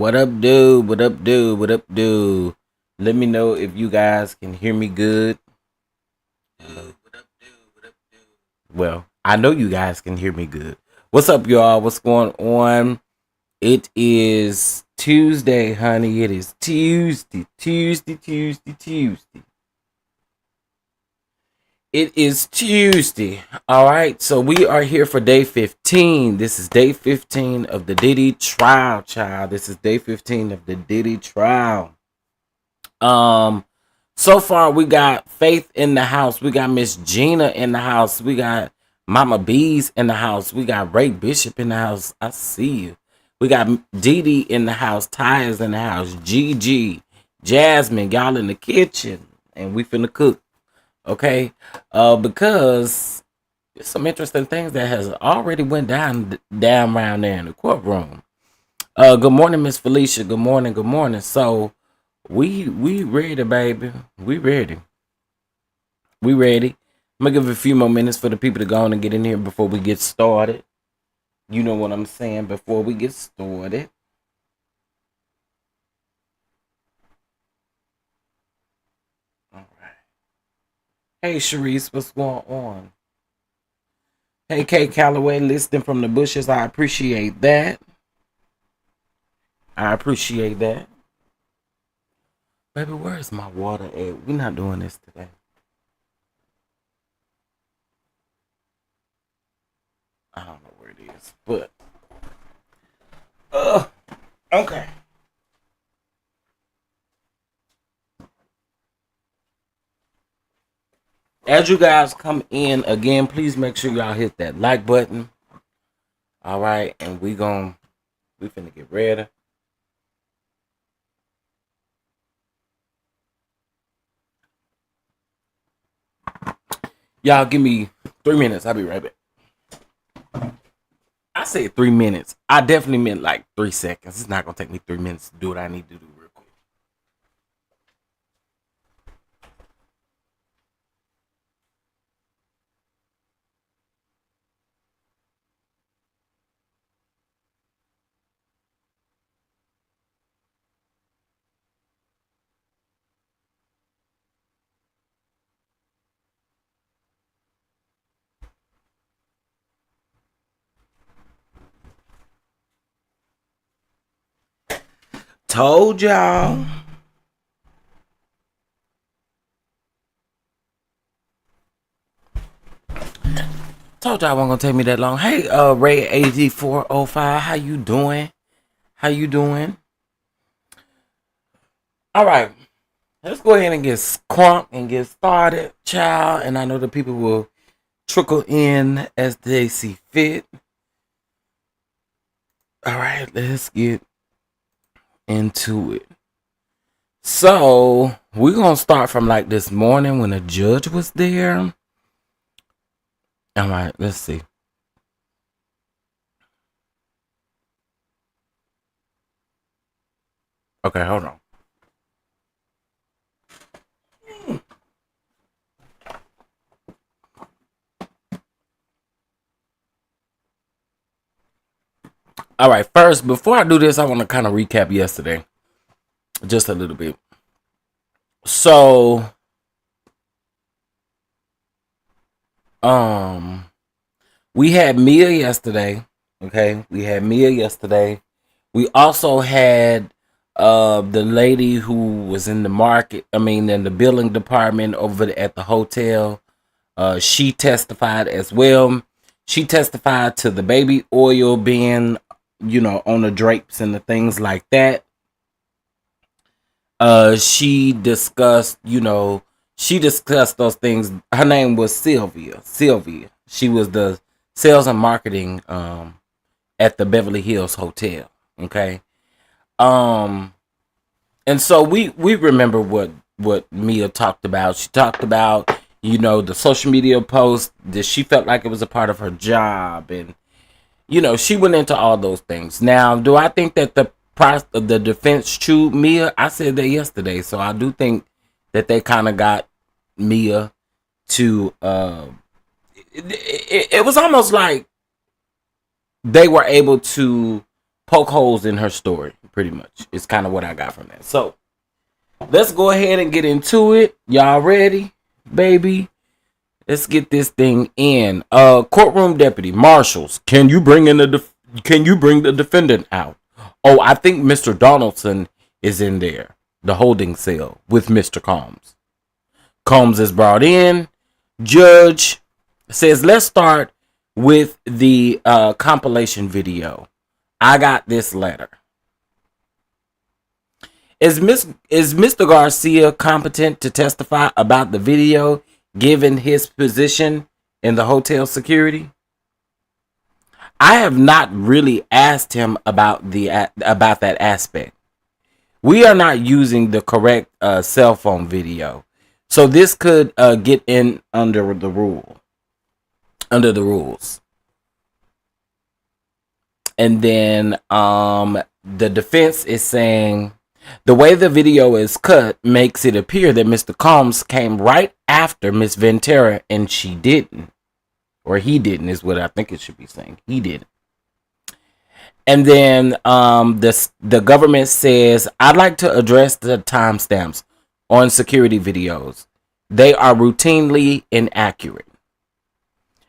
What up, dude? What up, dude? What up, dude? Let me know if you guys can hear me good. Well, I know you guys can hear me good. What's up, y'all? What's going on? It is Tuesday, honey. It is Tuesday. It is Tuesday. All right. So we are here for day 15. This is day 15 of the Diddy trial, child. This is day 15 of the Diddy trial. So far we got Faith in the house. We got Miss Gina in the house. We got Mama B's in the house. We got Ray Bishop in the house. I see you. We got Diddy in the house. Ty's in the house. Gigi, Jasmine, y'all in the kitchen, and we finna cook. Okay, because there's some interesting things that has already went down around there in the courtroom. Good morning, Miss Felicia. Good morning. So we ready, baby. We ready. I'm gonna give it a few more minutes for the people to go on and get in here before we get started. You know what I'm saying? Before we get started. Hey, Sharice, what's going on? Hey, Kay Calloway, listening from the bushes. I appreciate that. Baby, where's my water at? We're not doing this today. I don't know where it is, but okay. As you guys come in again, please make sure y'all hit that like button. All right, and we finna get ready. Y'all give me 3 minutes. I'll be right back. I said 3 minutes. I definitely meant like 3 seconds. It's not gonna take me 3 minutes to do what I need to do real quick. Told y'all. Told y'all it wasn't gonna take me that long. Hey, Ray AG405, how you doing? All right, let's go ahead and get crunk and get started, child. And I know the people will trickle in as they see fit. All right, let's get into it. So we're gonna start from like this morning when the judge was there. All right, let's see. Okay, hold on. All right, first, before I do this, I want to kind of recap yesterday just a little bit. So, we had Mia yesterday. Okay, we had Mia yesterday. We also had the lady who was in in the billing department over at the hotel, she testified as well. She testified to the baby oil being, on the drapes and the things like that. She discussed those things. Her name was Sylvia. She was the sales and marketing at the Beverly Hills Hotel. Okay. And so we remember what Mia talked about. She talked about, the social media post that she felt like it was a part of her job, and she went into all those things. Now, do I think that the defense chewed Mia? I said that yesterday, so I do think that they kind of got Mia to it was almost like they were able to poke holes in her story, pretty much. It's kind of what I got from that. So let's go ahead and get into it. Y'all ready, baby? Let's get this thing in. Courtroom deputy, marshals, can you bring the defendant out? Oh, I think Mr. Donaldson is in there, the holding cell with Mr. Combs. Combs is brought in. Judge says, let's start with the compilation video. I got this letter. Is Mr. Garcia competent to testify about the video given his position in the hotel security? I have not really asked him about that aspect. We are not using the correct cell phone video, so this could get in under the rules. And then the defense is saying the way the video is cut makes it appear that Mr. Combs came right after Miss Ventura, and she didn't. Or he didn't is what I think it should be saying. He didn't. And then the government says, I'd like to address the timestamps on security videos. They are routinely inaccurate.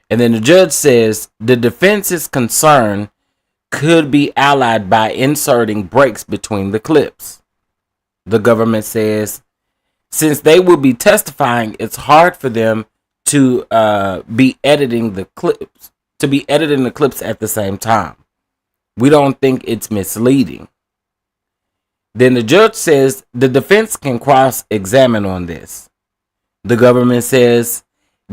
And then the judge says the defense's concern could be allayed by inserting breaks between the clips. The government says, since they will be testifying, it's hard for them to be editing the clips at the same time. We don't think it's misleading. Then the judge says the defense can cross-examine on this. The government says,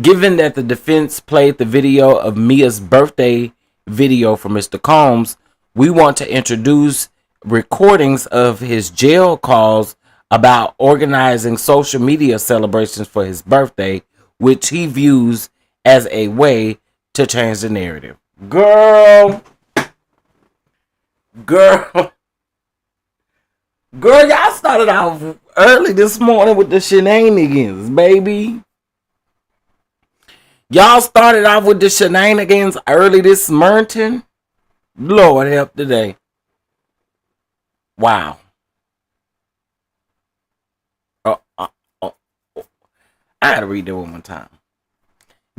given that the defense played the video of Mia's birthday video for Mr. Combs, we want to introduce recordings of his jail calls about organizing social media celebrations for his birthday, which he views as a way to change the narrative. Girl, y'all started off early this morning with the shenanigans, baby. Y'all started off with the shenanigans early this morning. Lord help today. Wow. I gotta read that one more time.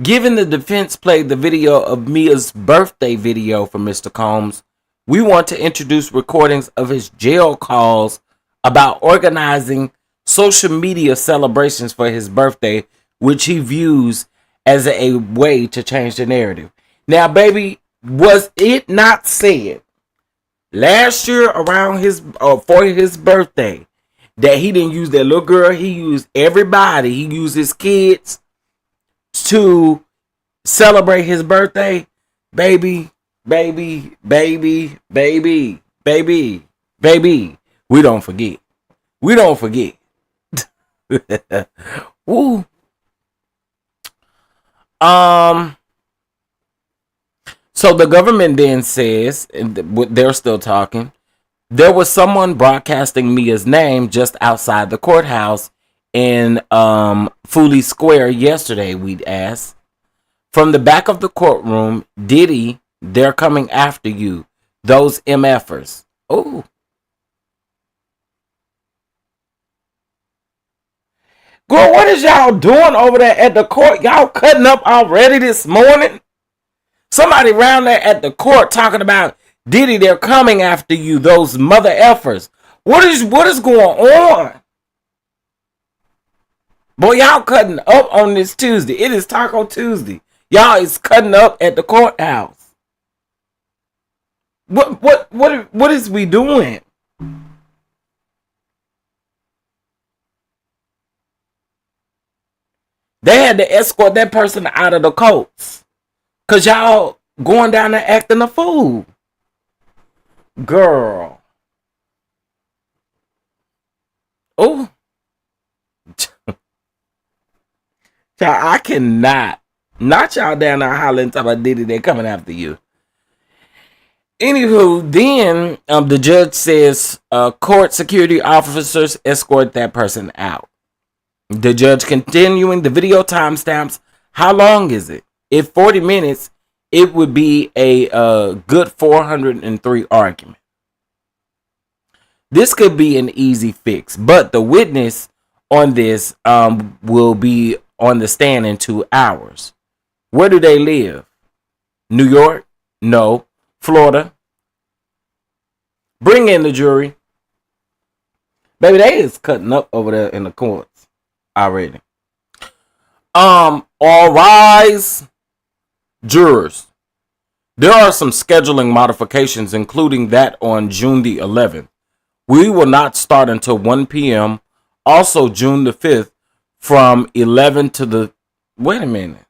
Given the defense played the video of Mia's birthday video for Mr. Combs, we want to introduce recordings of his jail calls about organizing social media celebrations for his birthday, which he views as a way to change the narrative. Now, baby, was it not said last year around for his birthday that he didn't use that little girl? He used everybody. He used his kids to celebrate his birthday. Baby. We don't forget. Woo. So the government then says, they're still talking, there was someone broadcasting Mia's name just outside the courthouse in Foley Square yesterday, we'd asked. From the back of the courtroom, Diddy, they're coming after you. Those MFers. Oh. Girl, what is y'all doing over there at the court? Y'all cutting up already this morning? Somebody around there at the court talking about Diddy, they're coming after you. Those mother effers. What is going on? Boy, y'all cutting up on this Tuesday. It is Taco Tuesday. Y'all is cutting up at the courthouse. What is we doing? They had to escort that person out of the courts. Cause y'all going down there acting a fool. Girl. Oh. I cannot. Not y'all down there hollering talking about Diddy, they coming after you. Anywho, then the judge says court security officers escort that person out. The judge continuing the video timestamps. How long is it? If 40 minutes, it would be a good 403 argument. This could be an easy fix, but the witness on this will be on the stand in 2 hours. Where do they live? New York? No. Florida? Bring in the jury. Baby, they is cutting up over there in the courts already. All rise. Jurors. There are some scheduling modifications, including that on June the 11th. We will not start until 1 p.m. Also, June the 5th from 11 to the... Wait a minute.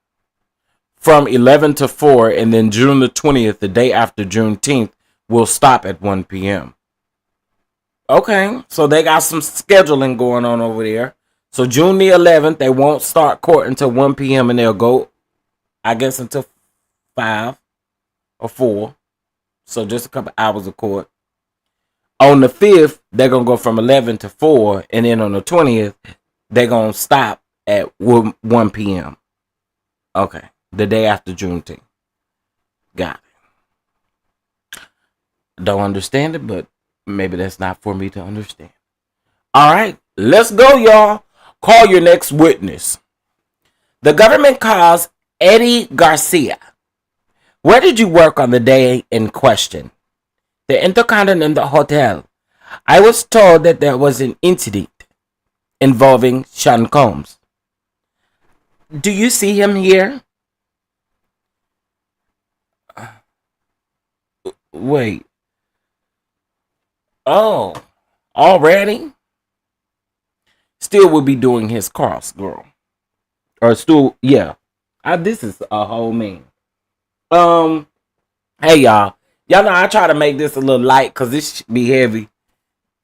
From 11 to 4, and then June the 20th, the day after Juneteenth, will stop at 1 p.m. Okay, so they got some scheduling going on over there. So June the 11th, they won't start court until 1 p.m. and they'll go, I guess, until 5 or 4. So just a couple hours of court. On the 5th, they're going to go from 11 to 4. And then on the 20th, they're going to stop at 1 p.m. Okay. The day after Juneteenth. Got it. Don't understand it, but maybe that's not for me to understand. All right. Let's go, y'all. Call your next witness. The government calls Eddie Garcia. Where did you work on the day in question? The Intercontinental Hotel. I was told that there was an incident involving Sean Combs. Do you see him here? Wait. Oh, already? Still will be doing his cross, girl. Or still, yeah. This is a whole man. Hey, y'all. Y'all know I try to make this a little light because this should be heavy.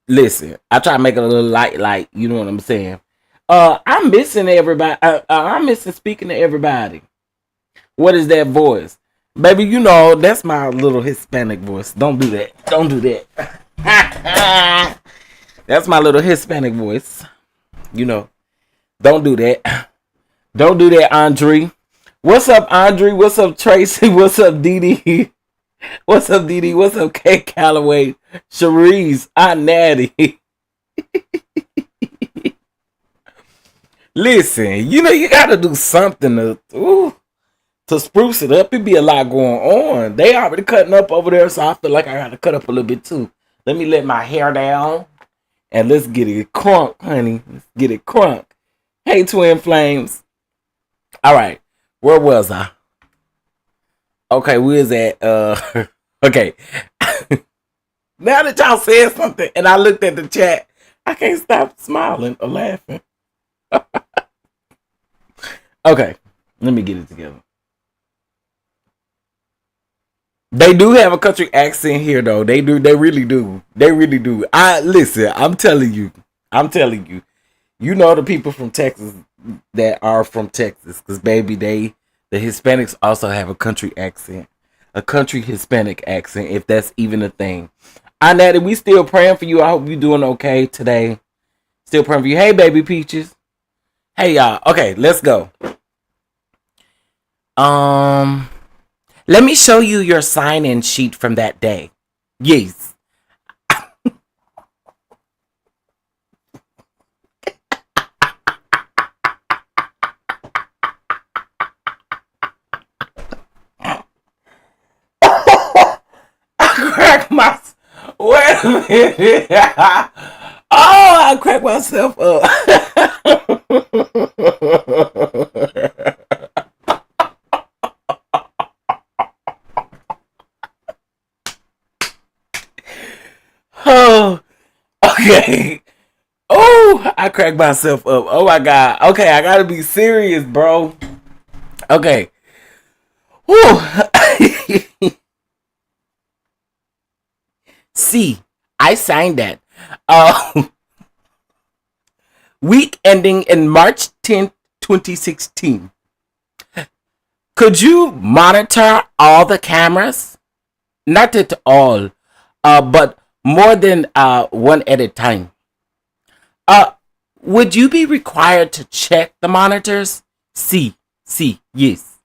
Listen, I try to make it a little light, you know what I'm saying? I'm missing everybody. I'm missing speaking to everybody. What is that voice? Baby, you know, that's my little Hispanic voice. Don't do that. Don't do that. That's my little Hispanic voice. You know, don't do that. Don't do that, Andre. What's up, Andre? What's up, Tracy? What's up, Diddy? What's up, Diddy? What's up, Kay Calloway? Cherise, Aunt Natty. Listen, you know, you got to do something to spruce it up. It be a lot going on. They already cutting up over there, so I feel like I got to cut up a little bit too. Let me let my hair down, and let's get it crunk, honey. Let's get it crunk. Hey, Twin Flames. All right, where was I? Okay, we was at, okay. Now that y'all said something and I looked at the chat, I can't stop smiling or laughing. Okay, let me get it together. They do have a country accent here, though. They do. They really do. They really do. Listen, I'm telling you. You know the people from Texas that are from Texas. Because, baby, the Hispanics also have a country accent. A country Hispanic accent, if that's even a thing. Natty, we still praying for you. I hope you're doing okay today. Still praying for you. Hey, baby peaches. Hey, y'all. Okay, let's go. Let me show you your sign-in sheet from that day. Yes. I cracked my... Wait a minute. I crack myself up. Oh, okay. Oh, I cracked myself up. Oh my god. Okay, I gotta be serious, bro. Okay. Whew. See, I signed that. Week ending in March 10th, 2016. Could you monitor all the cameras? Not at all, but more than one at a time. Uh, would you be required to check the monitors? See, yes.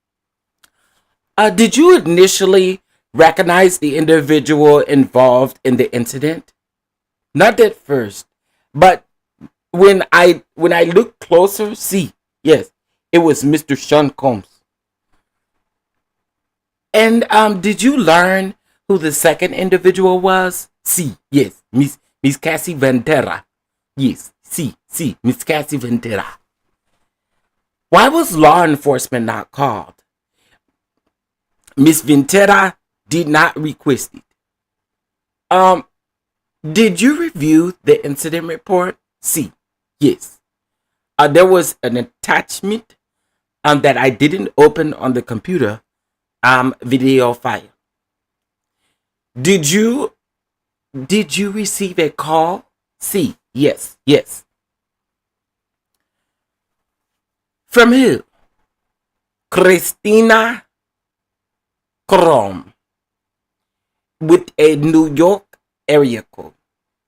Did you initially recognize the individual involved in the incident? Not at first, but when I looked closer, see, yes, it was Mr. Sean Combs. And did you learn who the second individual was? See, yes, Miss Cassie Ventura. Yes, see, Miss Cassie Ventura. Why was law enforcement not called? Miss Ventura did not request it. Did you review the incident report? See, yes. There was an attachment that I didn't open on the computer. Video file. Did you receive a call? See, yes. From who? Christina Crom with a New York area code.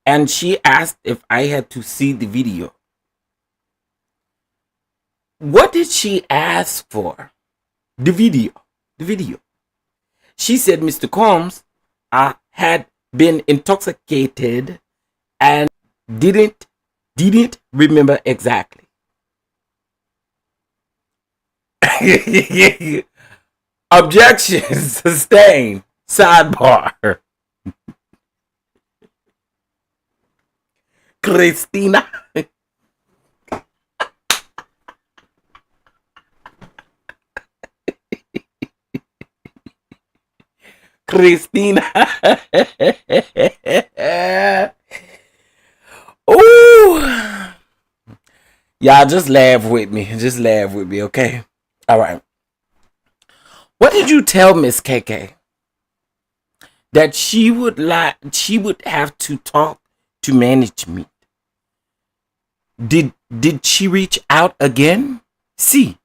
And she asked if I had to see the video. What did she ask for? The video. She said Mr. Combs had been intoxicated and didn't remember exactly. Objection sustained. Sidebar. Christina. Christina. Ooh. Y'all just laugh with me. Okay? All right. What did you tell Miss KK? That she would have to talk to management. Did she reach out again? See.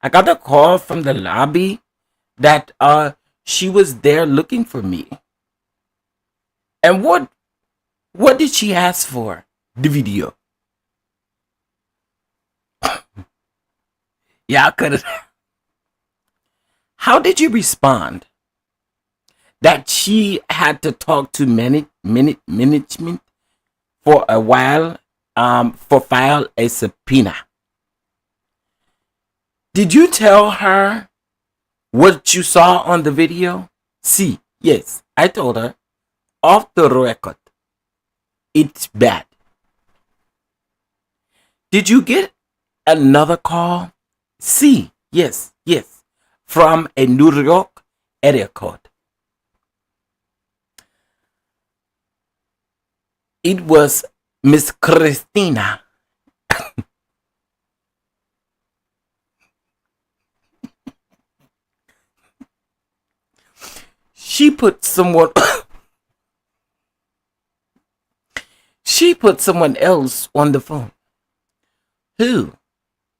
I got a call from the lobby that she was there looking for me. And what did she ask for? The video. Yeah, I could have. How did you respond? That she had to talk to management for a while for file a subpoena. Did you tell her what you saw on the video? See, yes, I told her off the record. It's bad. Did you get another call? See, yes, from a New York area code. It was Miss Christina. She put someone else on the phone. Who?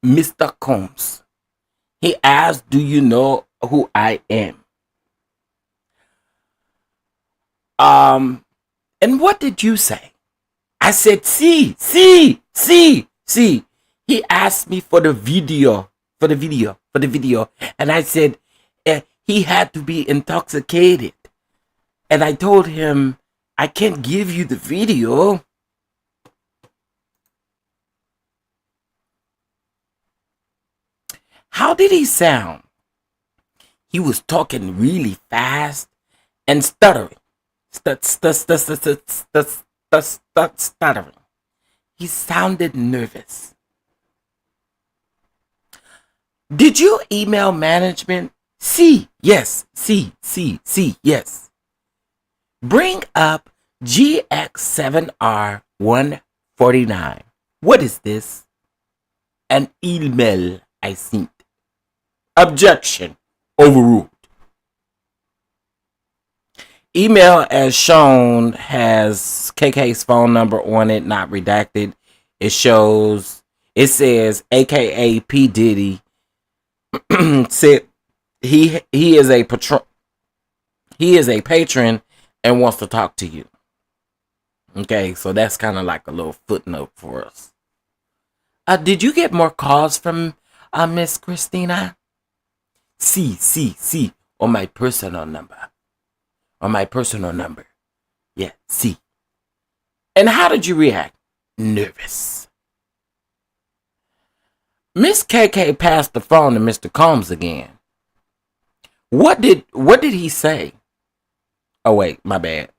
Mr. Combs. He asked, do you know who I am? And what did you say? I said, see. He asked me for the video. And I said, he had to be intoxicated. And I told him, I can't give you the video. How did he sound? He was talking really fast and stuttering. Stuttering. He sounded nervous. Did you email management? See, yes. See, yes. Bring up GX7R149. What is this? An email I sent. Objection. Overruled. Email as shown has KK's phone number on it, not redacted. It says AKA P. Diddy said he is a patron and wants to talk to you. Okay, so that's kind of like a little footnote for us. Did you get more calls from Miss Christina? See, on my personal number. Yeah, see. And how did you react? Nervous. Miss KK passed the phone to Mr. Combs again. What did he say? Oh wait, my bad.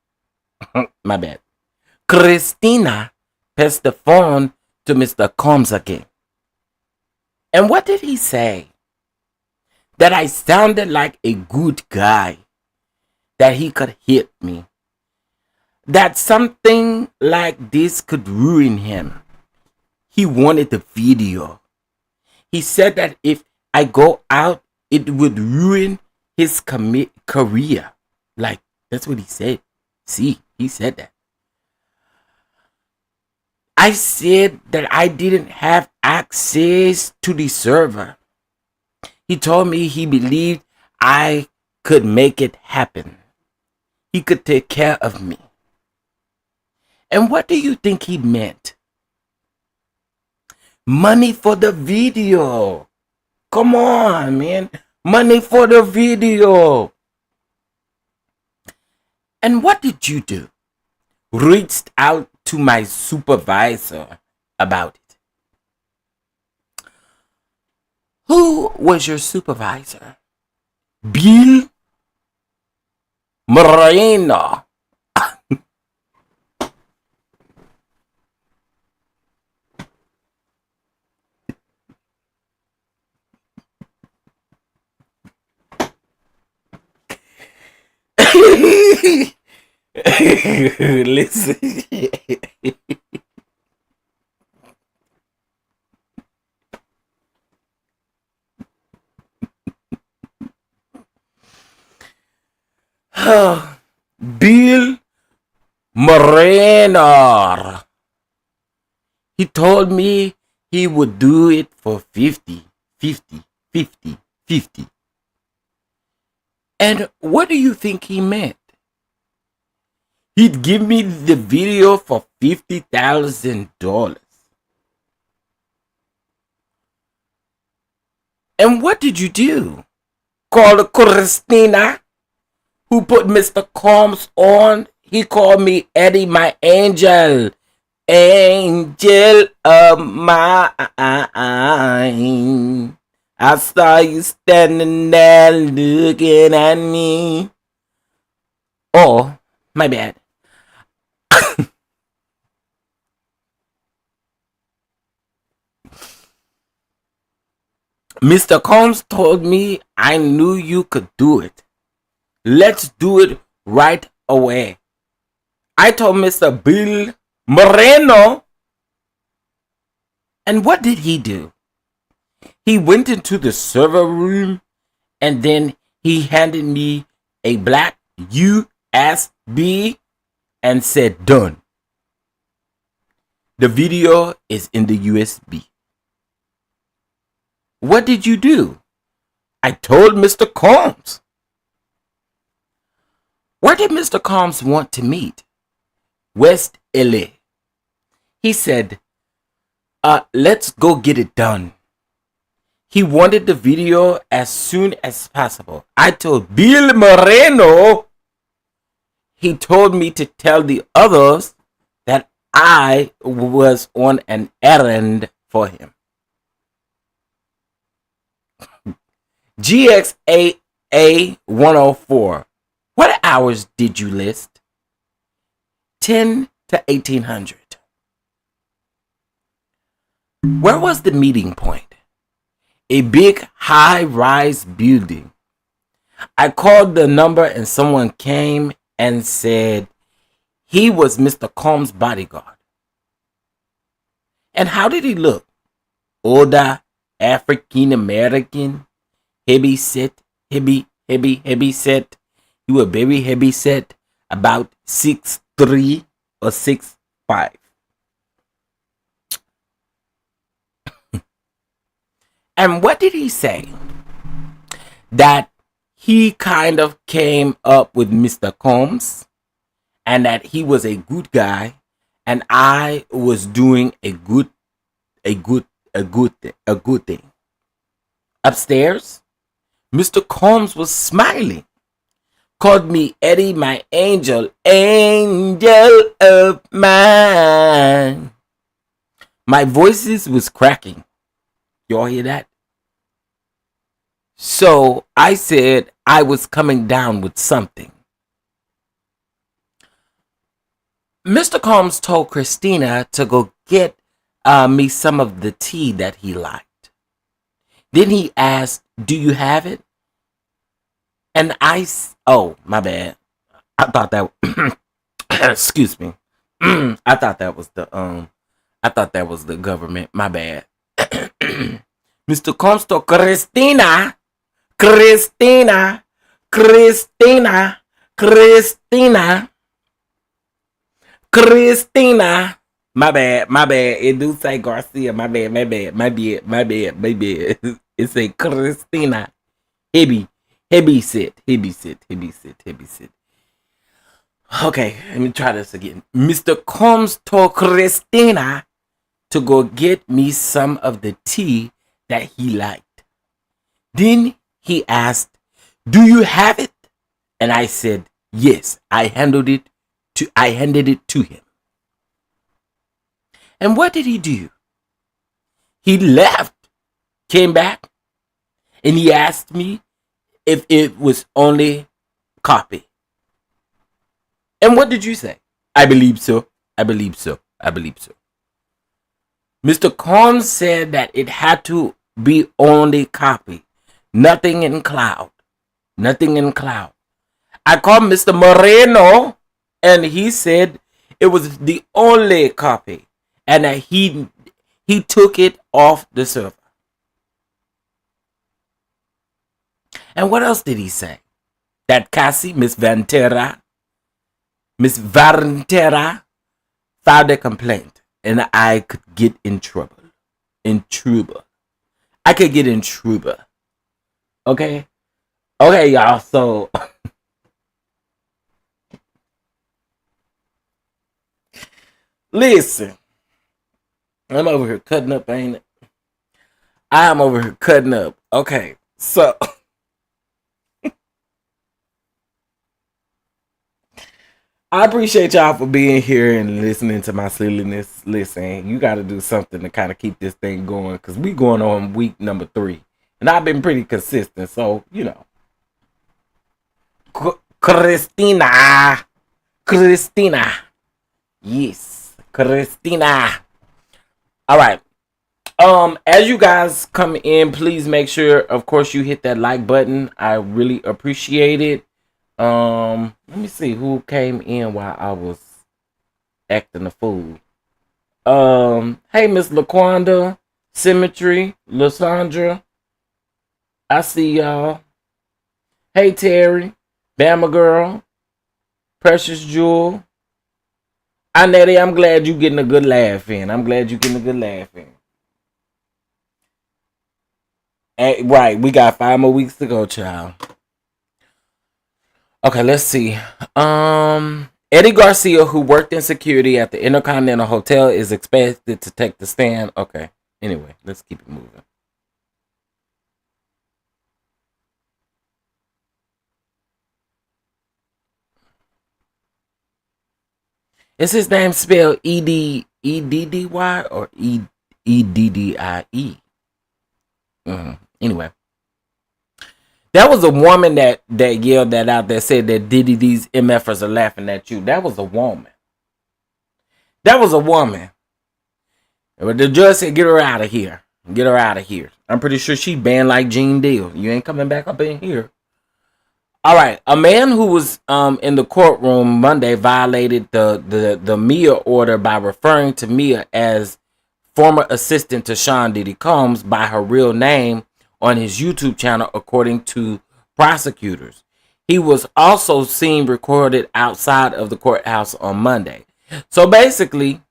My bad. Christina passed the phone to Mr. Combs again. And what did he say? That I sounded like a good guy. That he could hit me. That something like this could ruin him. He wanted the video. He said that if I go out, it would ruin his career. Like, that's what he said. See, he said that. I said that I didn't have access to the server. He told me he believed I could make it happen. He could take care of me. And what do you think he meant? Money for the video. Come on, man. Money for the video. And what did you do? Reached out to my supervisor about it. Who was your supervisor? Bill Moreno. Listen. Bill Moreno. He told me he would do it for 50. And what do you think he meant? He'd give me the video for $50,000. And what did you do? Call Christina, who put Mr. Combs on. He called me Eddie, my angel. Angel of mine. I saw you standing there looking at me. Oh, my bad. Mr. Combs told me I knew you could do it. Let's do it right away. I told Mr. Bill Moreno. And what did he do? He went into the server room and then he handed me a black USB and said, done. The video is in the USB. What did you do? I told Mr. Combs. Where did Mr. Combs want to meet? West LA. He said, let's go get it done. He wanted the video as soon as possible. I told Bill Moreno. He told me to tell the others that I was on an errand for him. GXA104. What hours did you list? 10 to 1800. Where was the meeting point? A big high-rise building. I called the number and someone came and said he was Mr. Combs' bodyguard. And how did he look? Older, African American, heavy set, heavy set. He was very heavy set, about 6'3" or 6'5". And what did he say? That he kind of came up with Mr. Combs and that he was a good guy and I was doing a good thing. Upstairs, Mr. Combs was smiling. Called me Eddie, my angel, angel of mine. My voices was cracking. Y'all hear that? So I said I was coming down with something. Mr. Combs told Christina to go get me some of the tea that he liked. Then he asked, "Do you have it?" And oh, my bad. I thought that, excuse me. I thought that was the government. My bad. Mr. Combs told Christina, my bad. It do say Garcia. My bad. It say Christina. Heavy sit. Okay, let me try this again. Mr. Combs told Christina to go get me some of the tea that he liked. Then he asked, "Do you have it?" And I said, "Yes." I handed it to him. And what did he do? He left, came back, and he asked me if it was only copy. And what did you say? I believe so. Mr. Combs said that it had to be only copy. Nothing in cloud. I called Mr. Moreno and he said it was the only copy and that he took it off the server. And what else did he say? That Cassie, Miss Vantera, filed a complaint and I could get in trouble. I could get in trouble. Okay, y'all. So listen, I'm over here cutting up, ain't it? I'm over here cutting up. Okay, so I appreciate y'all for being here and listening to my silliness. Listen, you got to do something to kind of keep this thing going because we going on week number 3. And I've been pretty consistent, so, you know. Christina. Yes, Christina. All right. As you guys come in, please make sure, of course, you hit that like button. I really appreciate it. Let me see who came in while I was acting a fool. Hey, Miss LaQuanda, Symmetry, Lysandra. I see y'all. Hey, Terry, Bama Girl, Precious Jewel. Annette, I'm glad you getting a good laugh in. Right, we got 5 more weeks to go, child. Okay, let's see. Eddie Garcia, who worked in security at the Intercontinental Hotel, is expected to take the stand. Okay, anyway, let's keep it moving. Is his name spelled E-D-D-Y or E-D-D-I-E? Anyway. That was a woman that yelled that out, that said that Diddy, these MFers are laughing at you. That was a woman. But the judge said, get her out of here. Get her out of here. I'm pretty sure she banned like Gene Deal. You ain't coming back up in here. All right. A man who was in the courtroom Monday violated the Mia order by referring to Mia as former assistant to Sean Diddy Combs by her real name on his YouTube channel, according to prosecutors. He was also seen recorded outside of the courthouse on Monday. So basically,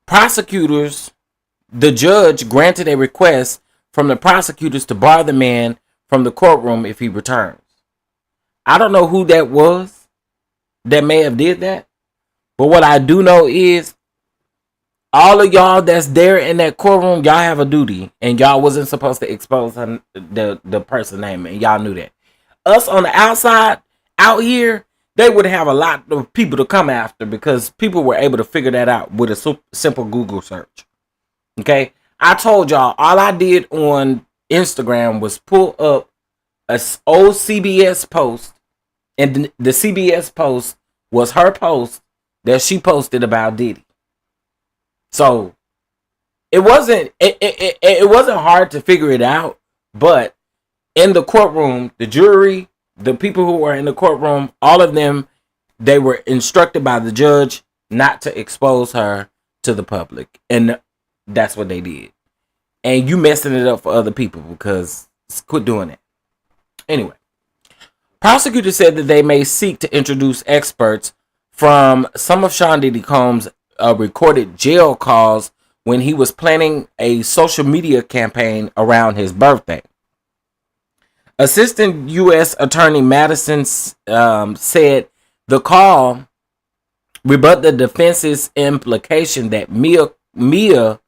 prosecutors, the judge granted a request from the prosecutors to bar the man from the courtroom if he returns. I don't know who that was that may have did that, but what I do know is all of y'all that's there in that courtroom, y'all have a duty, and y'all wasn't supposed to expose the person's name, and y'all knew that. Us on the outside, out here, they would have a lot of people to come after because people were able to figure that out with a simple Google search. Okay? I told y'all, all I did on Instagram was pull up an old CBS post, and the CBS post was her post that she posted about Diddy. So it wasn't hard to figure it out, but in the courtroom, the jury, the people who were in the courtroom, all of them, they were instructed by the judge not to expose her to the public, and that's what they did. And you messing it up for other people because quit doing it. Anyway, prosecutors said that they may seek to introduce experts from some of Sean Diddy Combs' recorded jail calls when he was planning a social media campaign around his birthday. Assistant U.S. Attorney Madison said the call rebut the defense's implication that Mia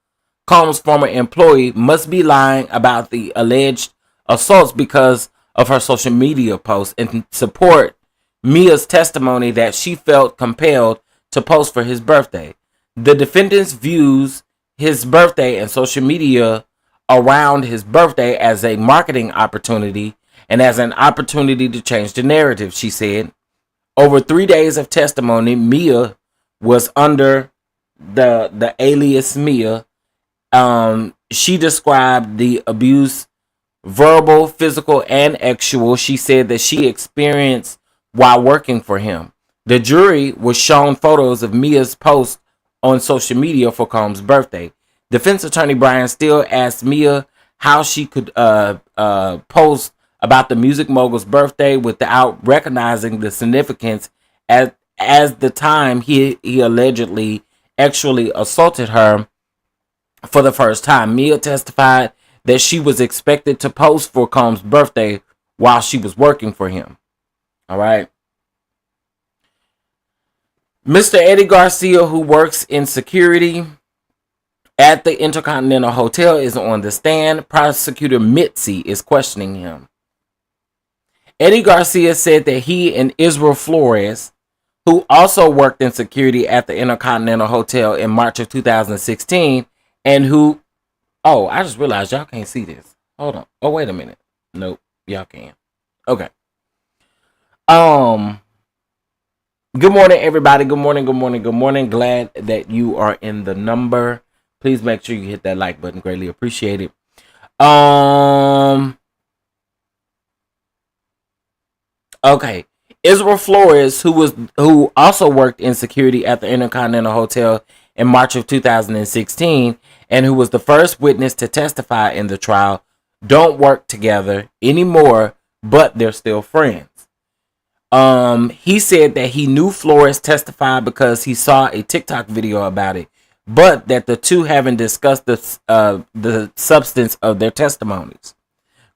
Combs' former employee must be lying about the alleged assaults because of her social media posts, and support Mia's testimony that she felt compelled to post for his birthday. The defendant views his birthday and social media around his birthday as a marketing opportunity and as an opportunity to change the narrative, she said. Over 3 days of testimony, Mia was under the alias Mia. She described the abuse, verbal, physical, and actual, she said that she experienced while working for him. The jury was shown photos of Mia's post on social media for Combs' birthday. Defense attorney Brian Steele asked Mia how she could post about the music mogul's birthday without recognizing the significance as the time he allegedly actually assaulted her for the first time. Mia testified that she was expected to post for Combs' birthday while she was working for him. All right. Mr. Eddie Garcia, who works in security at the Intercontinental Hotel, is on the stand. Prosecutor Mitzi is questioning him. Eddie Garcia said that he and Israel Flores, who also worked in security at the Intercontinental Hotel in March of 2016, and who... Oh, I just realized y'all can't see this. Hold on. Oh, wait a minute. Nope, y'all can. Okay. Good morning, everybody. Good morning, good morning, good morning. Glad that you are in the number. Please make sure you hit that like button. Greatly appreciate it. Okay. Israel Flores, who also worked in security at the Intercontinental Hotel in March of 2016, and who was the first witness to testify in the trial, don't work together anymore, but they're still friends. He said that he knew Flores testified because he saw a TikTok video about it, but that the two haven't discussed the substance of their testimonies.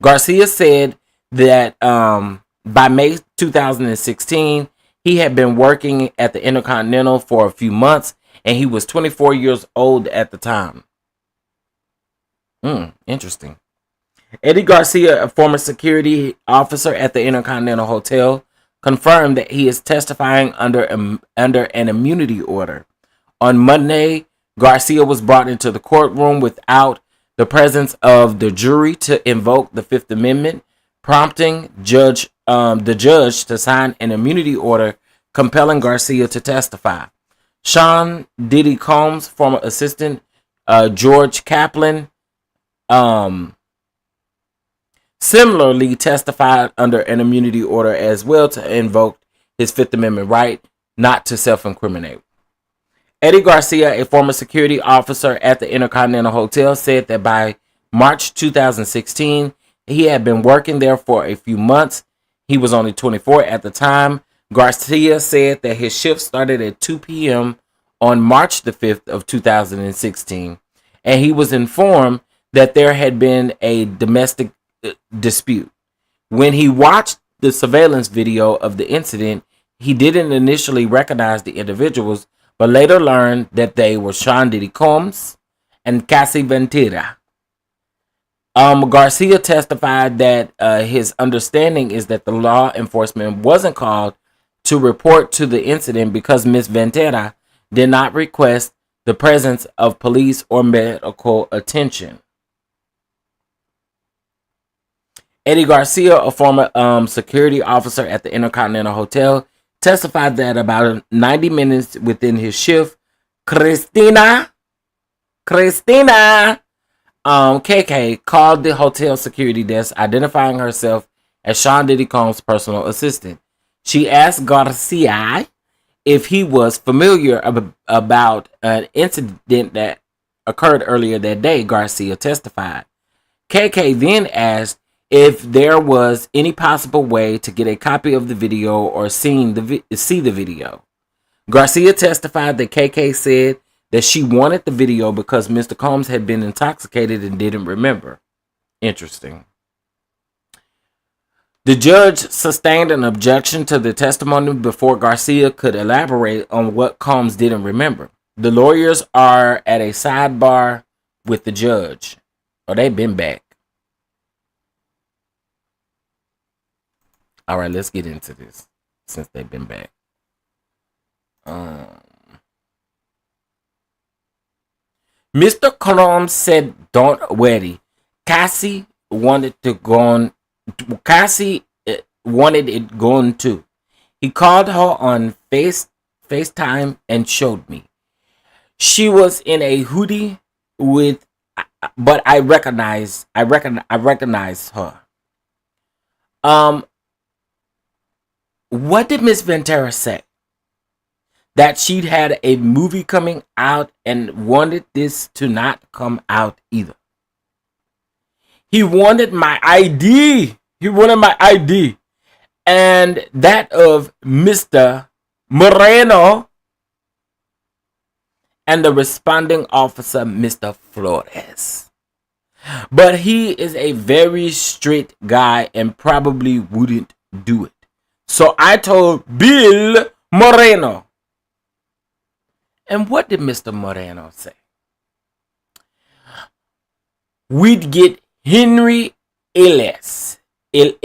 Garcia said that by May 2016, he had been working at the Intercontinental for a few months, and he was 24 years old at the time. Interesting. Eddie Garcia, a former security officer at the Intercontinental Hotel, confirmed that he is testifying under an immunity order. On Monday, Garcia was brought into the courtroom without the presence of the jury to invoke the Fifth Amendment, prompting the judge to sign an immunity order compelling Garcia to testify. Sean Diddy Combs' former assistant, George Kaplan, similarly testified under an immunity order as well to invoke his Fifth Amendment right not to self-incriminate. Eddie Garcia, a former security officer at the Intercontinental Hotel, said that by March 2016, he had been working there for a few months. He was only 24 at the time. Garcia said that his shift started at 2 p.m. on March the 5th of 2016, and he was informed that there had been a domestic dispute. When he watched the surveillance video of the incident, he didn't initially recognize the individuals, but later learned that they were Sean Diddy Combs and Cassie Ventura. Garcia testified that his understanding is that the law enforcement wasn't called to report to the incident because Ms. Ventura did not request the presence of police or medical attention. Eddie Garcia, a former security officer at the Intercontinental Hotel, testified that about 90 minutes within his shift, Christina, KK called the hotel security desk, identifying herself as Sean Diddy Combs' personal assistant. She asked Garcia if he was familiar about an incident that occurred earlier that day. Garcia testified. KK then asked if there was any possible way to get a copy of the video or see the video. Garcia testified that KK said that she wanted the video because Mr. Combs had been intoxicated and didn't remember. Interesting. The judge sustained an objection to the testimony before Garcia could elaborate on what Combs didn't remember. The lawyers are at a sidebar with the judge. Oh, they've been back. All right, let's get into this since they've been back. Mr. Combs said, "Don't worry." Cassie wanted it gone too. He called her on FaceTime and showed me. She was in a hoodie but I recognized her. What did Miss Ventura say? That she'd had a movie coming out and wanted this to not come out either. He wanted my ID. And that of Mr. Moreno and the responding officer, Mr. Flores. But he is a very straight guy and probably wouldn't do it. So I told Bill Moreno. And what did Mr. Moreno say? We'd get Henry Elias, whatever.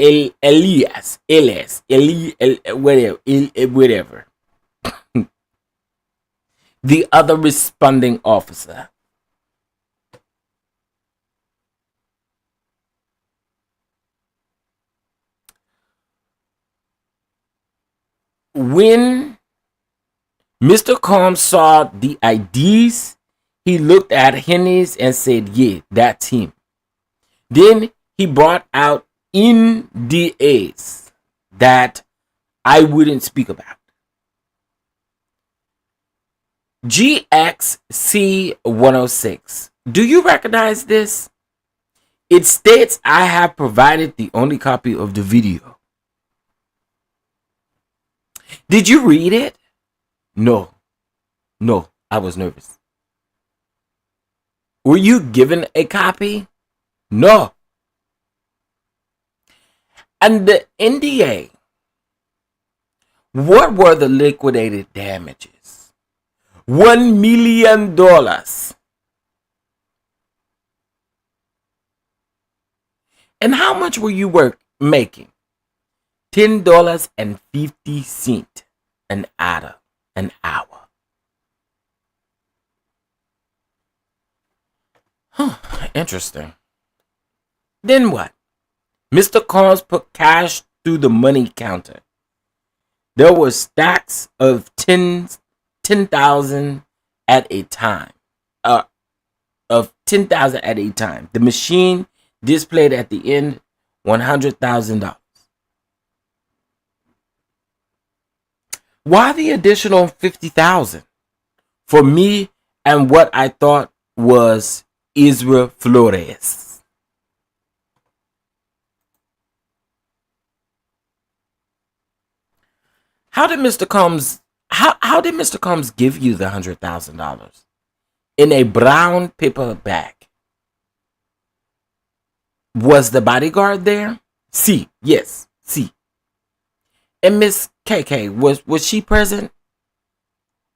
The other responding officer. When Mr. Combs saw the IDs, he looked at Henry's and said, "Yeah, that's him." Then he brought out NDAs that I wouldn't speak about. GXC 106. Do you recognize this? It states I have provided the only copy of the video. Did you read it? No, I was nervous. Were you given a copy? No. And the NDA, what were the liquidated damages? $1 million. And how much were you making? $10.50 an hour. Interesting. Then what? Mr. Combs put cash through the money counter. There were stacks of $10 10,000 at a time. Of 10,000 at a time. The machine displayed at the end $100,000. Why the additional 50,000 for me and what I thought was Israel Flores? How did Mr. Combs give you the $100,000 in a brown paper bag? Was the bodyguard there? See, yes, see. And Miss KK, was she present?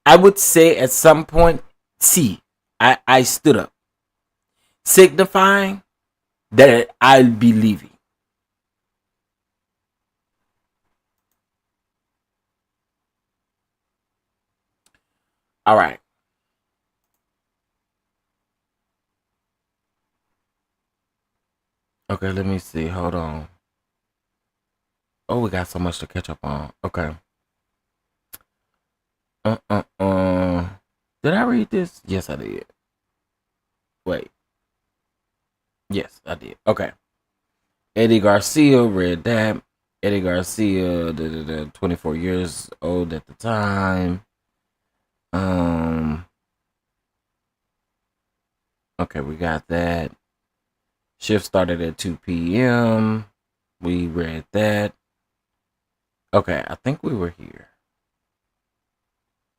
I would say at some point, see, I stood up, signifying that I'll be leaving. All right. Okay, let me see. Hold on. Oh, we got so much to catch up on. Okay. Did I read this? Yes, I did. Wait. Yes, I did. Okay. Eddie Garcia, read that. Eddie Garcia, 24 years old at the time. Okay, we got that. Shift started at 2 p.m. We read that. Okay, I think we were here.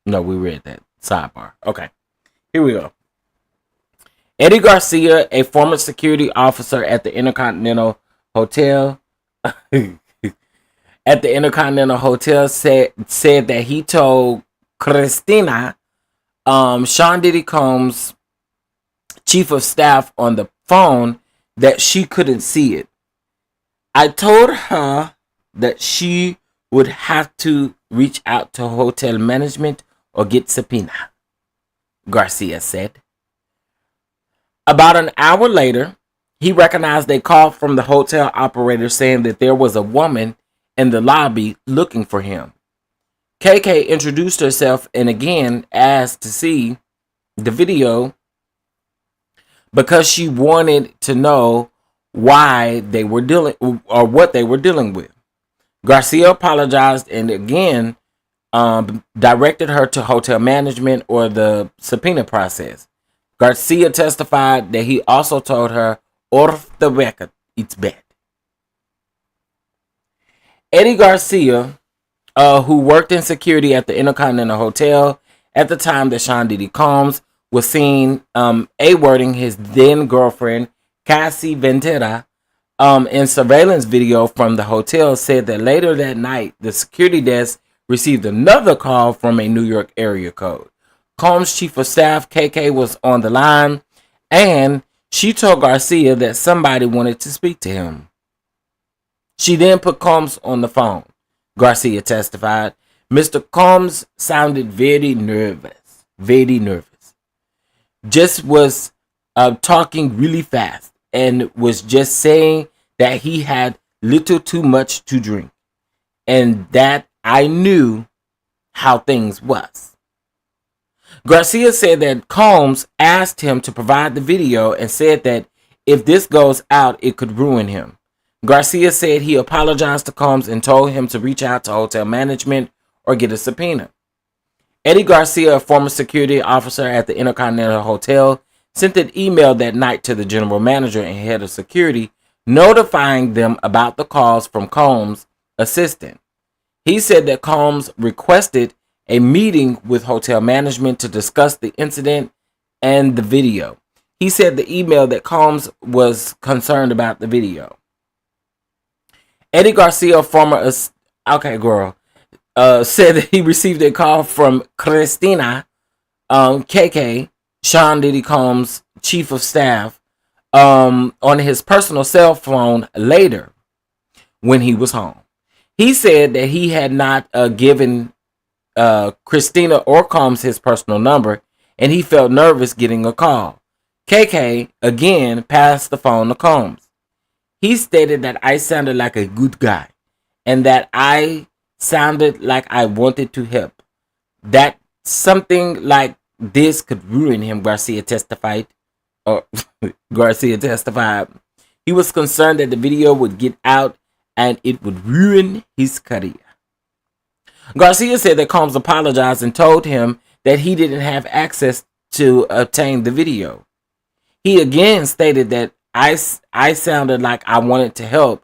No, we read that. Sidebar. Okay, here we go. Eddie Garcia, a former security officer at the Intercontinental Hotel, said that he told Christina, Sean Diddy Combs' chief of staff, on the phone that she couldn't see it. I told her that she would have to reach out to hotel management or get subpoena, Garcia said. About an hour later, he recognized a call from the hotel operator saying that there was a woman in the lobby looking for him. KK introduced herself and again asked to see the video because she wanted to know why they were dealing or what they were dealing with. Garcia apologized and again directed her to hotel management or the subpoena process. Garcia testified that he also told her, off the record, it's bad. Eddie Garcia, who worked in security at the Intercontinental Hotel at the time that Sean Diddy Combs was seen A-wording his then girlfriend, Cassie Ventura, in surveillance video from the hotel, said that later that night, the security desk received another call from a New York area code. Combs' chief of staff, KK, was on the line, and she told Garcia that somebody wanted to speak to him. She then put Combs on the phone. Garcia testified, Mr. Combs sounded very nervous. Just was talking really fast and was just saying that he had little too much to drink and that I knew how things was. Garcia said that Combs asked him to provide the video and said that if this goes out, it could ruin him. Garcia said he apologized to Combs and told him to reach out to hotel management or get a subpoena. Eddie Garcia, a former security officer at the Intercontinental Hotel, sent an email that night to the general manager and head of security, notifying them about the calls from Combs' assistant. He said that Combs requested a meeting with hotel management to discuss the incident and the video. He said the email that Combs was concerned about the video. Eddie Garcia, former said that he received a call from Christina, KK, Sean Diddy Combs' chief of staff, on his personal cell phone later when he was home. He said that he had not given Christina or Combs his personal number, and he felt nervous getting a call. KK again passed the phone to Combs. He stated that I sounded like a good guy and that I sounded like I wanted to help. That something like this could ruin him, Garcia testified. Or Garcia testified. He was concerned that the video would get out and it would ruin his career. Garcia said that Combs apologized and told him that he didn't have access to obtain the video. He again stated that I sounded like I wanted to help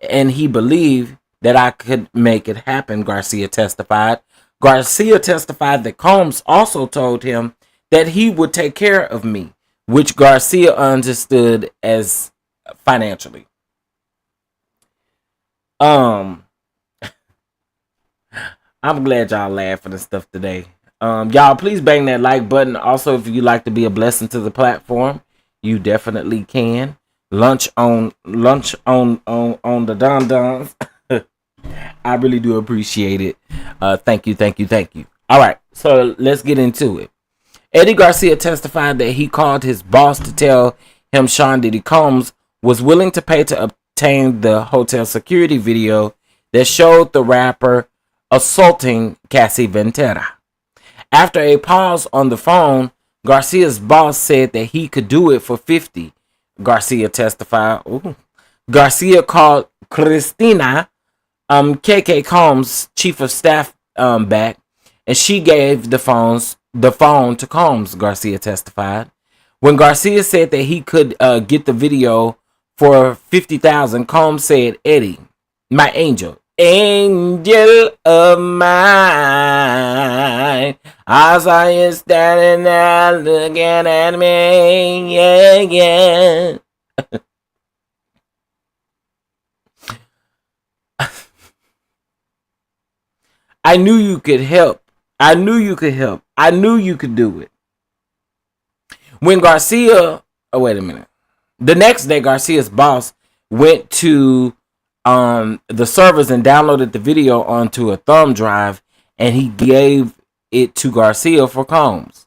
and he believed that I could make it happen, Garcia testified. Garcia testified that Combs also told him that he would take care of me, which Garcia understood as financially. I'm glad y'all laughing and stuff today. Y'all please bang that like button. Also, if you'd like to be a blessing to the platform, you definitely can. Lunch on the DonDons. I really do appreciate it. Thank you. All right, so let's get into it. Eddie Garcia testified that he called his boss to tell him Sean Diddy Combs was willing to pay to obtain the hotel security video that showed the rapper assaulting Cassie Ventura. After a pause on the phone, Garcia's boss said that he could do it for $50. Garcia testified. Ooh. Garcia called Christina, KK Combs' chief of staff, back, and she gave the phone to Combs, Garcia testified. When Garcia said that he could get the video for $50,000, Combs said, Eddie, my angel of mine, I saw you standing there looking at me, yeah. I knew you could help. I knew you could do it. When Garcia, wait a minute. The next day, Garcia's boss went to the servers and downloaded the video onto a thumb drive, and he gave it to Garcia for Combs.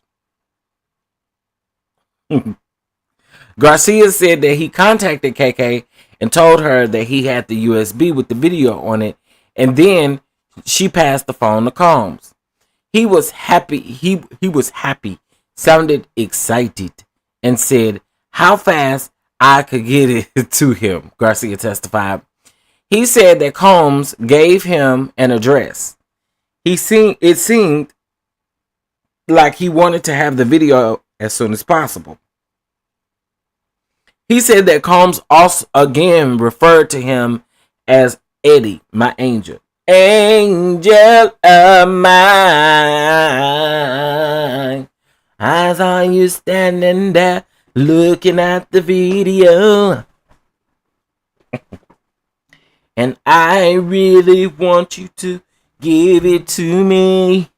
Garcia said that he contacted KK and told her that he had the USB with the video on it, and then she passed the phone to Combs. He was happy. He was happy, sounded excited, and said how fast I could get it to him, Garcia testified. He said that Combs gave him an address. It seemed like he wanted to have the video as soon as possible. He said that Combs also again referred to him as Eddie, my angel. Angel of mine. I saw you standing there looking at the video. And I really want you to give it to me.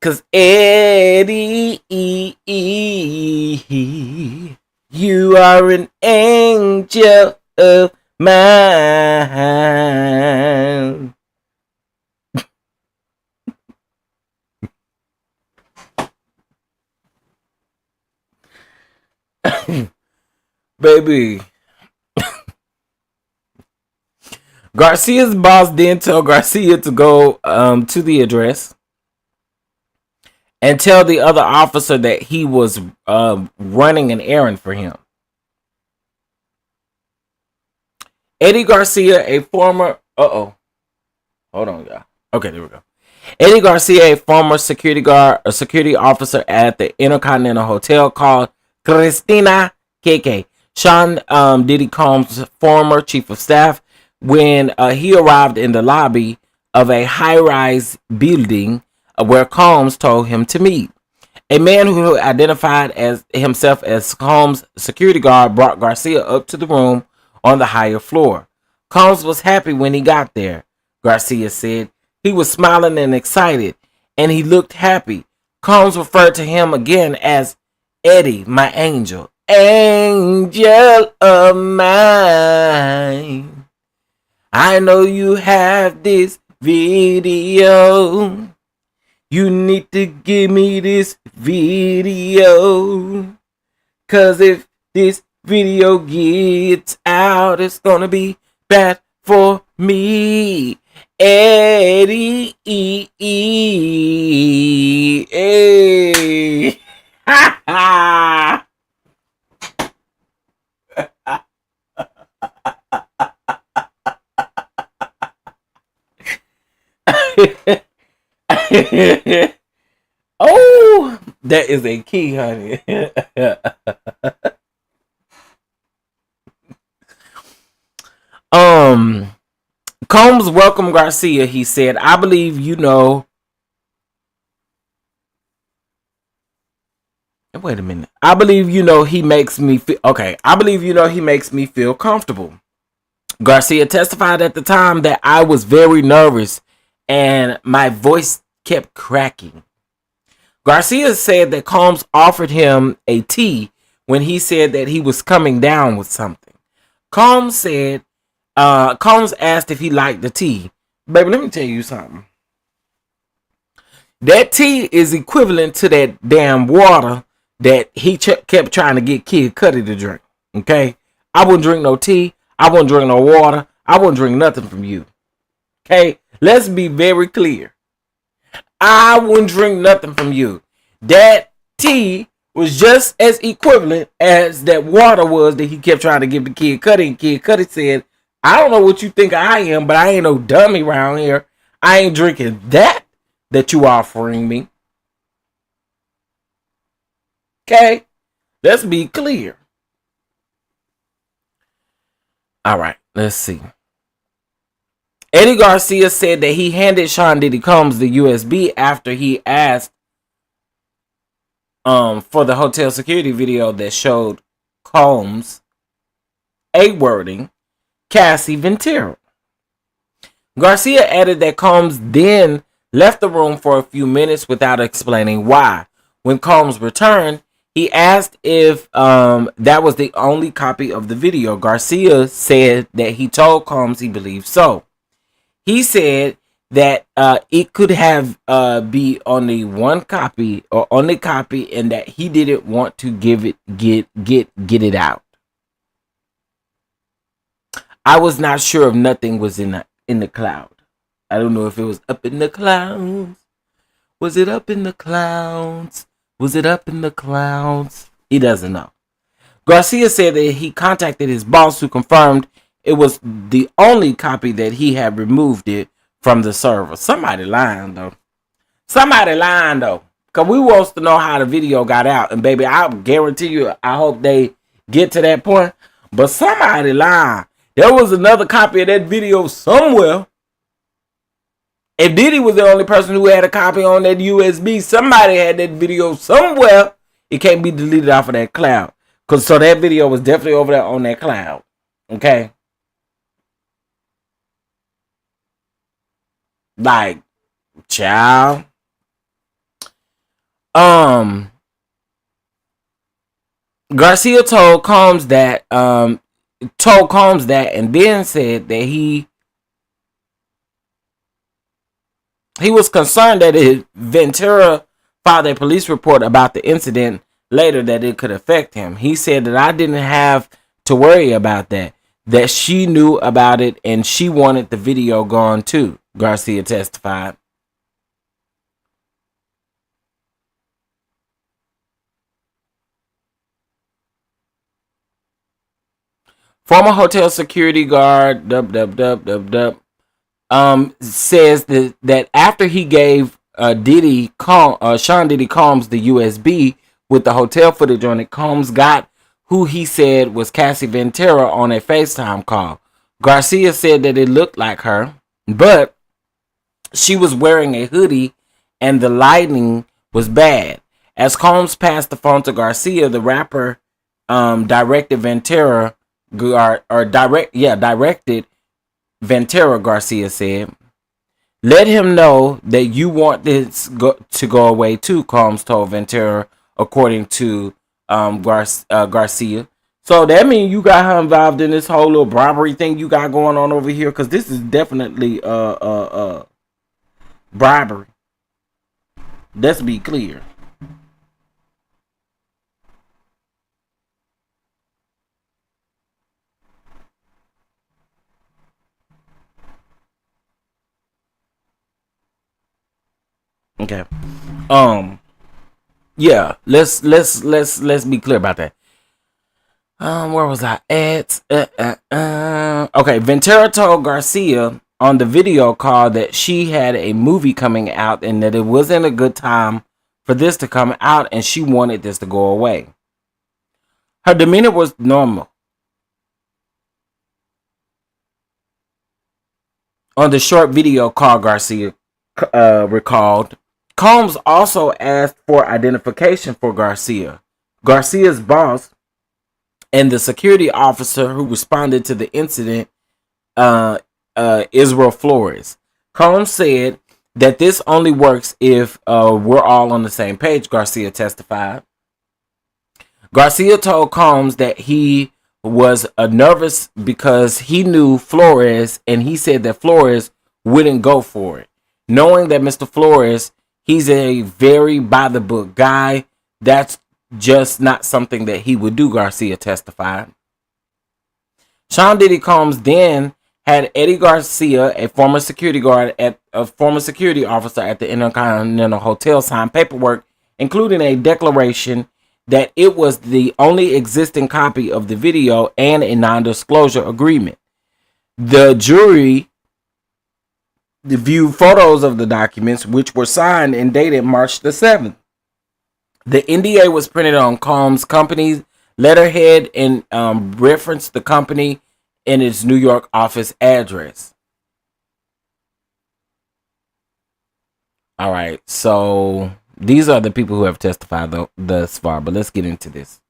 'Cause Eddie, you are an angel of mine. Baby. Garcia's boss then told Garcia to go to the address and tell the other officer that he was running an errand for him. Eddie Garcia, a former... Hold on, y'all. Okay, there we go. Eddie Garcia, a former security officer at the Intercontinental Hotel, called Christina KK, Sean Diddy Combs' former chief of staff, when he arrived in the lobby of a high-rise building where Combs told him to meet. A man who identified as himself as Combs' security guard brought Garcia up to the room on the higher floor. Combs was happy when he got there, Garcia said. He was smiling and excited, and he looked happy. Combs referred to him again as Eddie, my angel. Angel of mine. I know you have this video. You need to give me this video. 'Cause if this video gets out, it's gonna be bad for me. Eddie. Hey. Oh, that is a key, honey. um, Combs welcomed Garcia. He said, "I believe you know." Wait a minute. I believe you know he makes me feel okay. I believe you know he makes me feel comfortable. Garcia testified at the time that I was very nervous and my voice kept cracking. Garcia said that Combs offered him a tea when he said that he was coming down with something. Combs said, Combs asked if he liked the tea. Baby, let me tell you something. That tea is equivalent to that damn water that he kept trying to get Kid Cudi to drink. Okay? I wouldn't drink no tea. I wouldn't drink no water. I wouldn't drink nothing from you. Okay? Let's be very clear. I wouldn't drink nothing from you. That tea was just as equivalent as that water was that he kept trying to give to Kid Cudi. And Kid Cudi said, I don't know what you think I am, but I ain't no dummy around here. I ain't drinking that you offering me. Okay? Let's be clear. All right, let's see. Eddie Garcia said that he handed Sean Diddy Combs the USB after he asked for the hotel security video that showed Combs A-wording Cassie Ventura. Garcia added that Combs then left the room for a few minutes without explaining why. When Combs returned, he asked if that was the only copy of the video. Garcia said that he told Combs he believed so. He said that it could have be only one copy or only copy, and that he didn't want to get it out. I was not sure if nothing was in the cloud. I don't know if it was up in the clouds. Was it up in the clouds? Was it up in the clouds? He doesn't know. Garcia said that he contacted his boss, who confirmed it was the only copy, that he had removed it from the server. Somebody lying though. Because we wants to know how the video got out. And baby, I guarantee you, I hope they get to that point. But somebody lying. There was another copy of that video somewhere. If Diddy was the only person who had a copy on that USB, somebody had that video somewhere. It can't be deleted off of that cloud. So that video was definitely over there on that cloud. Okay? Like, child. Garcia told Combs that and then said that he was concerned that if Ventura filed a police report about the incident later, that it could affect him. He said that I didn't have to worry about that she knew about it and she wanted the video gone too, Garcia testified. Former hotel security guard says that after he gave Sean Diddy Combs the USB with the hotel footage on it, Combs got who he said was Cassie Ventura on a FaceTime call. Garcia said that it looked like her, but she was wearing a hoodie and the lighting was bad. As Combs passed the phone to Garcia, the rapper directed Ventura, Garcia said. Let him know that you want this to go away too, Combs told Ventura, according to Garcia. So that means you got her involved in this whole little bribery thing you got going on over here, because this is definitely bribery. Let's be clear. Okay. Yeah. Let's be clear about that. Where was I at? Okay. Ventura told Garcia on the video call that she had a movie coming out and that it wasn't a good time for this to come out and she wanted this to go away. Her demeanor was normal. On the short video call, Garcia recalled, Combs also asked for identification for Garcia. Garcia's boss and the security officer who responded to the incident, Israel Flores. Combs said that this only works if we're all on the same page, Garcia testified. Garcia told Combs that he was nervous because he knew Flores and he said that Flores wouldn't go for it. Knowing that Mr. Flores, he's a very by the book guy, that's just not something that he would do, Garcia testified. Sean Diddy Combs then had Eddie Garcia, a former security officer at the Intercontinental Hotel, sign paperwork, including a declaration that it was the only existing copy of the video and a non-disclosure agreement. The jury viewed photos of the documents, which were signed and dated March the 7th. The NDA was printed on Combs' company's letterhead and referenced the company in its New York office address. All right, so these are the people who have testified thus far, but let's get into this.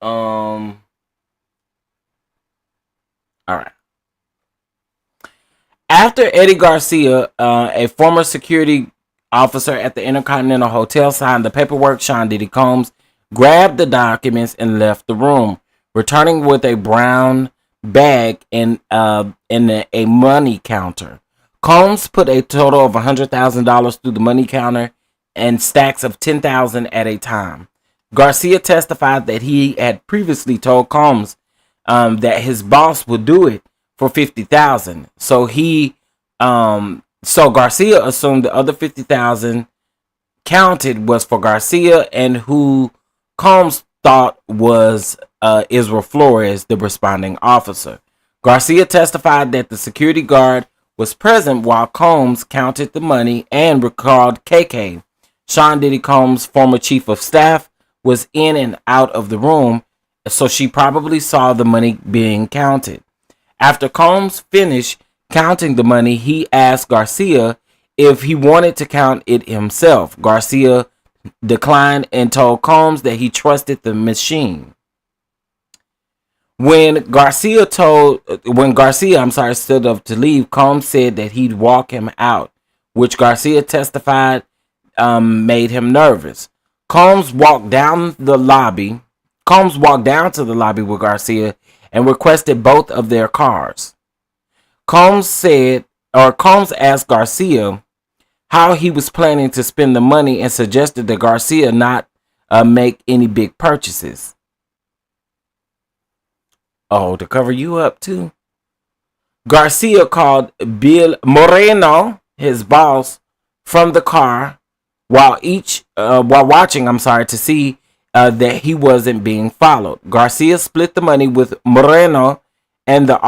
All right. After Eddie Garcia, a former security officer at the Intercontinental Hotel, signed the paperwork, Sean Diddy Combs grabbed the documents and left the room, returning with a brown bag and a money counter. Combs put a total of $100,000 through the money counter and stacks of $10,000 at a time. Garcia testified that he had previously told Combs that his boss would do it for $50,000. So Garcia assumed the other $50,000 counted was for Garcia and who Combs thought was Israel Flores, the responding officer. Garcia testified that the security guard was present while Combs counted the money and recalled KK. Sean Diddy Combs' former chief of staff was in and out of the room, so she probably saw the money being counted. After Combs finished counting the money, he asked Garcia if he wanted to count it himself. Garcia declined and told Combs that he trusted the machine. When Garcia stood up to leave, Combs said that he'd walk him out, which Garcia testified made him nervous. Combs walked down to the lobby with Garcia and requested both of their cars. Combs asked Garcia how he was planning to spend the money and suggested that Garcia not make any big purchases. Oh, to cover you up too. Garcia called Bill Moreno, his boss, from the car while watching to see that he wasn't being followed. Garcia split the money with Moreno and the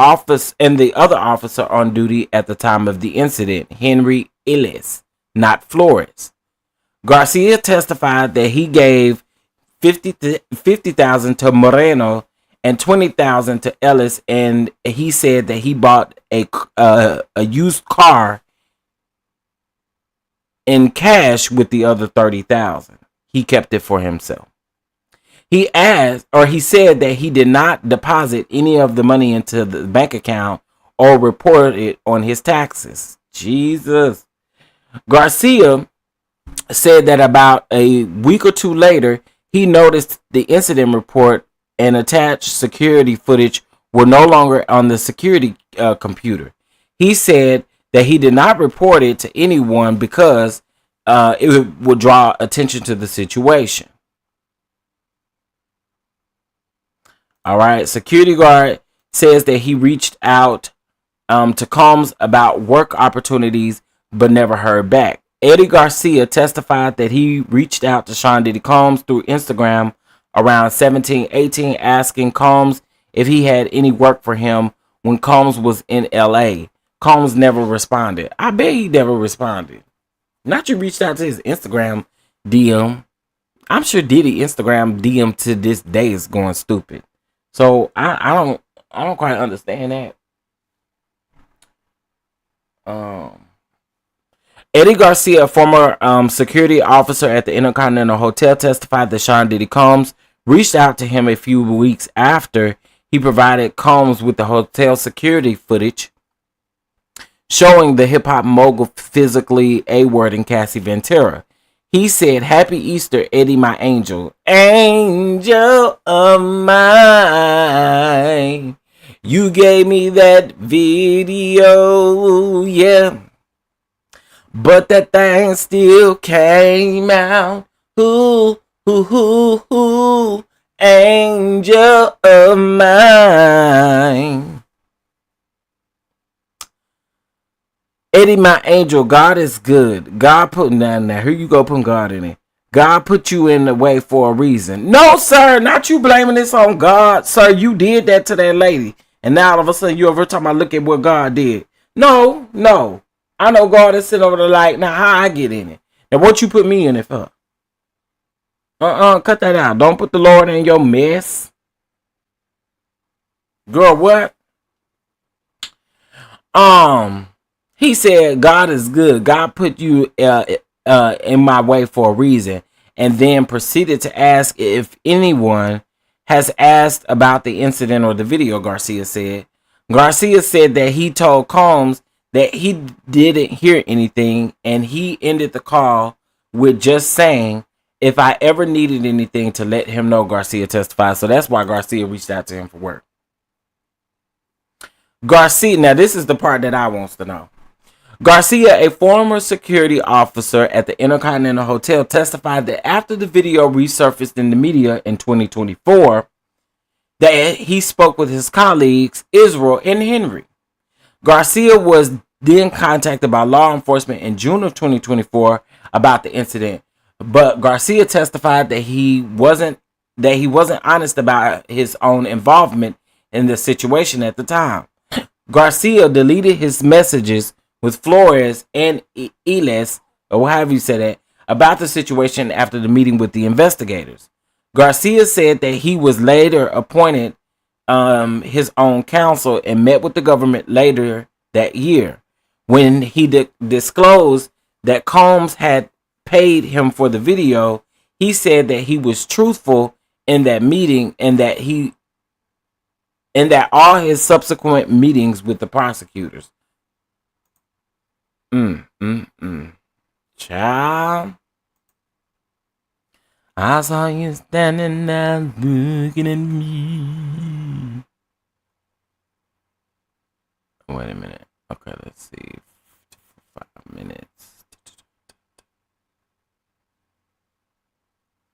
other officer on duty at the time of the incident, Henry Illes, not Flores. Garcia testified that he gave $50,000 to Moreno and $20,000 to Ellis, and he said that he bought a used car in cash with the other $30,000. He kept it for himself. He said that he did not deposit any of the money into the bank account or report it on his taxes. Jesus. Garcia said that about a week or two later, he noticed the incident report and attached security footage were no longer on the security computer. He said that he did not report it to anyone because it would draw attention to the situation. All right. Security guard says that he reached out to Combs about work opportunities, but never heard back. Eddie Garcia testified that he reached out to Sean Diddy Combs through Instagram around 17-18, asking Combs if he had any work for him when Combs was in LA. Combs never responded. I bet he never responded. Not you reached out to his Instagram DM. I'm sure Diddy Instagram DM to this day is going stupid. So I don't quite understand that. Eddie Garcia, a former security officer at the Intercontinental Hotel, testified that Sean Diddy Combs reached out to him a few weeks after he provided Combs with the hotel security footage showing the hip-hop mogul physically A-wording Cassie Ventura. He said, "Happy Easter, Eddie, my angel. Angel of mine. You gave me that video, yeah. But that thing still came out. Ooh, ooh, ooh, ooh. Angel of mine. Eddie, my angel, God is good. God put down there. Here you go, putting God in it. God put you in the way for a reason. No, sir, not you blaming this on God. Sir, you did that to that lady. And now all of a sudden you over time I look at what God did. No. I know God is sitting over there like, now how I get in it? Now what you put me in it for? Cut that out. Don't put the Lord in your mess. Girl, what? He said, God is good. God put you in my way for a reason. And then proceeded to ask if anyone has asked about the incident or the video, Garcia said. Garcia said that he told Combs that he didn't hear anything, and he ended the call with just saying, if I ever needed anything, to let him know, Garcia testified. So that's why Garcia reached out to him for work. Garcia, now this is the part that I wants to know. Garcia, a former security officer at the Intercontinental Hotel, testified that after the video resurfaced in the media in 2024, that he spoke with his colleagues, Israel and Henry. Garcia was then contacted by law enforcement in June of 2024 about the incident, but Garcia testified that he wasn't honest about his own involvement in the situation at the time. Garcia deleted his messages with Flores and Eles, or however you say that, about the situation after the meeting with the investigators. Garcia said that he was later appointed his own counsel and met with the government later that year. When he disclosed that Combs had paid him for the video, he said that he was truthful in that meeting and that all his subsequent meetings with the prosecutors. Child, I saw you standing there looking at me. Wait a minute. Okay, let's see. 5 minutes.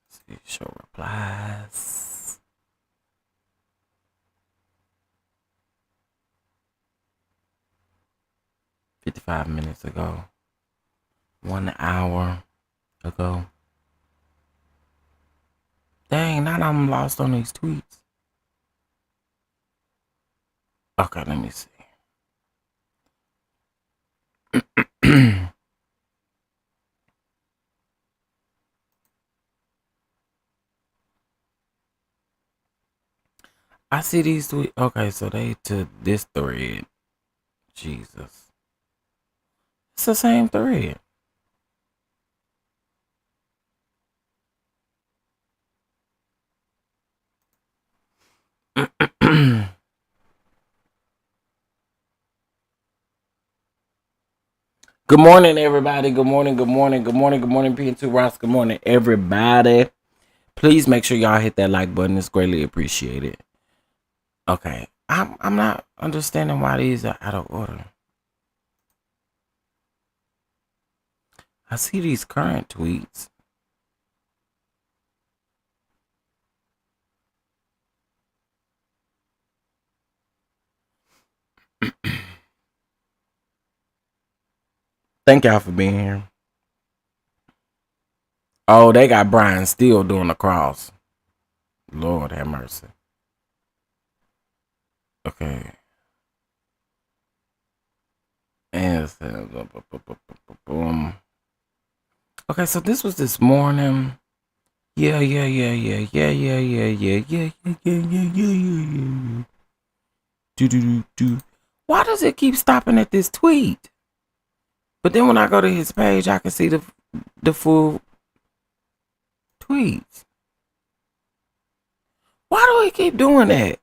Let's see. Show replies. $55 minutes ago. 1 hour ago. Dang, now I'm lost on these tweets. Okay, let me see. I see these tweets. Okay, so they to this thread. Jesus. It's the same thread. Good morning, everybody. Good morning, P2 Ross. Good morning, everybody. Please make sure y'all hit that like button. It's greatly appreciated. Okay. I'm not understanding why these are out of order. I see these current tweets. Thank y'all for being here. Oh, they got Brian still doing the cross. Lord have mercy. Okay. And boom. Okay, so this was this morning. Yeah. Do. Why does it keep stopping at this tweet? But then when I go to his page, I can see the full tweets. Why do he keep doing that?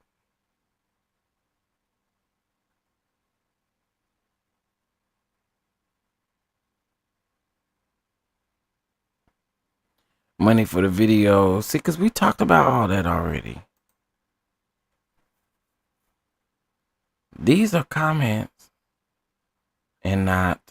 Money for the video. See, because we talked about all that already. These are comments and not.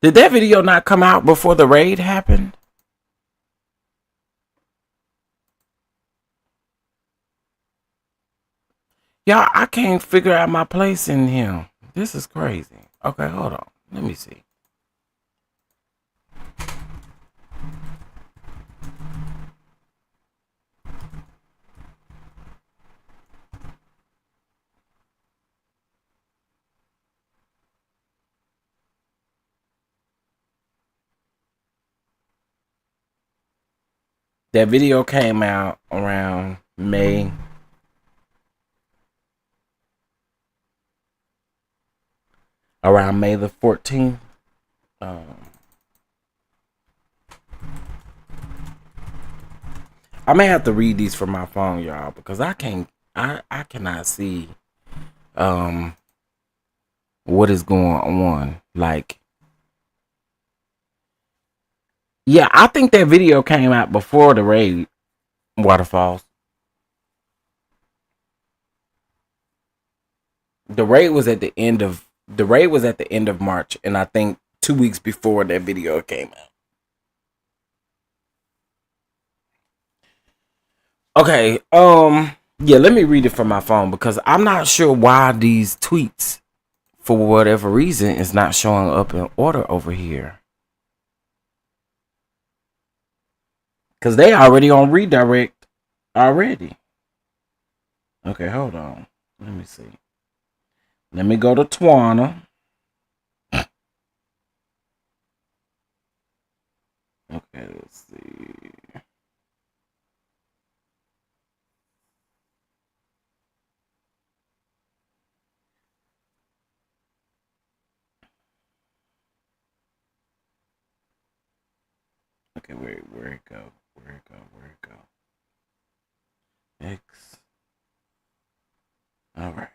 Did that video not come out before the raid happened? Y'all, I can't figure out my place in here. This is crazy. Okay, hold on. Let me see. That video came out around May. Around May the 14th. I may have to read these from my phone, y'all, because I cannot see what is going on. Like, yeah, I think that video came out before the raid waterfalls. The raid was at the end of March, and I think 2 weeks before that video came out. Okay, yeah, let me read it from my phone because I'm not sure why these tweets, for whatever reason, is not showing up in order over here. Because they already on redirect already. Okay, hold on. Let me see. Let me go to Twana. Okay, let's see. Okay, where it go? Where it go? X. All right.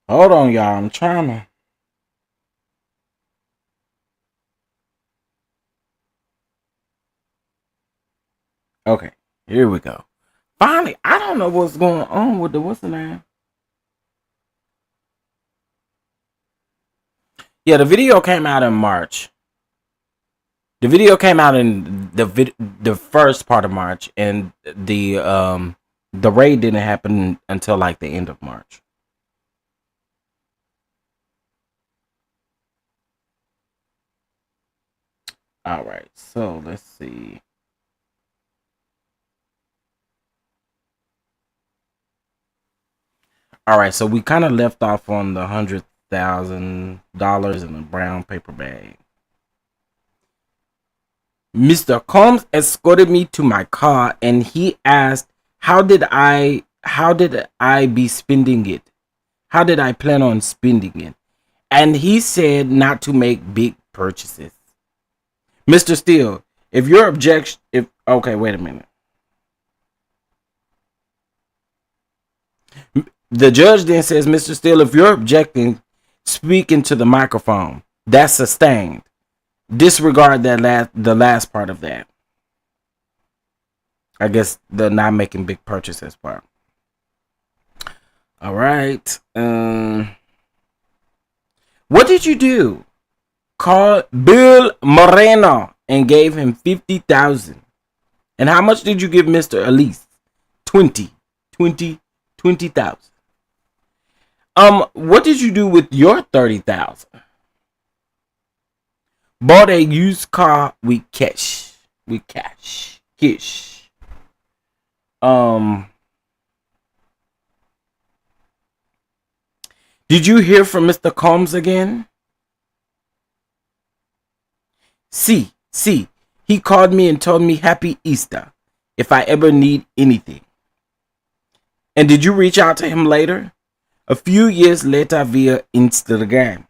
Hold on, y'all. I'm trying to. Okay, here we go. Finally, I don't know what's going on with what's the name? Yeah, the video came out in March. The video came out in the first part of March, and the raid didn't happen until like the end of March. All right, so let's see. All right, so we kind of left off on the $100,000 in a brown paper bag. Mr. Combs escorted me to my car and he asked, how did I be spending it? How did I plan on spending it? And he said not to make big purchases. Mr. Steele, if your objection, okay, wait a minute. The judge then says, Mr. Steele, if you're objecting, speak into the microphone. That's sustained. Disregard the last part of that. I guess the not making big purchases part. All right. What did you do? Called Bill Moreno and gave him $50,000. And how much did you give Mr. Elise? 20,000. What did you do with your 30,000? Bought a used car with cash. Cash. Did you hear from Mr. Combs again? See. He called me and told me Happy Easter if I ever need anything. And did you reach out to him later? A few years later via Instagram,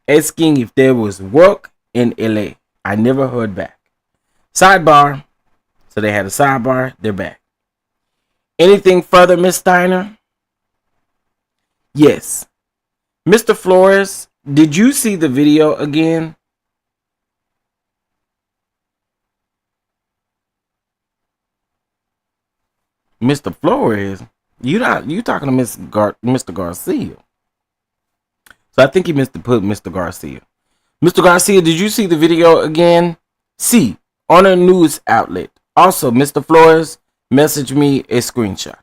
asking if there was work in LA. I never heard back. Sidebar. So they had a sidebar. They're back. Anything further, Miss Steiner? Yes. Mr. Flores, did you see the video again? Mr. Flores, you talking to Mr. Garcia. So I think he missed to put Mr. Garcia. Mr. Garcia, did you see the video again? See, on a news outlet. Also, Mr. Flores messaged me a screenshot.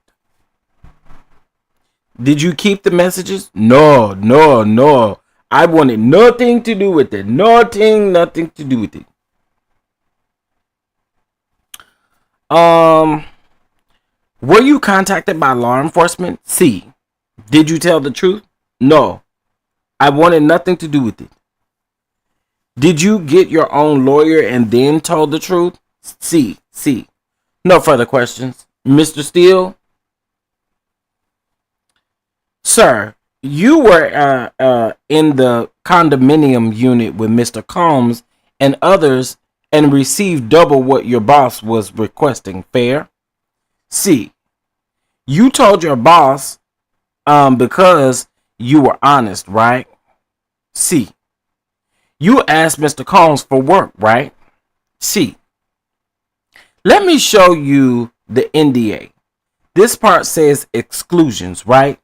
Did you keep the messages? No. I wanted nothing to do with it. Nothing to do with it. Were you contacted by law enforcement? C. Did you tell the truth? No. I wanted nothing to do with it. Did you get your own lawyer and then told the truth? C. No further questions. Mr. Steele? Sir, you were in the condominium unit with Mr. Combs and others and received double what your boss was requesting. Fair? C. You told your boss because you were honest, right? C. You asked Mr. Combs for work, right? C. Let me show you the NDA. This part says exclusions, right?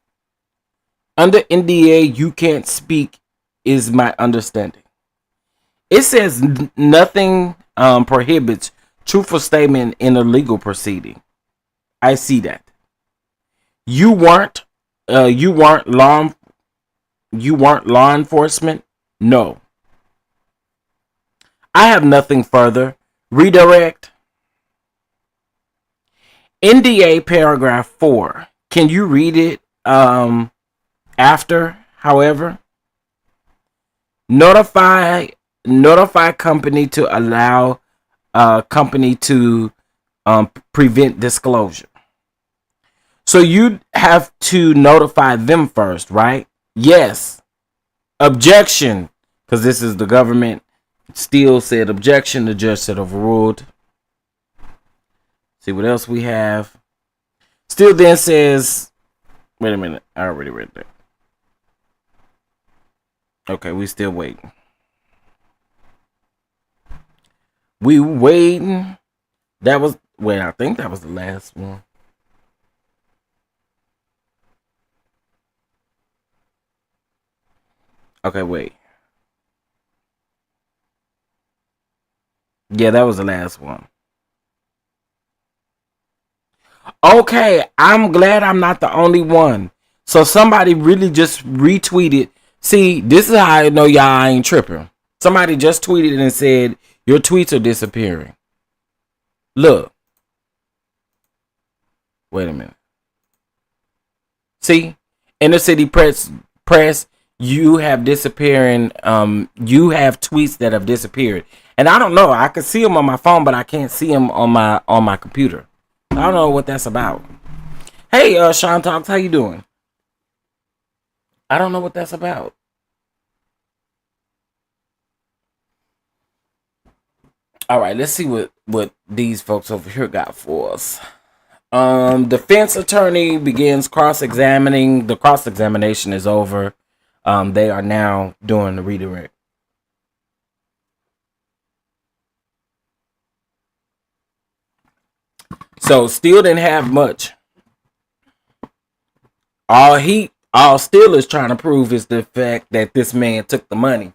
Under NDA, you can't speak, is my understanding. It says nothing prohibits truthful statement in a legal proceeding. I see that. You weren't law enforcement? No. I have nothing further. Redirect. NDA paragraph 4. Can you read it after, however? Notify company to allow company to prevent disclosure. So you have to notify them first, right? Yes. Objection, because this is the government. Steele said objection. The judge said overruled. See what else we have. Steele then says, wait a minute. I already read that. Okay, we still waiting. We waiting. That was, wait, I think that was the last one. Okay, wait. Yeah, that was the last one. Okay, I'm glad I'm not the only one. So somebody really just retweeted. See, this is how I know y'all ain't tripping. Somebody just tweeted and said, your tweets are disappearing. Look. Wait a minute. See? Inner City Press, you have disappearing, you have tweets that have disappeared. And I don't know. I can see them on my phone, but I can't see them on my computer. I don't know what that's about. Hey, Sean Talks, how you doing? I don't know what that's about. All right, let's see what these folks over here got for us. Defense attorney begins cross-examining. The cross-examination is over. They are now doing the redirect. So still didn't have much. All still is trying to prove is the fact that this man took the money.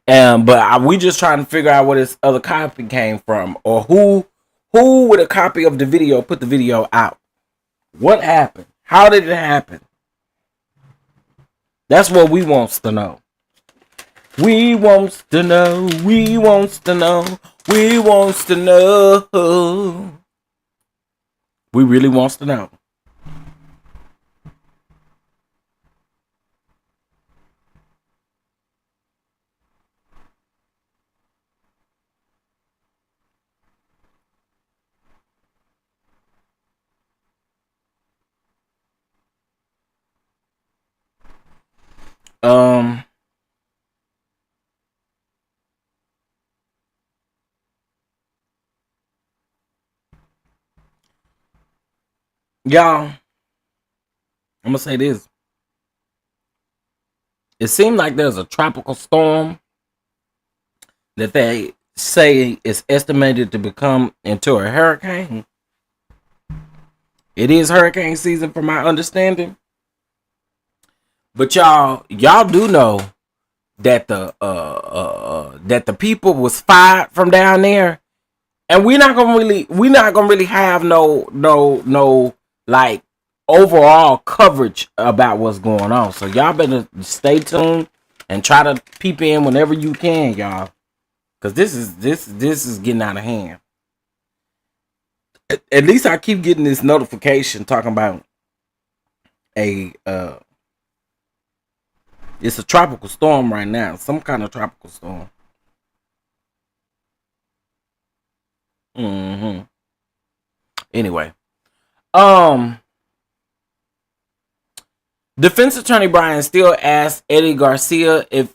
But we just trying to figure out where this other copy came from, or who with a copy of the video put the video out. What happened? How did it happen? That's what we wants to know. We wants to know. We wants to know. We wants to know. We really wants to know. Y'all, I'm gonna say this. It seemed like there's a tropical storm that they say is estimated to become into a hurricane. It is hurricane season from my understanding. But y'all do know that the people was fired from down there, and we're not gonna really have no like overall coverage about what's going on. So y'all better stay tuned and try to peep in whenever you can, y'all, because this is getting out of hand. At least I keep getting this notification talking about it's a tropical storm right now, some kind of tropical storm. Anyway, defense attorney Brian Steele asked Eddie Garcia if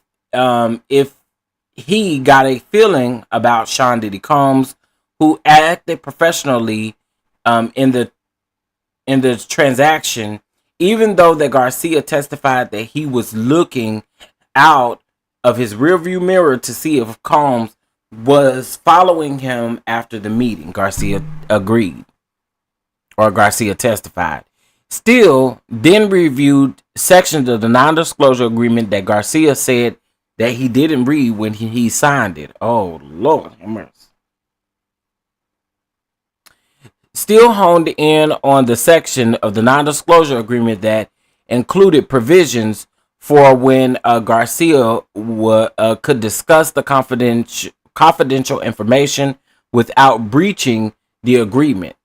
he got a feeling about Sean Diddy Combs, who acted professionally in the transaction, even though that Garcia testified that he was looking out of his rearview mirror to see if Combs was following him after the meeting. Garcia agreed, or Garcia testified. Steele then reviewed sections of the non-disclosure agreement that Garcia said that he didn't read when he signed it. Oh, Lord have mercy. Steele honed in on the section of the non-disclosure agreement that included provisions for when Garcia could discuss the confidential information without breaching the agreement.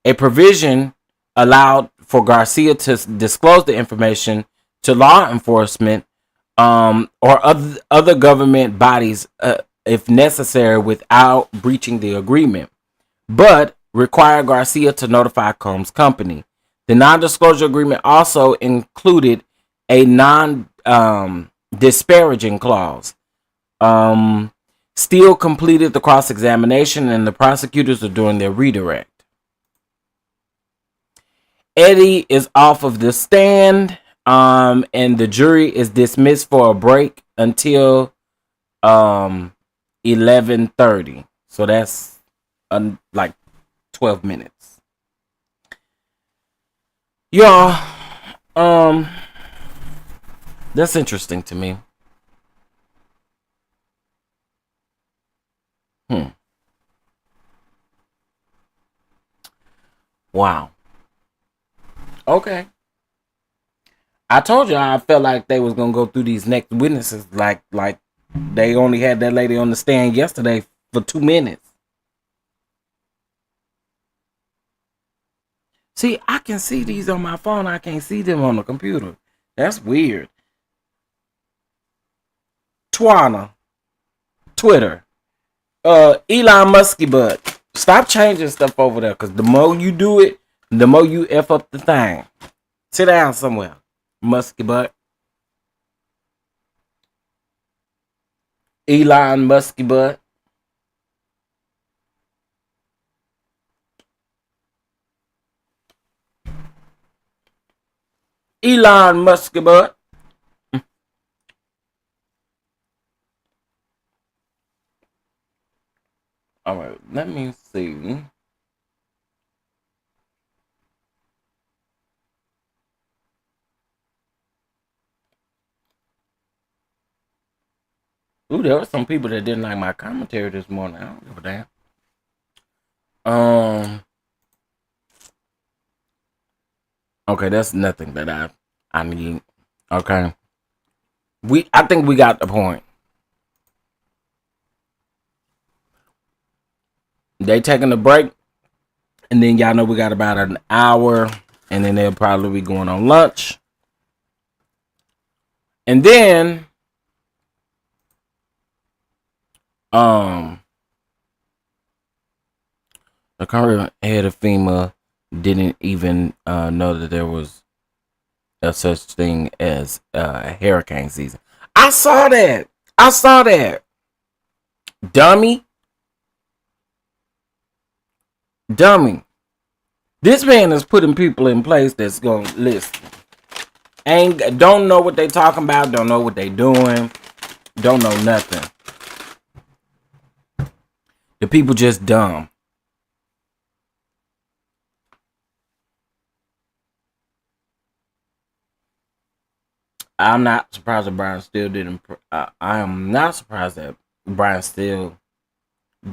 A provision allowed for Garcia to disclose the information to law enforcement or other government bodies if necessary without breaching the agreement, but required Garcia to notify Combs' company. The non-disclosure agreement also included a non-disparaging clause. Steele completed the cross-examination, and the prosecutors are doing their redirect. Eddie is off of the stand, and the jury is dismissed for a break until 11:30. So that's like 12 minutes. Y'all, that's interesting to me. Wow. Okay. I told you I felt like they was gonna go through these next witnesses like they only had that lady on the stand yesterday for 2 minutes. See, I can see these on my phone. I can't see them on the computer. That's weird. Twana, Twitter, Elon Musky butt. Stop changing stuff over there, because the more you do it, the more you F up the thing. Sit down somewhere, Musky butt. Elon Musky butt. Elon Musk, but all right, let me see. Ooh, there were some people that didn't like my commentary this morning. I don't give a damn. Okay, that's nothing that I need. Okay. I think we got the point. They taking a break, and then y'all know we got about an hour, and then they'll probably be going on lunch. And then the current head of FEMA didn't even know that there was a such thing as hurricane season. I saw that. Dummy. This man is putting people in place that's going to listen. Don't know what they talking about. Don't know what they doing. Don't know nothing. The people just dumb. I'm not surprised that Brian still didn't. I am not surprised that Brian still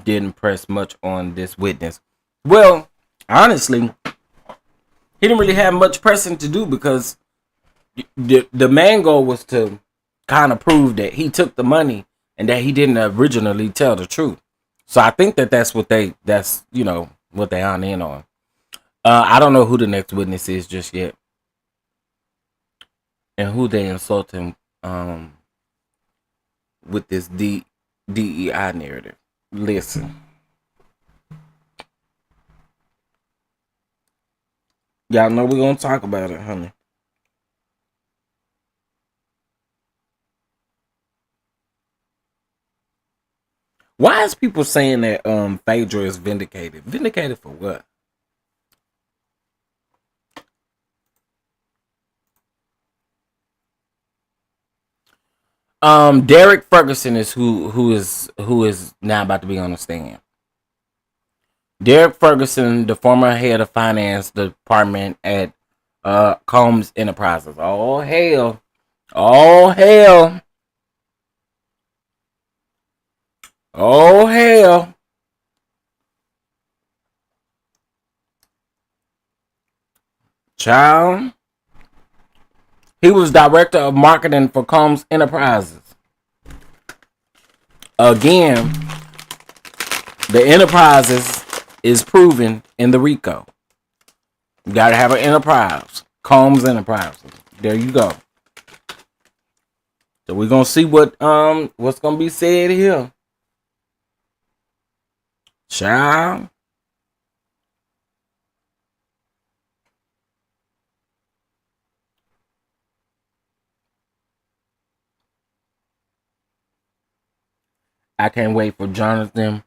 didn't press much on this witness. Well, honestly, he didn't really have much pressing to do because the main goal was to kind of prove that he took the money and that he didn't originally tell the truth. So I think that's what they on in on. I don't know who the next witness is just yet, and who they insulting with this DEI narrative. Listen, y'all know we're gonna talk about it, honey. Why is people saying that Phaedra is vindicated? Vindicated for what? Derek Ferguson is who is now about to be on the stand. Derek Ferguson, the former head of finance department at Combs Enterprises. Oh hell. Oh hell. Oh hell. Child. He was director of marketing for Combs Enterprises. Again, the Enterprises is proven in the RICO. You gotta have an enterprise. Combs Enterprises. There you go. So we're gonna see what's gonna be said here. Child. I can't wait for Jonathan.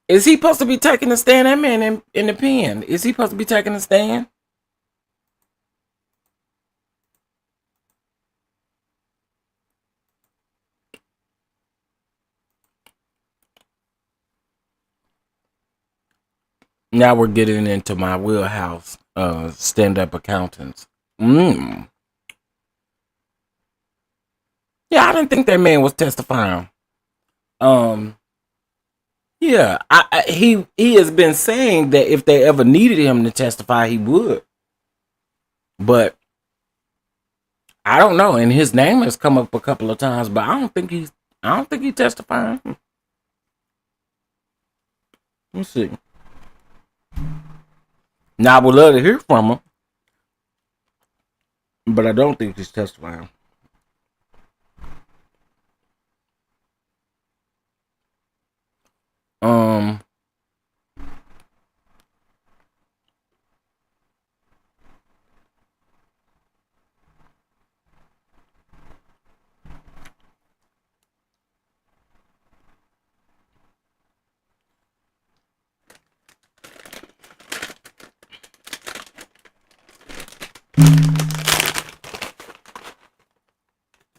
Is he supposed to be taking a stand? That man in the pen. Is he supposed to be taking a stand? Now we're getting into my wheelhouse. Stand-up accountants. Yeah, I didn't think that man was testifying. Yeah, he has been saying that if they ever needed him to testify, he would. But I don't know, and his name has come up a couple of times, but I don't think he's testifying. Let's see. Now I would love to hear from him, but I don't think he's testifying.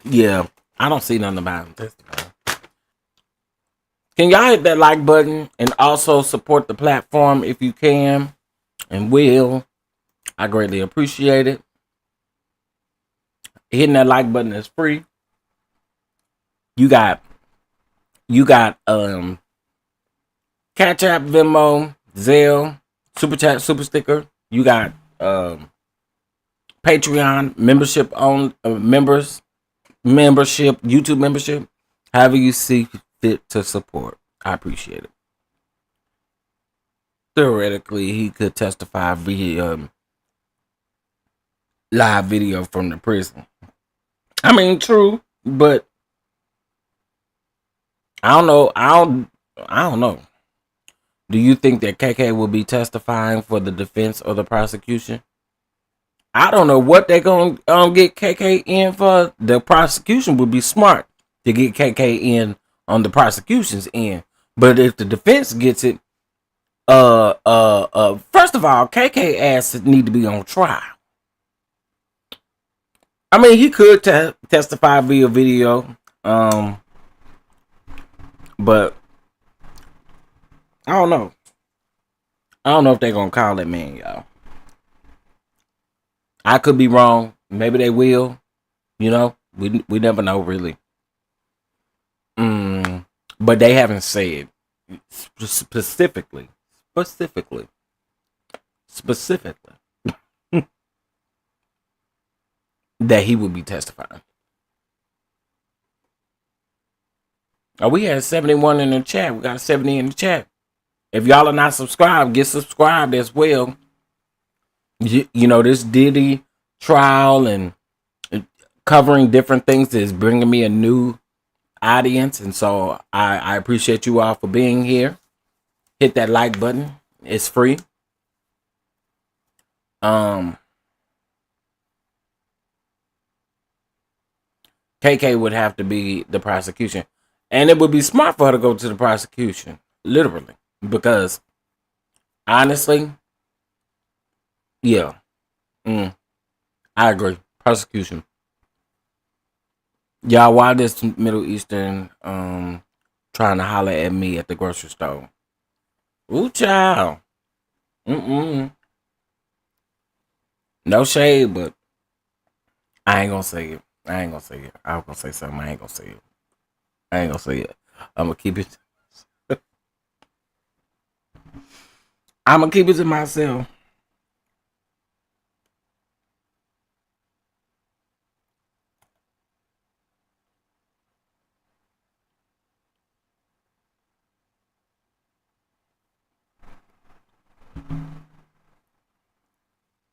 Yeah, I don't see nothing about him testifying. Can y'all hit that like button and also support the platform if you can and will? I greatly appreciate it. Hitting that like button is free. You got Catch App, Venmo, Zelle, Super Chat, Super Sticker. You got Patreon membership on membership, YouTube membership. However you see fit to support, I appreciate it. Theoretically, he could testify via live video from the prison. I mean, true, but I don't know. I don't know. Do you think that KK will be testifying for the defense or the prosecution? I don't know what they're going to get KK in for. The prosecution would be smart to get KK in on the prosecution's end. But if the defense gets it, first of all, KK ass need to be on trial. I mean, he could testify via video, but I don't know. I don't know if they're gonna call that man, y'all. I could be wrong. Maybe they will. You know, we never know really. But they haven't said specifically that he would be testifying. Oh, we had 71 in the chat. We got 70 in the chat. If y'all are not subscribed, get subscribed as well. You know, this Diddy trial and covering different things is bringing me a new audience. And so I appreciate you all for being here. Hit that like button. It's free. KK would have to be the prosecution. And it would be smart for her to go to the prosecution. Literally. Because honestly, yeah. I agree. Prosecution. Y'all, why this Middle Eastern trying to holler at me at the grocery store? Ooh, child. No shade, but I ain't gonna say it. I was gonna say something. I ain't gonna say it. I'm gonna keep it. I'm gonna keep it to myself.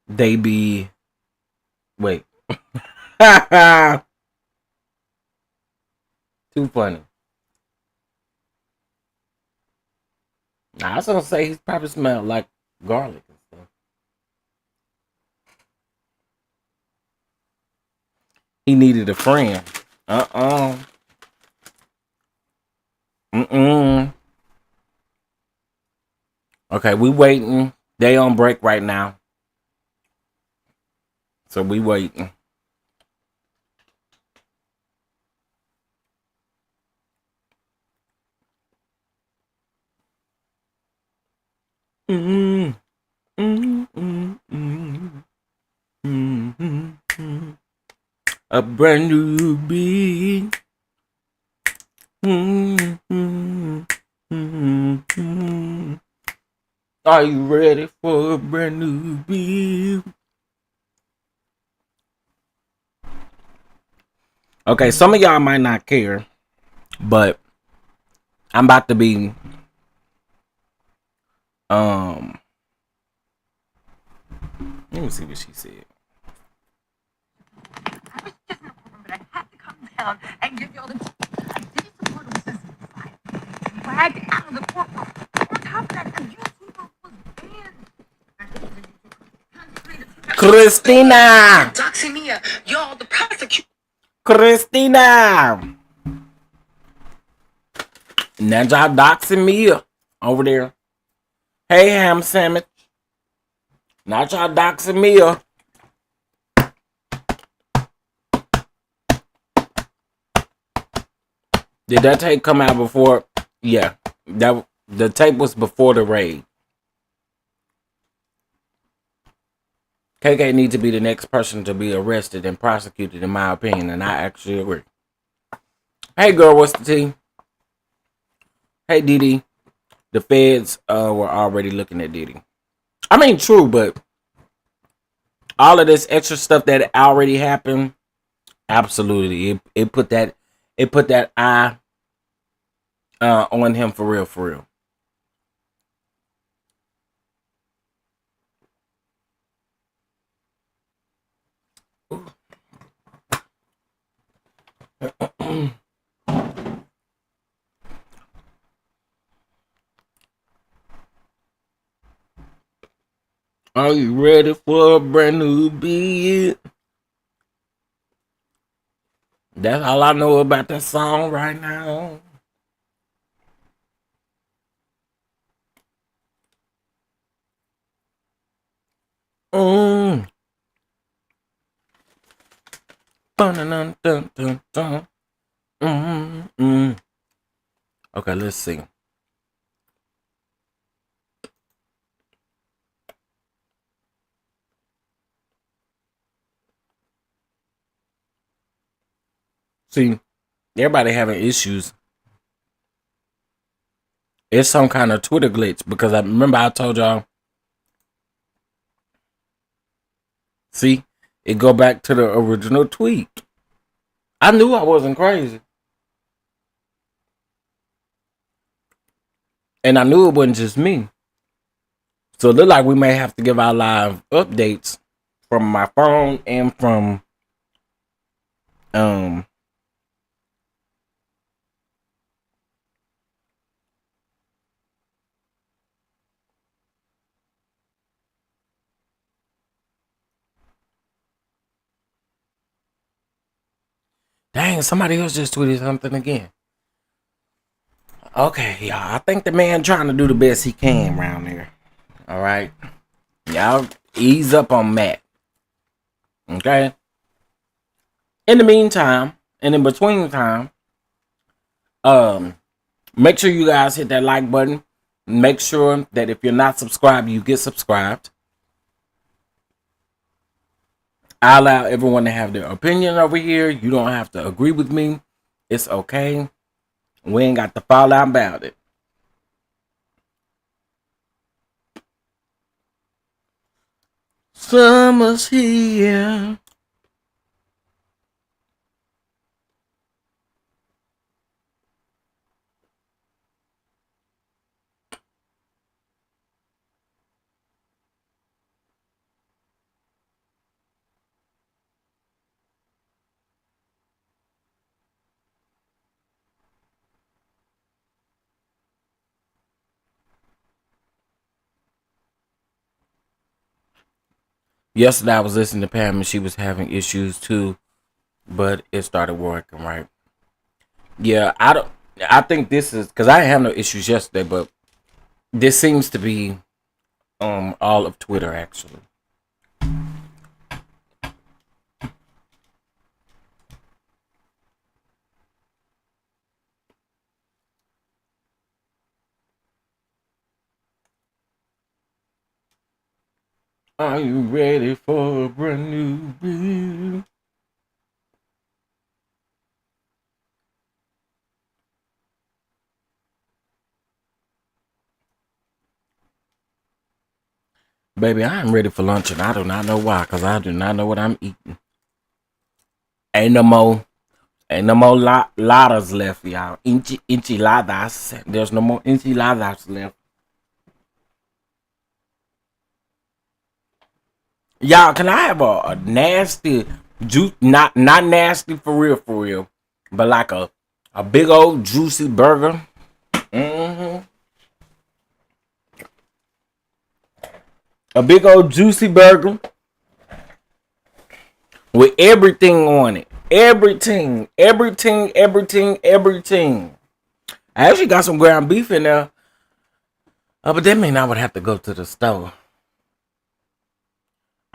They be wait. Too funny. I was gonna say he probably smelled like garlic and stuff. He needed a friend. Okay, we waiting. They on break right now. So we waiting. A brand new beat. Are you ready for a brand new beat? Okay, some of y'all might not care, but I'm about to be let me see what she said. I was just in the courtroom, but I had to come down and give y'all the Diddy supporter was dragged out of the courtroom. On top of that, a YouTuber was banned. Christina! Doxing me, y'all, the prosecution. Christina! Now y'all doxing me over there. Hey, ham sandwich. Now y'all doxing me. Did that tape come out before? Yeah, that the tape was before the raid. KK needs to be the next person to be arrested and prosecuted, in my opinion, and I actually agree. Hey, girl, what's the tea? Hey, Diddy. The feds were already looking at Diddy. I mean, true, but all of this extra stuff that already happened, absolutely, it put that eye on him for real, for real. Are you ready for a brand new beat? That's all I know about that song right now. Mm. Dun, dun, dun, dun. Mm. Okay, let's see. See, everybody having issues. It's some kind of Twitter glitch because I remember I told y'all. See, it go back to the original tweet. I knew I wasn't crazy. And I knew it wasn't just me. So it looked like we may have to give our live updates from my phone and from dang, somebody else just tweeted something again. Okay, y'all. I think the man trying to do the best he can around here. All right. Y'all ease up on Matt. Okay. In the meantime, and in between time, make sure you guys hit that like button. Make sure that if you're not subscribed, you get subscribed. I allow everyone to have their opinion over here. You don't have to agree with me. It's okay. We ain't got to fall out about it. Summer's here. Yesterday I was listening to Pam and she was having issues too, but it started working right. Yeah, I think this is because I didn't have no issues yesterday, but this seems to be all of Twitter actually. Are you ready for a brand new beat? Baby, I am ready for lunch and I do not know why, because I do not know what I'm eating. Ain't no more ladders left, y'all. Enchiladas. There's no more enchiladas left. Y'all, can I have a nasty juice? Not nasty for real, but like a big old juicy burger. A big old juicy burger with everything on it. Everything. I actually got some ground beef in there. But that mean I would have to go to the store.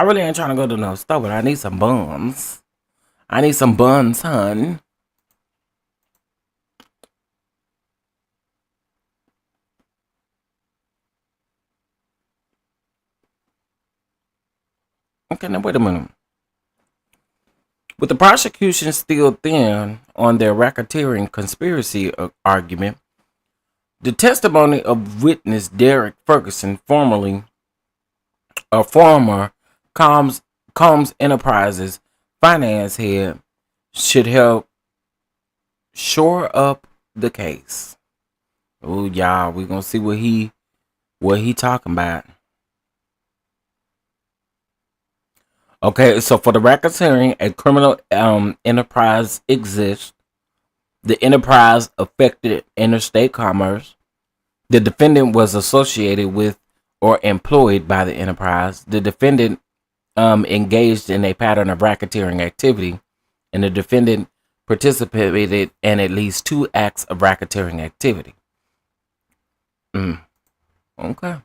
I really ain't trying to go to no store, but I need some buns. I need some buns, hun. Okay, now wait a minute. With the prosecution still thin on their racketeering conspiracy argument, the testimony of witness Derek Ferguson, former Combs Enterprises finance head, should help shore up the case. Oh, y'all, we gonna see what he talking about. Okay, so for the racketeering, a criminal enterprise exists. The enterprise affected interstate commerce. The defendant was associated with or employed by the enterprise. The defendant engaged in a pattern of racketeering activity, and the defendant participated in at least 2 acts of racketeering activity. Okay.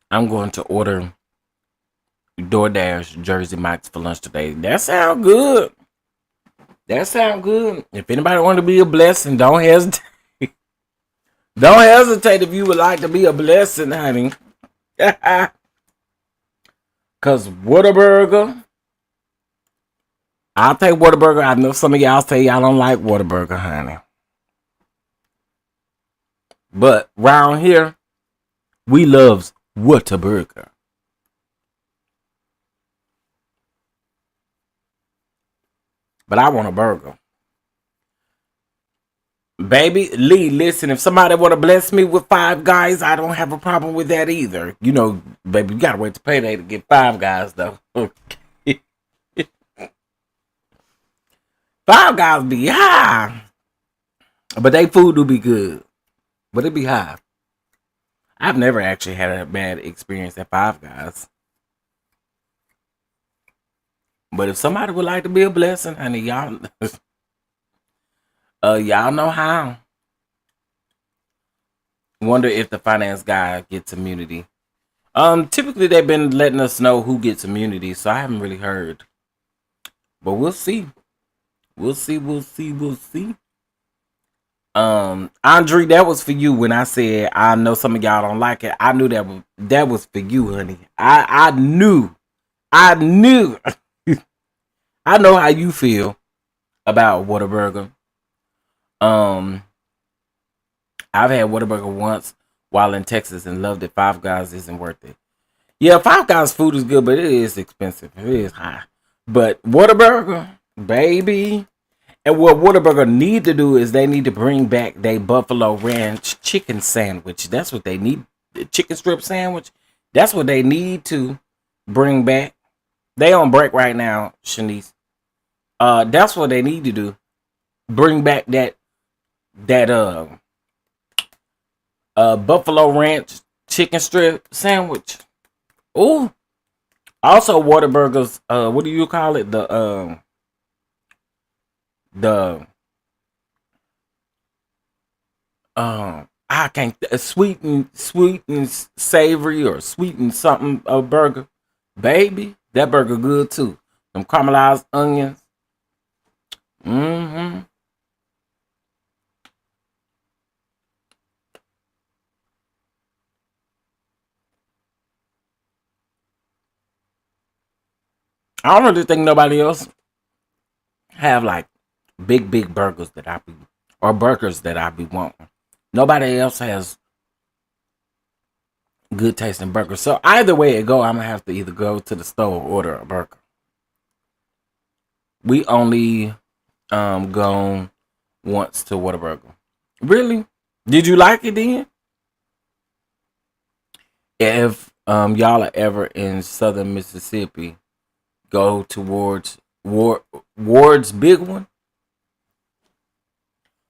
I'm going to order DoorDash Jersey Mike's for lunch today. That sound good. If anybody want to be a blessing, don't hesitate. Don't hesitate if you would like to be a blessing, honey. Cause Whataburger, I'll take Whataburger. I know some of y'all say y'all don't like Whataburger, honey. But round here, we loves Whataburger. But I want a burger. Baby, Lee, listen, if somebody want to bless me with Five Guys, I don't have a problem with that either. You know, baby, you got to wait to payday to get Five Guys, though. Okay. Five Guys be high. But they food do be good. But it be high. I've never actually had a bad experience at Five Guys. But if somebody would like to be a blessing, honey, y'all y'all know how. Wonder if the finance guy gets immunity. Typically they've been letting us know who gets immunity, so I haven't really heard. But we'll see. We'll see. Andre, that was for you when I said I know some of y'all don't like it. I knew that was for you, honey. I knew. I know how you feel about Whataburger. I've had Whataburger once while in Texas and loved it. Five Guys isn't worth it. Yeah, Five Guys food is good, but it is expensive. It is high. But Whataburger, baby. And what Whataburger need to do is they need to bring back their Buffalo Ranch chicken sandwich. That's what they need. The chicken strip sandwich. That's what they need to bring back. They on break right now, Shanice. That's what they need to do. Bring back that Buffalo Ranch chicken strip sandwich. Ooh. Also Whataburgers, what do you call it? The I can't sweet and savory or sweet and something burger. Baby, that burger good too. Them caramelized onions. Mm-hmm. I don't really think nobody else have like big burgers that I be or burgers that I be wanting. Nobody else has good tasting burgers. So either way it go, I'm gonna have to either go to the store or order a burger. We only gone once to Whataburger. Really? Did you like it then? If y'all are ever in southern Mississippi, go towards Ward's Big One.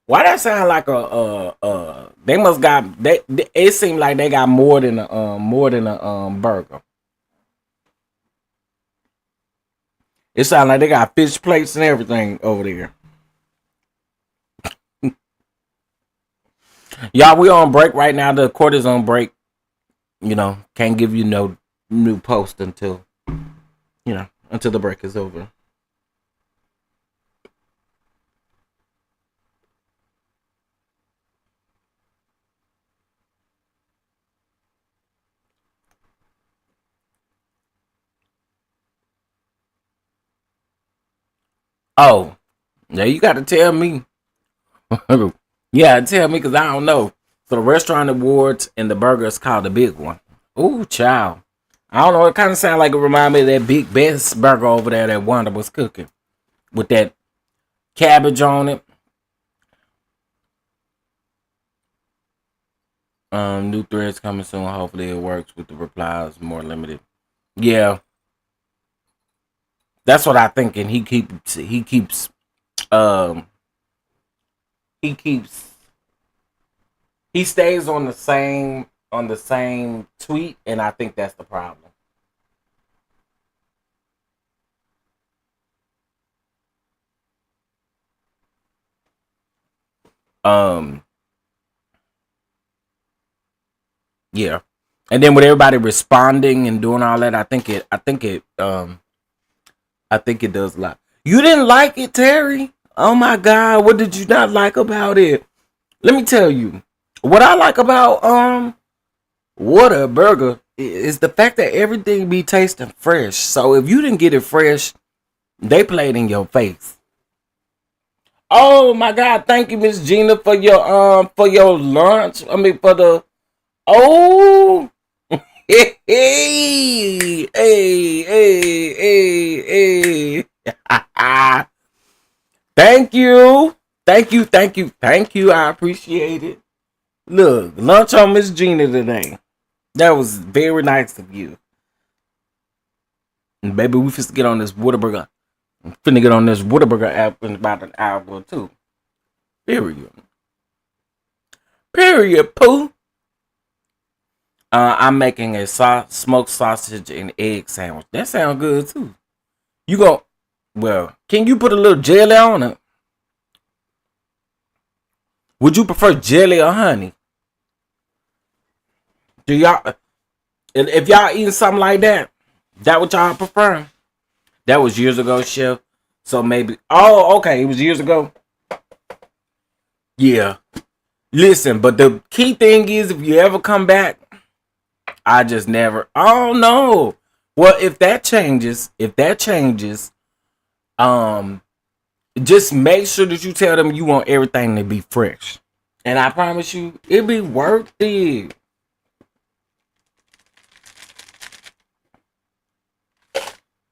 Why that sound like they must got they it seemed like they got more than a burger. It sounds like they got fish plates and everything over there. Y'all, we on break right now. The court is on break. Can't give you no new post until until the break is over. Oh, now you got to tell me. Yeah, tell me because I don't know. So the restaurant awards and the burger is called the big one. Ooh, child. I don't know. It kind of sounds like it remind me of that Big Best burger over there that Wanda was cooking with that cabbage on it. New threads coming soon. Hopefully it works with the replies more limited. Yeah, that's what I think. And um he keeps he stays on the same tweet, and I think that's the problem. Um, yeah, and then with everybody responding and doing all that, I think it does a lot. You didn't like it, Terry? Oh my God, what did you not like about it? Let me tell you, what I like about Whataburger is the fact that everything be tasting fresh. So if you didn't get it fresh, they played in your face. Oh my God! Thank you, Miss Gina, for your lunch. I mean, for the oh hey hey hey hey hey. Thank you, thank you. I appreciate it. Look, lunch on Miss Gina today. That was very nice of you. And baby, we finna get on this Whataburger. I'm finna get on this Whataburger app in about an hour or two. Period. Period, poo. I'm making a smoked sausage and egg sandwich. That sounds good too. You go, well, can you put a little jelly on it? Would you prefer jelly or honey? Do y'all, if y'all eating something like that what y'all prefer? That was years ago, chef. So maybe, oh, okay, it was years ago. Yeah. Listen, but the key thing is if you ever come back, I just never, oh no. Well, if that changes, um, just make sure that you tell them you want everything to be fresh. And I promise you, it'll be worth it.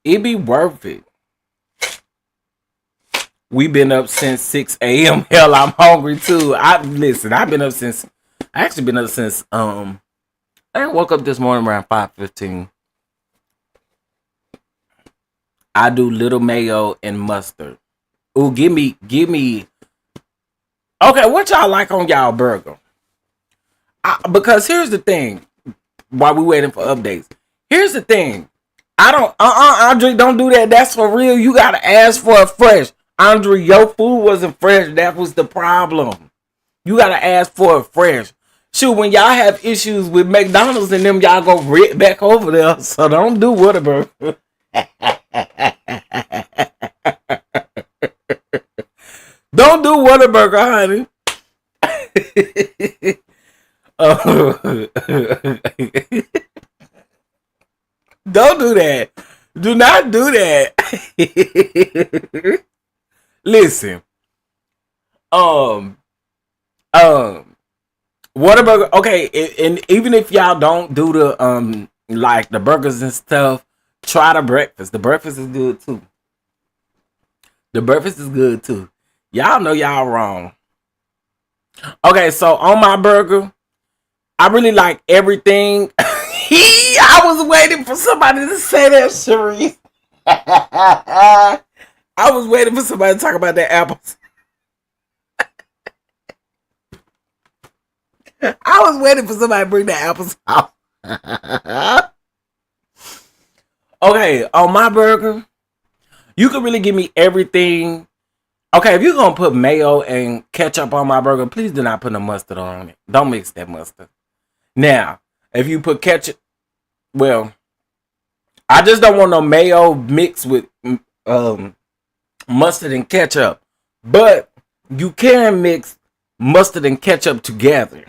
It'd be worth it. We been up since 6 a.m. Hell, I'm hungry too. I've been up since I woke up this morning around 5:15. I do little mayo and mustard. Ooh, give me. Okay, what y'all like on y'all burger? Because here's the thing. While we waiting for updates, here's the thing. I don't. Andre, don't do that. That's for real. You gotta ask for it fresh. Andre, your food wasn't fresh. That was the problem. You gotta ask for it fresh. Shoot, when y'all have issues with McDonald's and them, y'all go right back over there. So don't do Whataburger. Don't do Whataburger, honey. Don't do that. Do not do that. Listen. Um. Um. Whataburger. Okay, and even if y'all don't do the like the burgers and stuff, try the breakfast. The breakfast is good too. The breakfast is good too. Y'all know y'all wrong. Okay, so on my burger, I really like everything. I was waiting for somebody to say that, Cherie. I was waiting for somebody to talk about that apples. I was waiting for somebody to bring the apples out. Okay, on my burger, you can really give me everything. Okay, if you're gonna put mayo and ketchup on my burger, please do not put no mustard on it. Don't mix that mustard. Now, If you put ketchup, well, I just don't want no mayo mixed with mustard and ketchup. But you can mix mustard and ketchup together.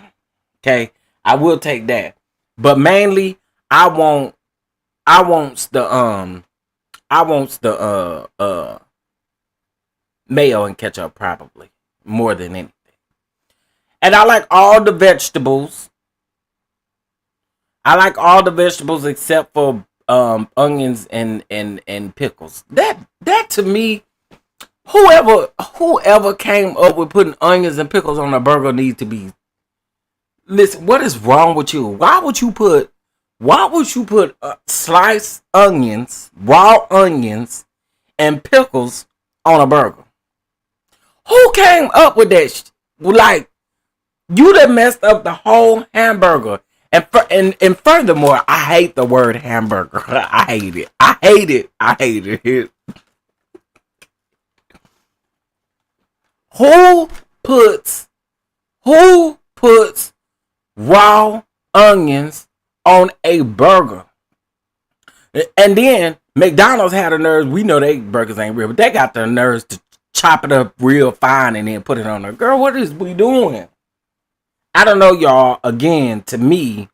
Okay, I will take that. But mainly, I want the mayo and ketchup probably more than anything. And I like all the vegetables. I like all the vegetables except for onions and pickles. That to me, whoever came up with putting onions and pickles on a burger needs to be. Listen, what is wrong with you? Why would you put sliced onions, raw onions, and pickles on a burger? Who came up with that? Like, you done messed up the whole hamburger. And furthermore, I hate the word hamburger. I hate it. I hate it. Who puts raw onions on a burger? And then McDonald's had the nerves. We know they burgers ain't real, but they got the nerves to chop it up real fine and then put it on there. Girl, what is we doing? I don't know, y'all. Again, to me,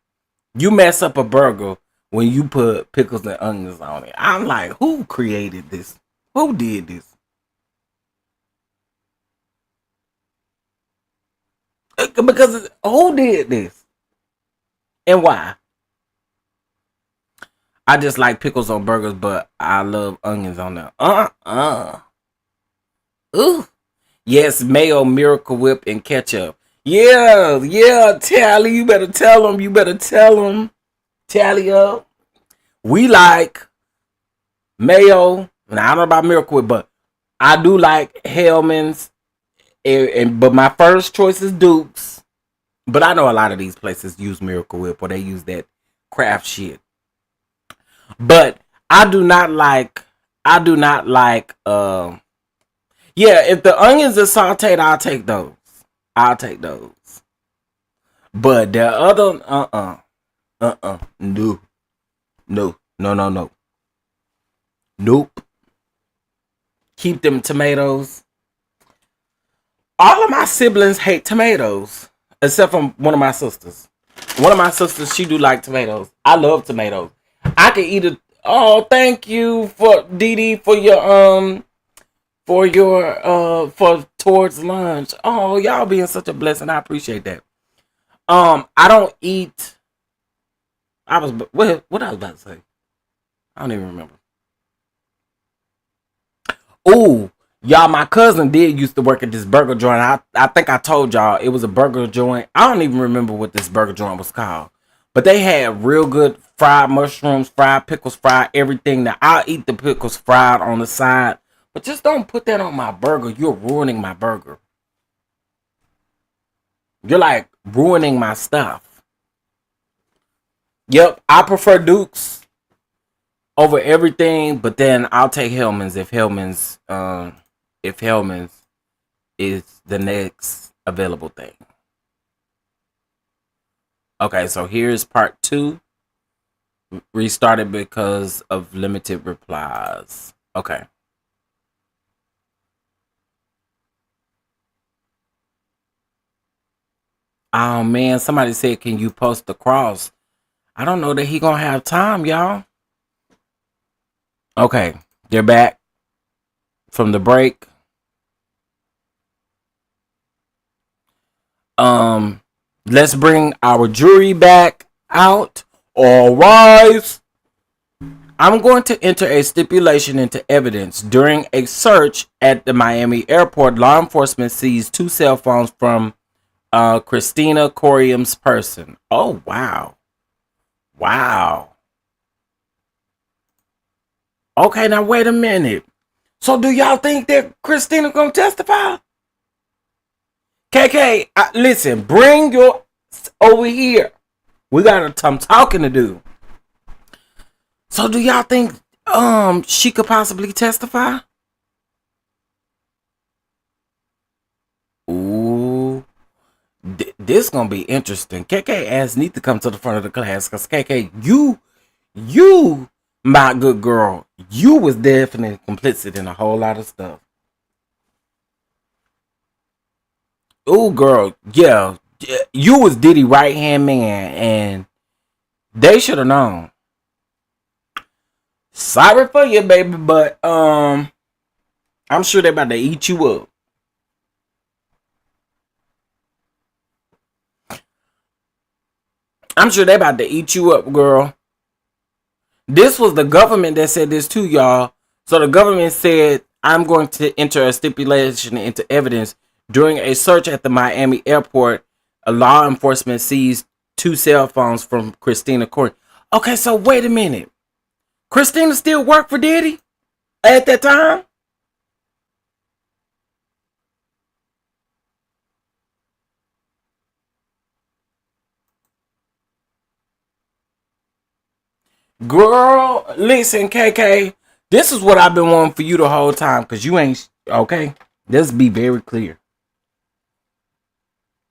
you mess up a burger when you put pickles and onions on it. I'm like, who created this? Who did this? Because who did this? And why? I just like pickles on burgers, but I love onions on them. Ooh. Yes, mayo, Miracle Whip, and ketchup. Yeah, Tally, you better tell them. Tally up. We like mayo. Now, I don't know about Miracle Whip, but I do like Hellman's. But my first choice is Duke's. But I know a lot of these places use Miracle Whip or they use that craft shit. But I do not like yeah, if the onions are sauteed, I'll take those. But the other no. Nope. Keep them tomatoes. All of my siblings hate tomatoes, except for one of my sisters. One of my sisters, she do like tomatoes. I love tomatoes. I can eat it. Oh, thank you for Diddy for towards lunch. Oh, y'all being such a blessing. I appreciate that. I don't eat. What I was about to say. I don't even remember. Ooh, y'all, my cousin did used to work at this burger joint. I think I told y'all it was a burger joint. I don't even remember what this burger joint was called. But they had real good fried mushrooms, fried pickles, fried everything. Now, I'll eat the pickles fried on the side. But just don't put that on my burger. You're ruining my burger. You're like ruining my stuff. Yep, I prefer Duke's over everything, but then I'll take Hellman's if Hellman's is the next available thing. Okay, so here's part 2. Restarted because of limited replies. Okay. Oh man, somebody said, can you post the cross? I don't know that he gonna have time, y'all. Okay, they're back from the break. Let's bring our jury back out. All rise. I'm going to enter a stipulation into evidence. During a search at the Miami airport, law enforcement seized 2 cell phones from Christina Corium's person. Oh, wow. Okay, now wait a minute. So do y'all think that Christina gonna testify? KK, listen, bring your over here. We got some talking to do. So do y'all think she could possibly testify? Ooh. This gonna be interesting. KK ass need to come to the front of the class because KK, you, my good girl, you was definitely complicit in a whole lot of stuff. Oh, girl, yeah, you was Diddy right hand man, and they should have known. Sorry for you, baby, but I'm sure they about to eat you up. I'm sure they about to eat you up, girl. This was the government that said this too, y'all. So the government said, I'm going to enter a stipulation into evidence. During a search at the Miami airport, a law enforcement seized 2 cell phones from Christina Court. Okay, so wait a minute. Christina still worked for Diddy at that time? Girl, listen, KK. This is what I've been wanting for you the whole time because you ain't, okay? Let's be very clear.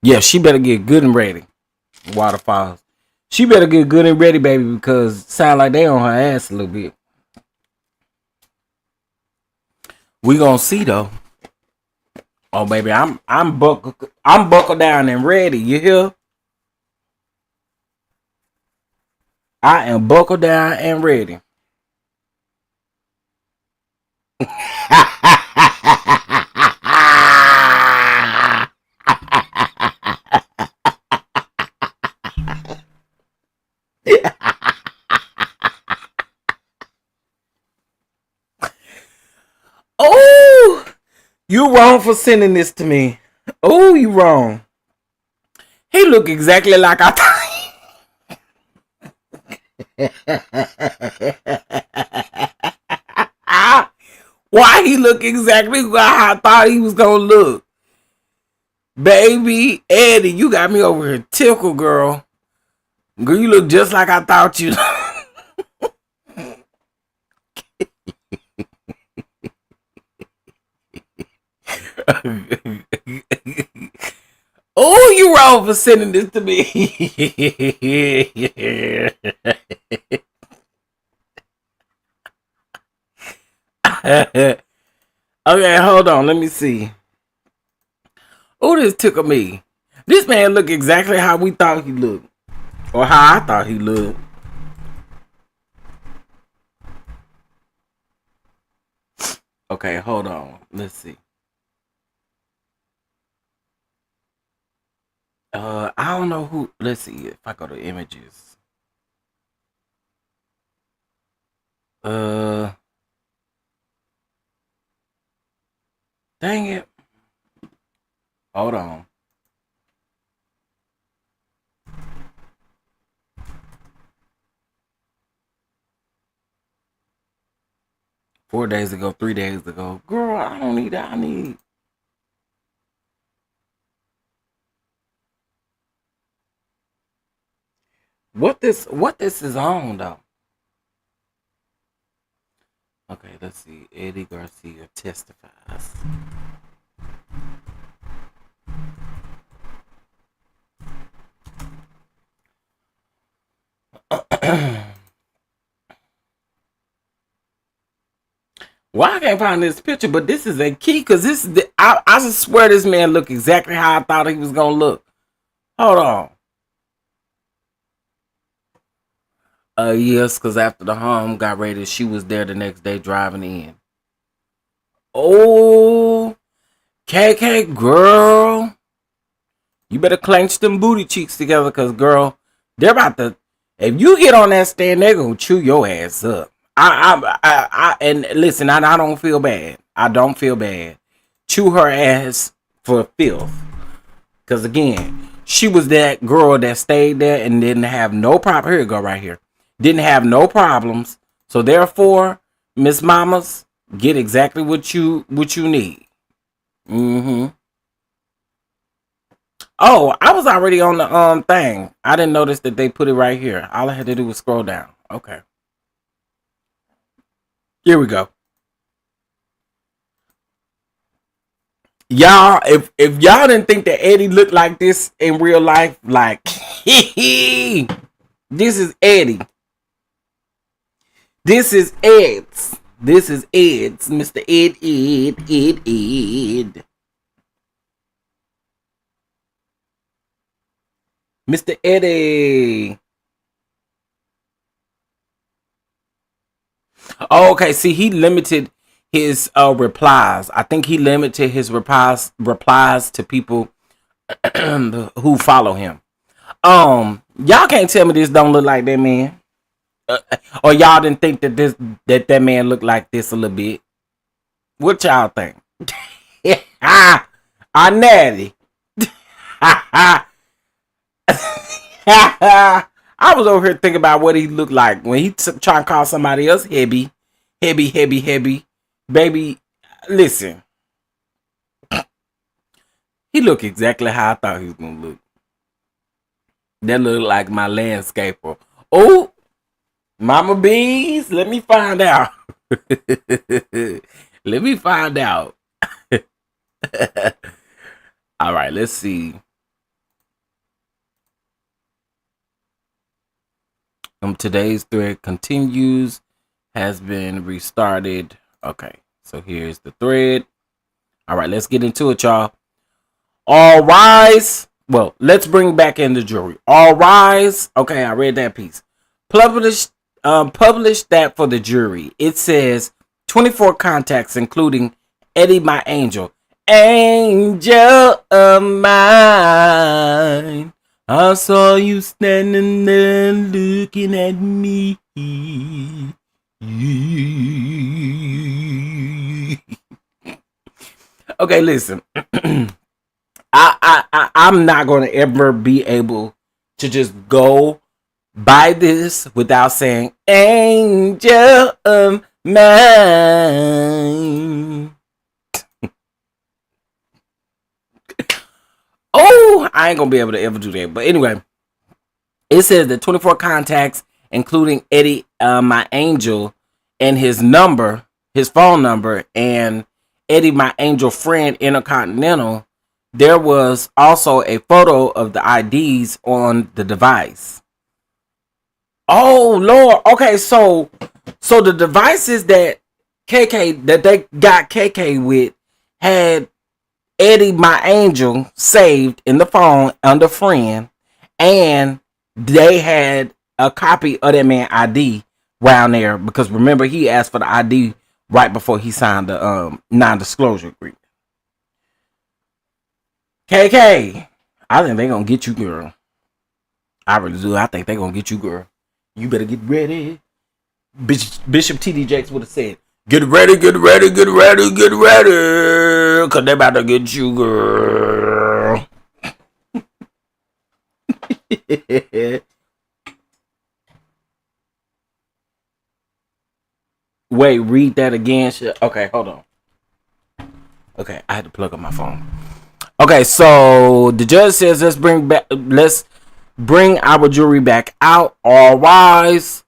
Yeah, she better get good and ready. Waterfalls. She better get good and ready, baby, because sound like they on her ass a little bit. We gonna see though. Oh, baby, I'm buckled down and ready. You hear? I am buckled down and ready. Oh, you wrong for sending this to me. Oh, you wrong. He look exactly like I thought. Why he look exactly how I thought he was gonna look? Baby Eddie, you got me over here tickled, girl. Girl, you look just like I thought you. Oh, you wrong for sending this to me. Okay, hold on. Let me see. Oh, this tickled me. This man look exactly how we thought he looked. Or how I thought he looked. Okay, hold on. Let's see. I don't know who. Let's see if I go to images. Dang it. Hold on. Four days ago, 3 days ago. Girl, I don't need that. I need. What this is on though? Okay, let's see. Eddie Garcia testifies. Well, I can't find this picture, but this is a key because this is I just swear this man looked exactly how I thought he was gonna look. Hold on. Yes, because after the home got raided, she was there the next day driving in. Oh, KK girl, you better clench them booty cheeks together, cause girl, they're about to. If you get on that stand, they're gonna chew your ass up. And listen, I don't feel bad. I don't feel bad. Chew her ass for filth. Cause again, she was that girl that stayed there and didn't have no problem. Here you go, right here. Didn't have no problems. So therefore, Miss Mamas, get exactly what you need. Mm-hmm. Oh, I was already on the thing. I didn't notice that they put it right here. All I had to do was scroll down. Okay. Here we go. Y'all, if y'all didn't think that Eddie looked like this in real life, like this is Eddie. This is Ed's. This is Ed's. Mr. Ed. Mr. Eddie. Oh, okay. See, he limited his replies. I think he limited his replies to people who follow him. Y'all can't tell me this don't look like that man. Or y'all didn't think that man looked like this a little bit. What y'all think? I natty. I was over here thinking about what he looked like when he trying to call somebody else heavy. Baby, listen. He looked exactly how I thought he was going to look. That looked like my landscaper. Oh, Mama Bees, let me find out. Let me find out. All right, let's see. Today's thread continues, has been restarted. Okay, so here's the thread. All right, let's get into it, y'all. All rise. Well, let's bring back in the jury. All rise. Okay, I read that piece. Published that for the jury. It says 24 contacts, including Eddie, my angel. Angel of mine. I saw you standing there looking at me. Okay, listen. I'm not going to ever be able to just go by this without saying angel of mine. Oh, I ain't going to be able to ever do that. But anyway, it says that 24 contacts, including Eddie, my angel, and his phone number, and Eddie, my angel friend, Intercontinental. There was also a photo of the IDs on the device. Oh Lord. Okay, so the devices that they got KK with had Eddie, my angel, saved in the phone under friend, and they had a copy of that man ID around there because remember he asked for the ID right before he signed the non-disclosure agreement. KK, I think they gonna get you, girl. I really do. I think they gonna get you, girl. You better get ready. Bishop T.D. Jakes would have said, get ready, get ready, get ready, get ready. Cause they about to get you, girl. Wait, read that again. Okay, hold on. Okay, I had to plug up my phone. Okay, so the judge says let's bring our jury back out. All rise.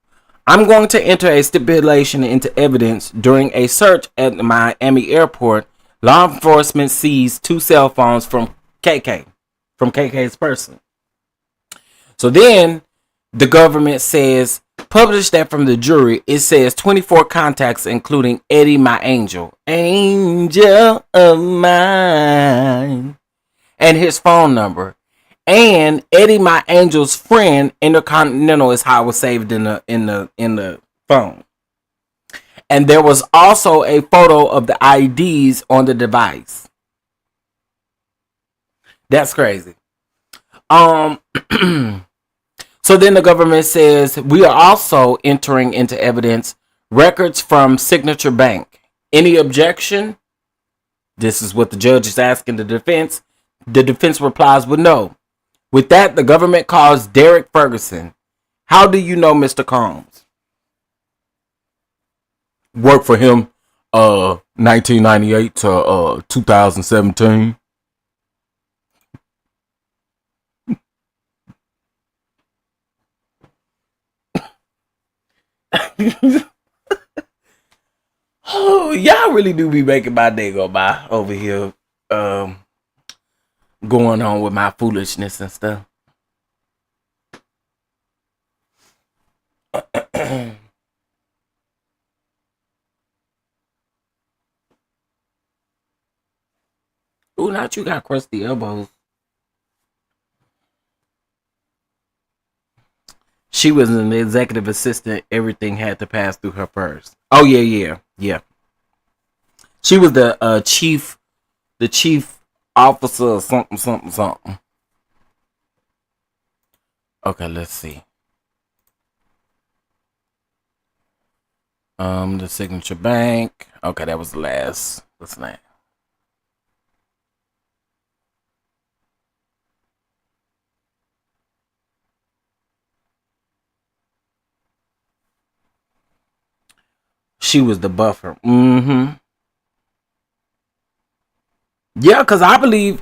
I'm going to enter a stipulation into evidence. During a search at the Miami airport, law enforcement seized 2 cell phones from KK's person. So then the government says, publish that from the jury. It says 24 contacts, including Eddie, my angel. Angel of mine. And his phone number. And Eddie, my angel's friend, Intercontinental is how it was saved in the phone. And there was also a photo of the IDs on the device. That's crazy. So then the government says we are also entering into evidence records from Signature Bank. Any objection? This is what the judge is asking the defense. The defense replies with no. With that, the government calls Derek Ferguson. How do you know Mr. Combs? Worked for him 1998 to 2017. Oh, y'all really do be making my day go by over here. um going on with my foolishness and stuff. Ooh, not you got crusty elbows. She was an executive assistant. Everything had to pass through her first. Oh yeah. She was the chief officer or something. Okay, let's see. The Signature Bank. Okay, that was the last. What's the name? She was the buffer. Mm-hmm. Yeah, because I believe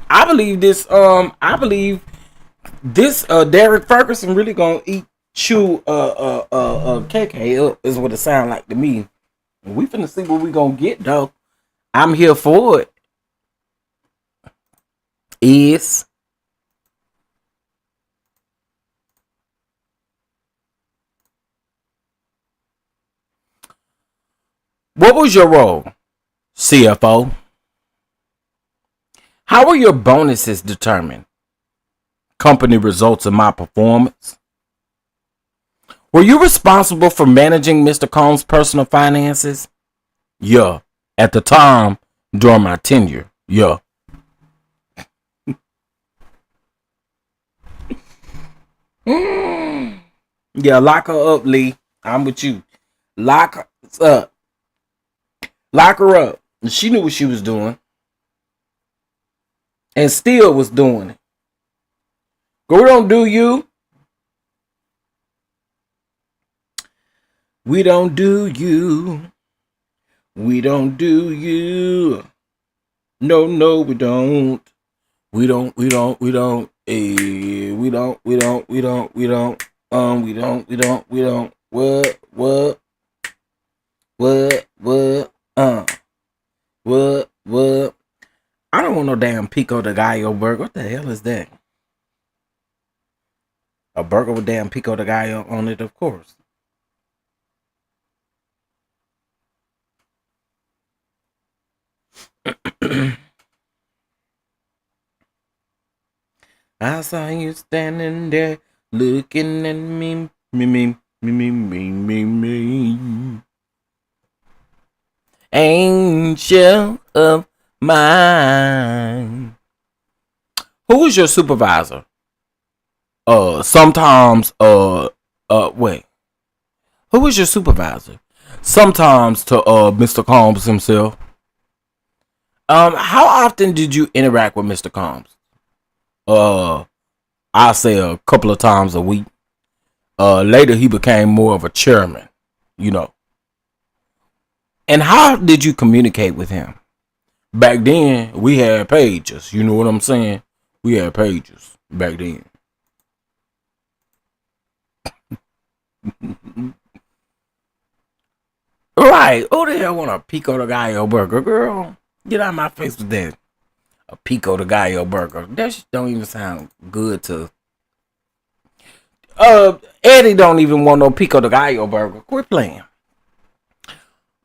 this Derek Ferguson really gonna chew KK up is what it sound like to me. We finna see what we gonna get though. I'm here for it. Is what was your role? CFO. How were your bonuses determined? Company results of my performance. Were you responsible for managing Mr. Combs' personal finances? Yeah. At the time, during my tenure. Yeah. Yeah, lock her up, Lee. I'm with you. Lock her up. Lock her up. She knew what she was doing. And still was doing it. Go, don't do you. We don't do you. We don't do you. No, we don't. We don't. We don't. We don't. We don't. We don't. We don't. We don't. We don't. We don't. We don't. What? What? What? What? What? I don't want no damn pico de gallo burger. What the hell is that? A burger with damn pico de gallo on it, of course. I saw you standing there looking at me. Angel of mine. Who was your supervisor? Sometimes, wait. Who was your supervisor? Sometimes to, Mr. Combs himself. How often did you interact with Mr. Combs? I say a couple of times a week. Later he became more of a chairman, you know. And how did you communicate with him? Back then, we had pages. You know what I'm saying? We had pages back then. Right. Who the hell want a pico de gallo burger, girl? Get out of my face with that. A pico de gallo burger. That shit don't even sound good to. Eddie don't even want no pico de gallo burger. Quit playing.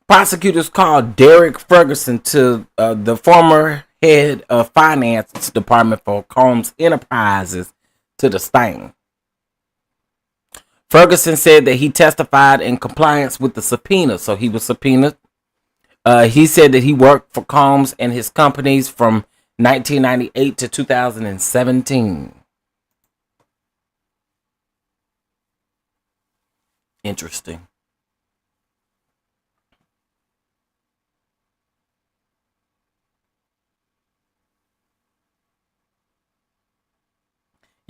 Prosecutors called Derek Ferguson to the former head of finance department for Combs Enterprises to the stand. Ferguson said that he testified in compliance with the subpoena, so he was subpoenaed. He said that he worked for Combs and his companies from 1998 to 2017. Interesting.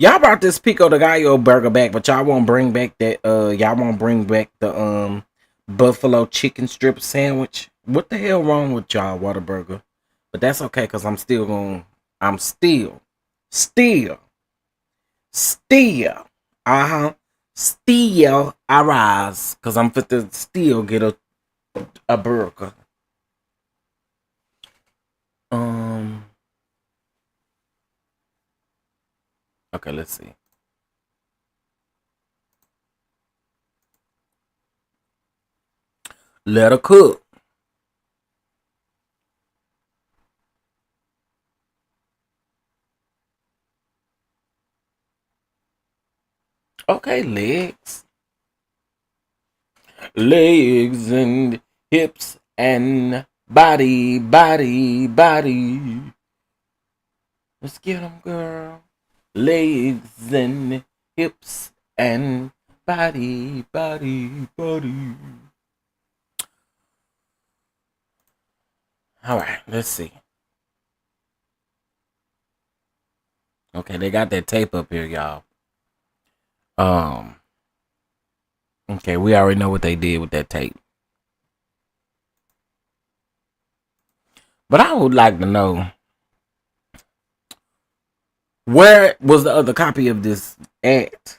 Y'all brought this pico de gallo burger back, but y'all won't bring back that. Y'all won't bring back the buffalo chicken strip sandwich. What the hell wrong with y'all, Whataburger? But that's okay, cause I'm still, still, still I rise, cause I'm fit to still get a burger. Okay, let's see. Let her cook. Okay, legs. Legs and hips and body, body, body. Let's get them, girl. Legs and hips and body, body, body. All right, let's see. Okay, they got that tape up here, y'all. Okay, we already know what they did with that tape. But I would like to know, where was the other copy of this at?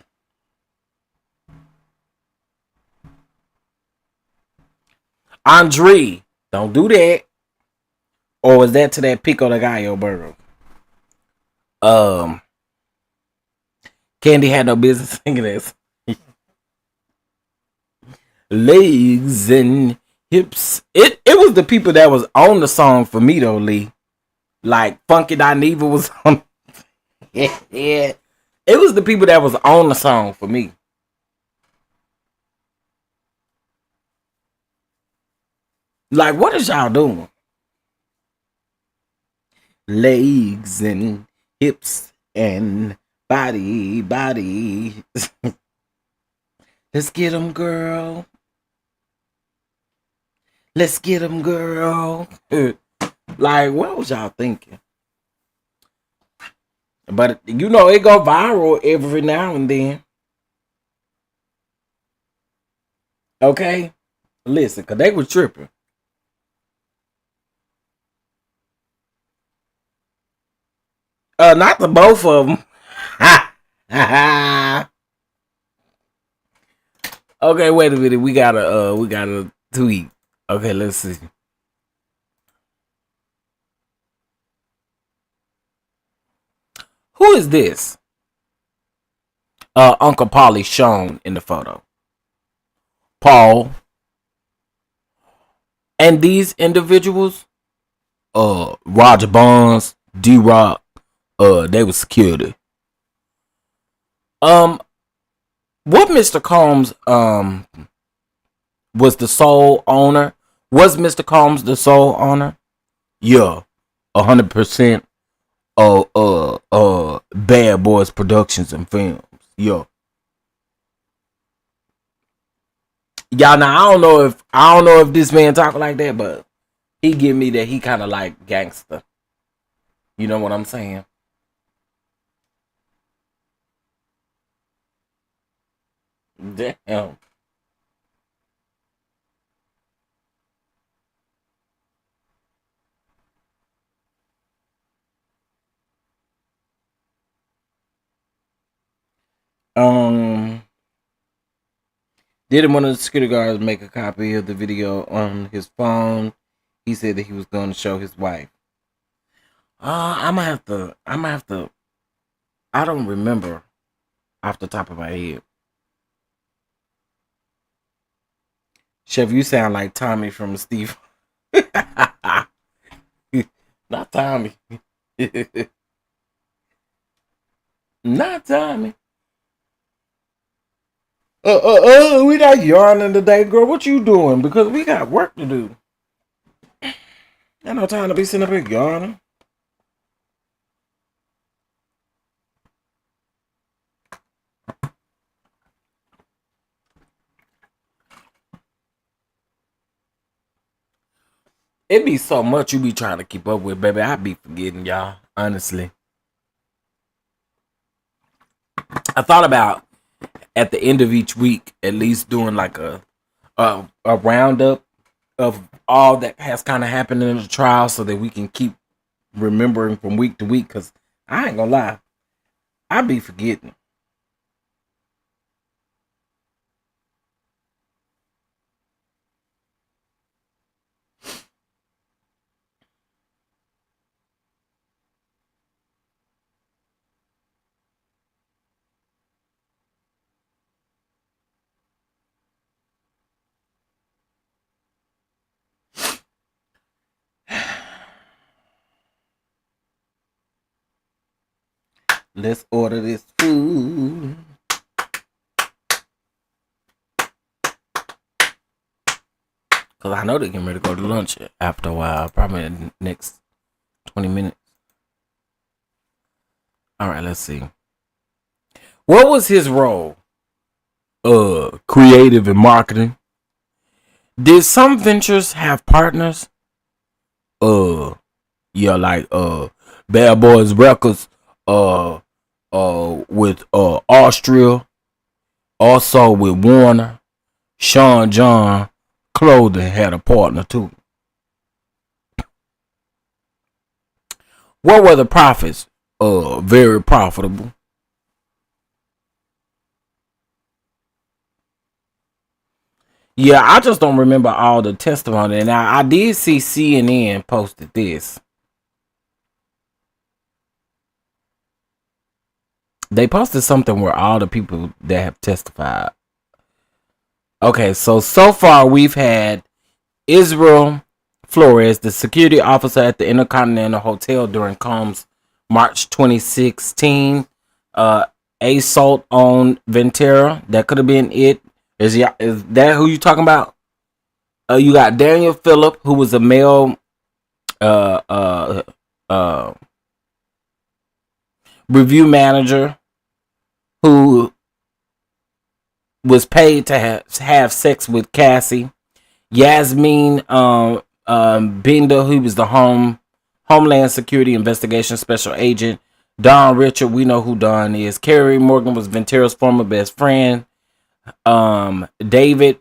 Andre, don't do that. Or was that to that Pico de Gallo burger? Um, Candy had no business singing this. Legs and hips. It was the people that was on the song for me though, Lee. Like Funky Dineva was on. Yeah. It was the people that was on the song for me. Like, what is y'all doing? Legs and hips and body, body. Let's get them, girl. Let's get them, girl. Like, what was y'all thinking? But you know, it go viral every now and then. Okay? Listen, because they was tripping. Not the both of them. Okay, wait a minute. We gotta tweet. Okay, let's see. Who is this? Uncle Polly shown in the photo. Paul. And these individuals, Roger Bonds, D Rock, they was security. What Mr. Combs was the sole owner? Was Mr. Combs the sole owner? Yeah, 100%. Bad Boys Productions and Films. Yeah. Y'all, now I don't know if this man talk like that, but he give me that he kind of like gangster. You know what I'm saying? Damn. Um, didn't one of the security guards make a copy of the video on his phone? He said that he was going to show his wife. I'm gonna have to. I don't remember off the top of my head. Chef, you sound like Tommy from Steve. Not Tommy. Not Tommy. We not yarning today, girl. What you doing? Because we got work to do. Ain't no time to be sitting up here yarning. It be so much you be trying to keep up with, baby. I be forgetting, y'all. Honestly, I thought about at the end of each week, at least doing like a roundup of all that has kind of happened in the trial, so that we can keep remembering from week to week. Cause I ain't gonna lie, I be forgetting. Let's order this food. Because I know they're getting ready to go to lunch after a while. Probably in the next 20 minutes. All right, let's see. What was his role? Creative and marketing. Did some ventures have partners? Yeah, like Bad Boys Records, with Austria, also with Warner. Sean John Clothing had a partner too. What were the profits? Very profitable. Yeah, I just don't remember all the testimony. Now I did see CNN posted this. They posted something where all the people that have testified. Okay, so far we've had Israel Flores, the security officer at the Intercontinental Hotel during Combs' March 2016 assault on Ventura. That could have been it. Is that who you talking about? You got Daniel Phillip, who was a male review manager who was paid to have sex with Cassie. Yasmin Binder, who was the Homeland Security Investigation Special Agent. Don Richard, we know who Don is. Kerry Morgan was Ventura's former best friend. David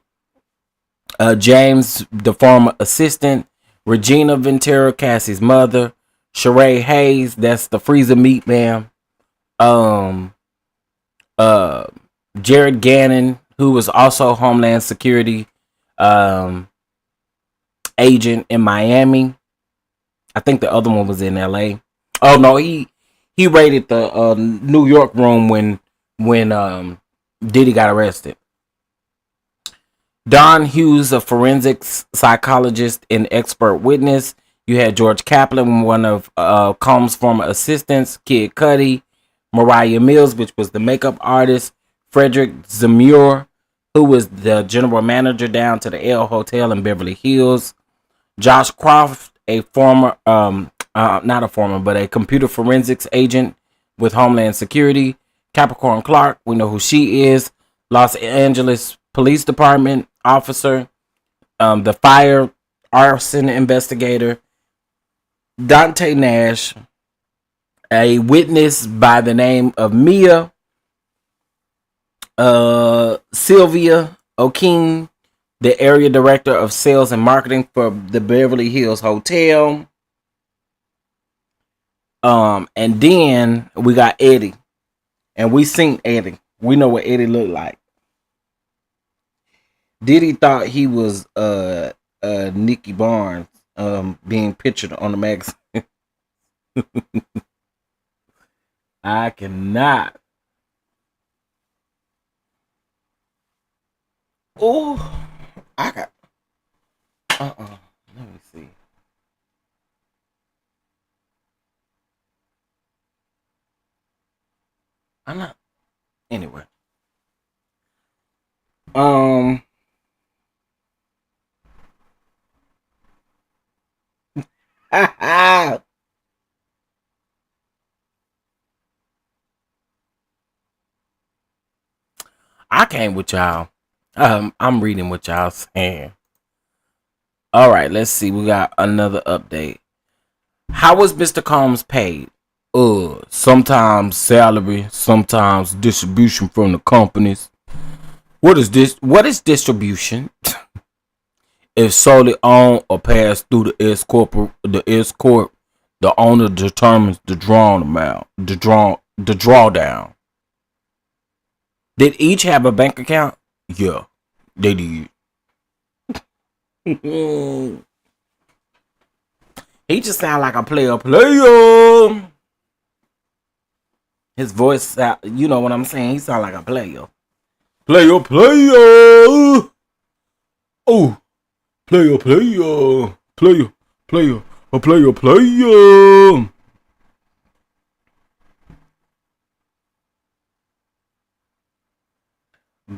James, the former assistant. Regina Ventura, Cassie's mother. Sheree Hayes, that's the freezer meat man. Jared Gannon, who was also Homeland Security agent in Miami. I think the other one was in LA. Oh no, he raided the New York room when Diddy got arrested. Don Hughes, a forensics psychologist and expert witness. You had George Kaplan, one of Combs' former assistants. Kid Cudi, Mariah Mills, which was the makeup artist. Frederick Zamure, who was the general manager down to the L Hotel in Beverly Hills. Josh Croft, a former, not a former, but a computer forensics agent with Homeland Security. Capricorn Clark, we know who she is. Los Angeles Police Department officer. The fire arson investigator. Dante Nash, a witness by the name of Mia. Sylvia O'Keefe, the area director of sales and marketing for the Beverly Hills Hotel. And then we got Eddie. And we seen Eddie. We know what Eddie looked like. Diddy thought he was Nicky Barnes being pictured on the magazine. I cannot. Oh, I got. Let me see. I'm not. Anyway. I came with y'all. I'm reading what y'all saying. All right, let's see. We got another update. How was Mr. Combs paid? Sometimes salary, sometimes distribution from the companies. What is this? What is distribution? If solely owned or passed through the S corp, the owner determines the drawn amount, the drawdown. Did each have a bank account? Yeah, they did. He just sound like a player. His voice, you know what I'm saying? He sound like a player. Player. Oh, player.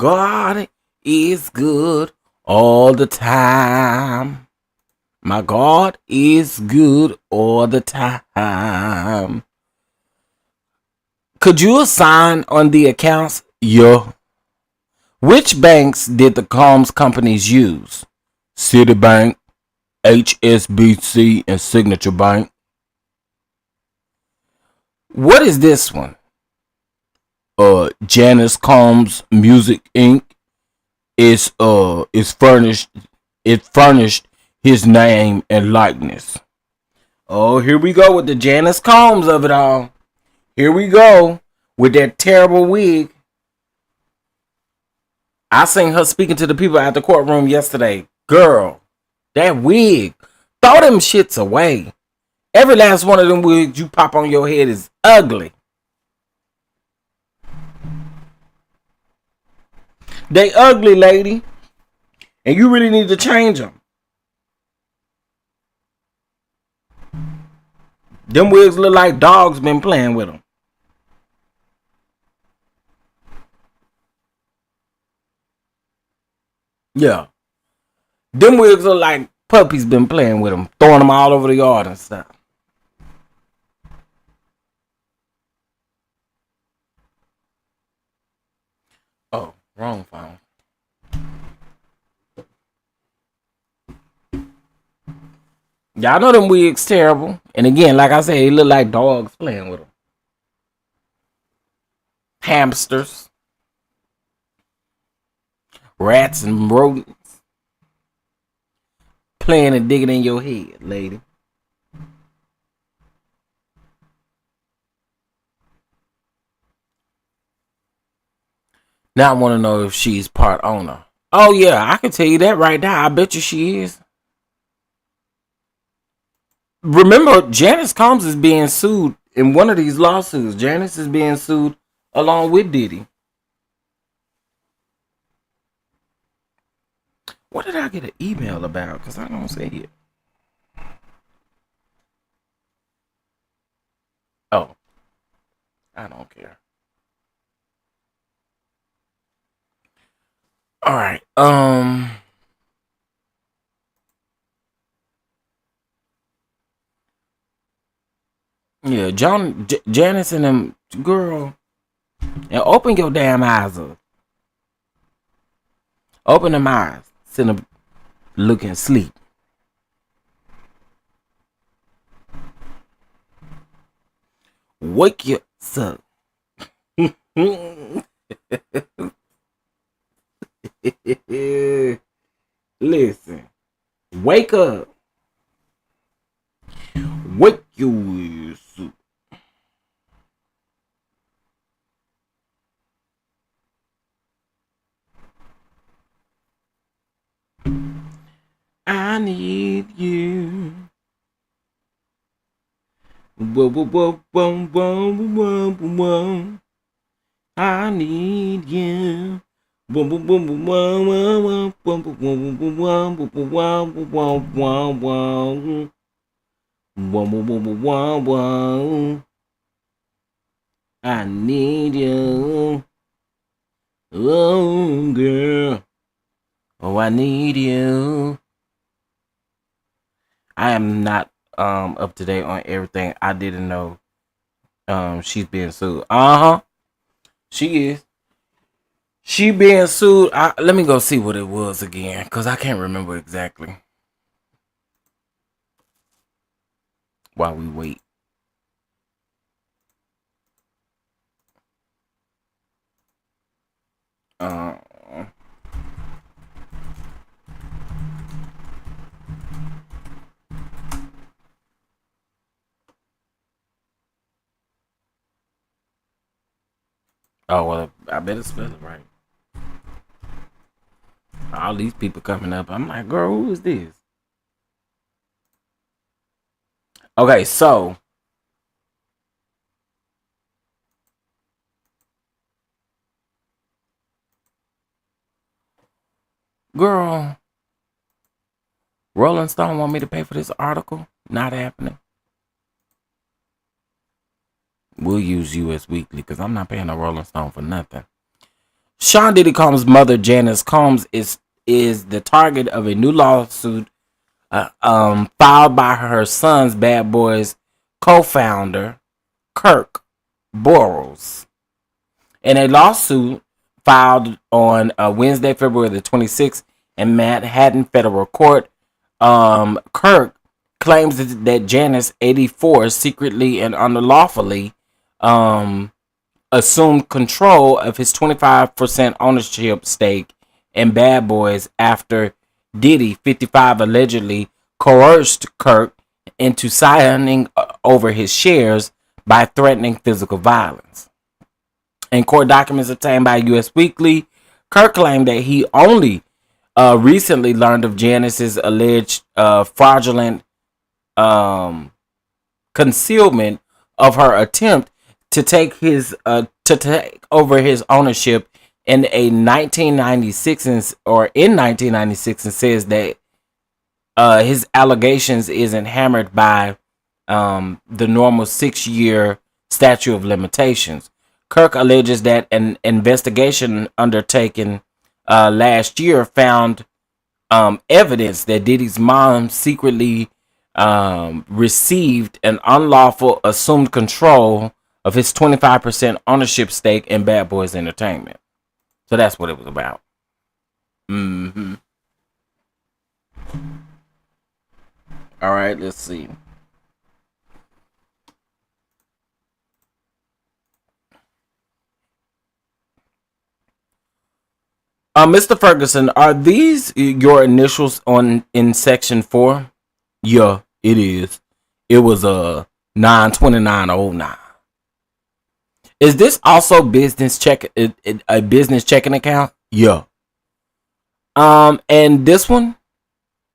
God is good all the time. My God is good all the time. Could you assign on the accounts? Yeah. Which banks did the comms companies use? Citibank, HSBC, and Signature Bank. What is this one? Janice Combs Music Inc. is furnished. It furnished his name and likeness. Oh, here we go with the Janice Combs of it all. Here we go with that terrible wig. I seen her speaking to the people at the courtroom yesterday. Girl, that wig. Throw them shits away. Every last one of them wigs you pop on your head is ugly. They ugly, lady. And you really need to change them. Them wigs look like dogs been playing with them. Yeah. Them wigs look like puppies been playing with them. Throwing them all over the yard and stuff. Oh, wrong phone. Y'all know them wigs terrible. And again, like I said, they look like dogs playing with them. Hamsters. Rats and rodents. Playing and digging in your head, lady. Now I want to know if she's part owner. Oh yeah, I can tell you that right now. I bet you she is. Remember, Janice Combs is being sued in one of these lawsuits. Janice is being sued along with Diddy. What did I get an email about? Because I don't see it. Oh, I don't care. All right. Yeah, Janice and them, girl, and open your damn eyes up. Open them eyes. Sitting up looking sleep. Wake yourself. Listen. Wake up. Wake your ass up. I need you. Whoa, whoa, whoa, whoa, whoa, whoa, whoa. I need you. Whoa, whoa, whoa, whoa, whoa, whoa, whoa, whoa, whoa, whoa, whoa, whoa. Whoa, whoa, whoa, whoa, whoa. I need you. Oh, girl. Oh, I need you. I am not up to date on everything. I didn't know she's being sued. She is. She being sued. Let me go see what it was again, because I can't remember exactly. While we wait. Oh, well, I better spell it right. All these people coming up. I'm like, girl, who is this? Okay, so. Girl. Rolling Stone want me to pay for this article? Not happening. We'll use US Weekly because I'm not paying a Rolling Stone for nothing. Sean Diddy Combs' mother, Janice Combs, is the target of a new lawsuit filed by her son's Bad Boys co-founder, Kirk Burrows. In a lawsuit filed on Wednesday, February the 26th in Manhattan Federal Court, Kirk claims that Janice, 84, secretly and unlawfully assumed control of his 25% ownership stake in Bad Boys after Diddy, 55, allegedly coerced Kirk into signing over his shares by threatening physical violence. In court documents obtained by U.S. Weekly, Kirk claimed that he only recently learned of Janice's alleged fraudulent concealment of her attempt to take over his ownership in 1996, and says that his allegations isn't hammered by the normal 6-year statute of limitations. Kirk alleges that an investigation undertaken last year found evidence that Diddy's mom secretly received an unlawful assumed control of his 25% ownership stake in Bad Boys Entertainment. So that's what it was about. Mm-hmm. All right, let's see. Mr. Ferguson, are these your initials in section 4? Yeah, it is. It was 9/29/09. Is this also a business checking account? Yeah. And this one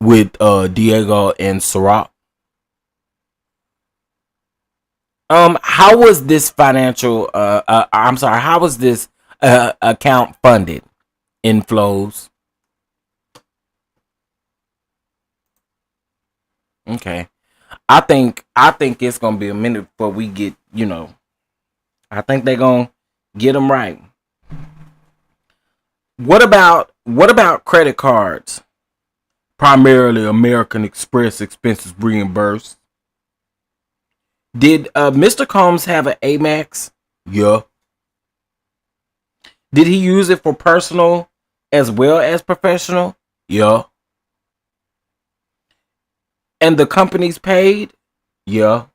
with Diego and Sarah. How was this financial? I'm sorry. How was this account funded? Inflows. Okay. I think it's gonna be a minute before we get. I think they're gonna get them right. What about credit cards? Primarily American Express expenses reimbursed. Did Mr. Combs have an Amex? Yeah. Did he use it for personal as well as professional? Yeah. And the company's paid? Yeah.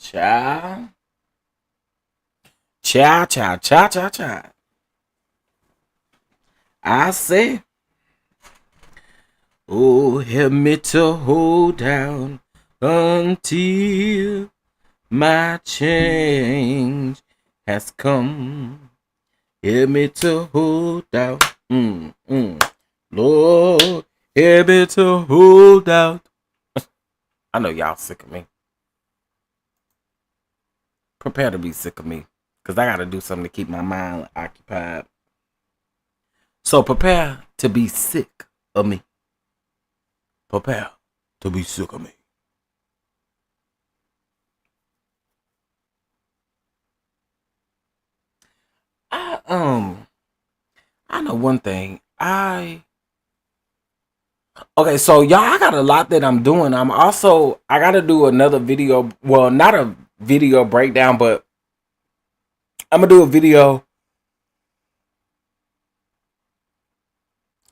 Child. I say, oh, help me to hold down until my change has come. Help me to hold out. Lord, help me to hold out. I know y'all sick of me. Prepare to be sick of me. Because I got to do something to keep my mind occupied. So prepare to be sick of me. Prepare to be sick of me. I know one thing. Okay, so y'all, I got a lot that I'm doing. I got to do another video. Well, not a video breakdown, but I'm going to do a video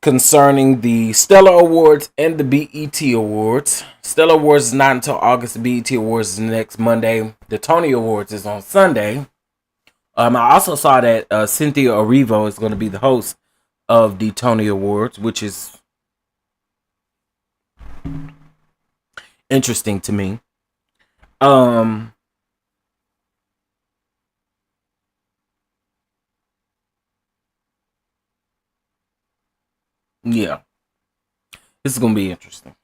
concerning the Stellar Awards and the BET Awards. Stellar Awards is not until August. The BET Awards is next Monday. The Tony Awards is on Sunday. I also saw that Cynthia Erivo is going to be the host of the Tony Awards, which is interesting to me. Yeah, this is going to be interesting.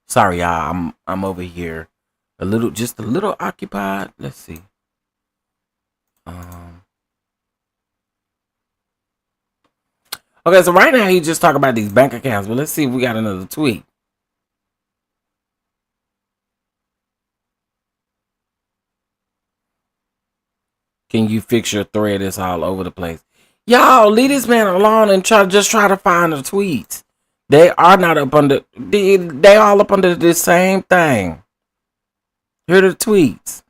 Sorry, y'all. I'm over here just a little occupied. Let's see. Okay, so right now he just talking about these bank accounts, but let's see if we got another tweet. Can you fix your thread? It's all over the place. Y'all, leave this man alone and try to find the tweets. They are not up under. They all up under the same thing. Here are the tweets.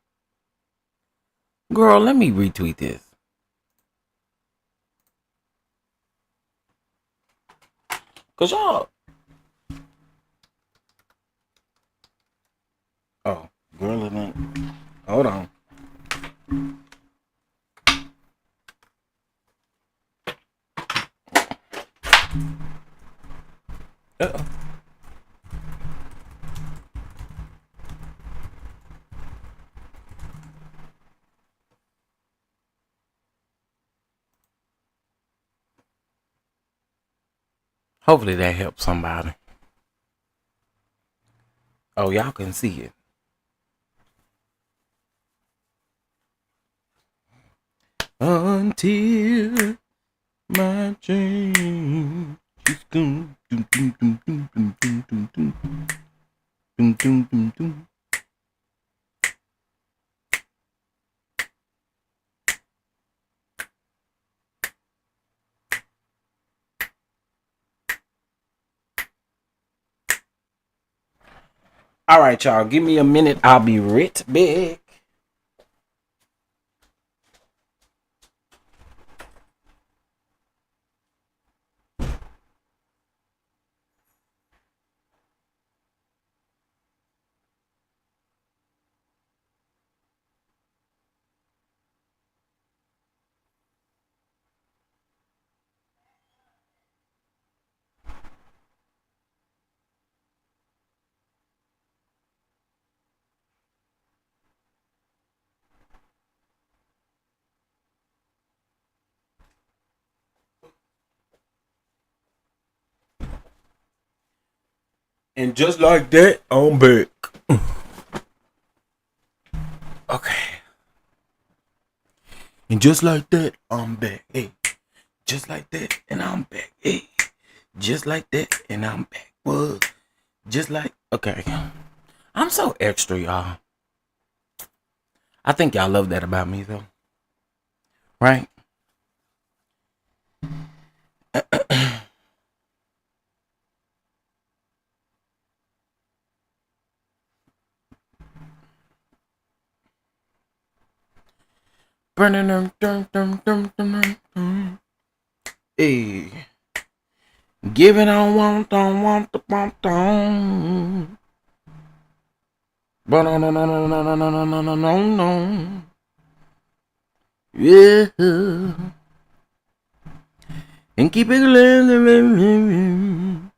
Girl, let me retweet this. Cause y'all. Oh, girl, it ain't. Hold on. Uh-oh. Hopefully that helps somebody. Oh, y'all can see it. Until my change is gone. All right, y'all. Give me a minute. I'll be right back. And just like that, I'm back. Okay. And just like that, I'm back. Hey. Just like that, and I'm back. Hey. Just like that, and I'm back. What? Just like, okay. I'm so extra, y'all. I think y'all love that about me, though. Right? Hey. Giving on want the bump on. But no. Yeah. And keep it living.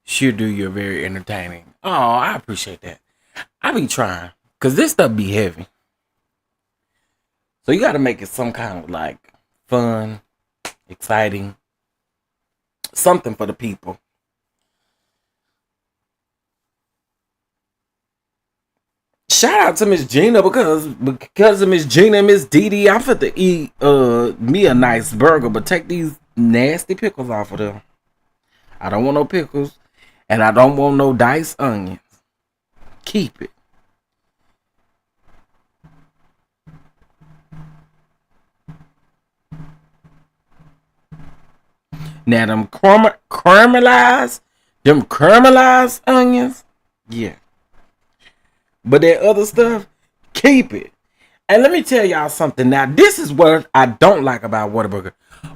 Sure do, you're very entertaining. Oh, I appreciate that. I be trying. Cause this stuff be heavy. So you gotta make it some kind of like fun, exciting, something for the people. Shout out to Miss Gina because of Miss Gina and Miss Diddy, I'm fit to eat me a nice burger, but take these nasty pickles off of them. I don't want no pickles, and I don't want no diced onions. Keep it. Now them caramelized onions, yeah. But that other stuff, keep it. And let me tell y'all something. Now, this is what I don't like about Whataburger.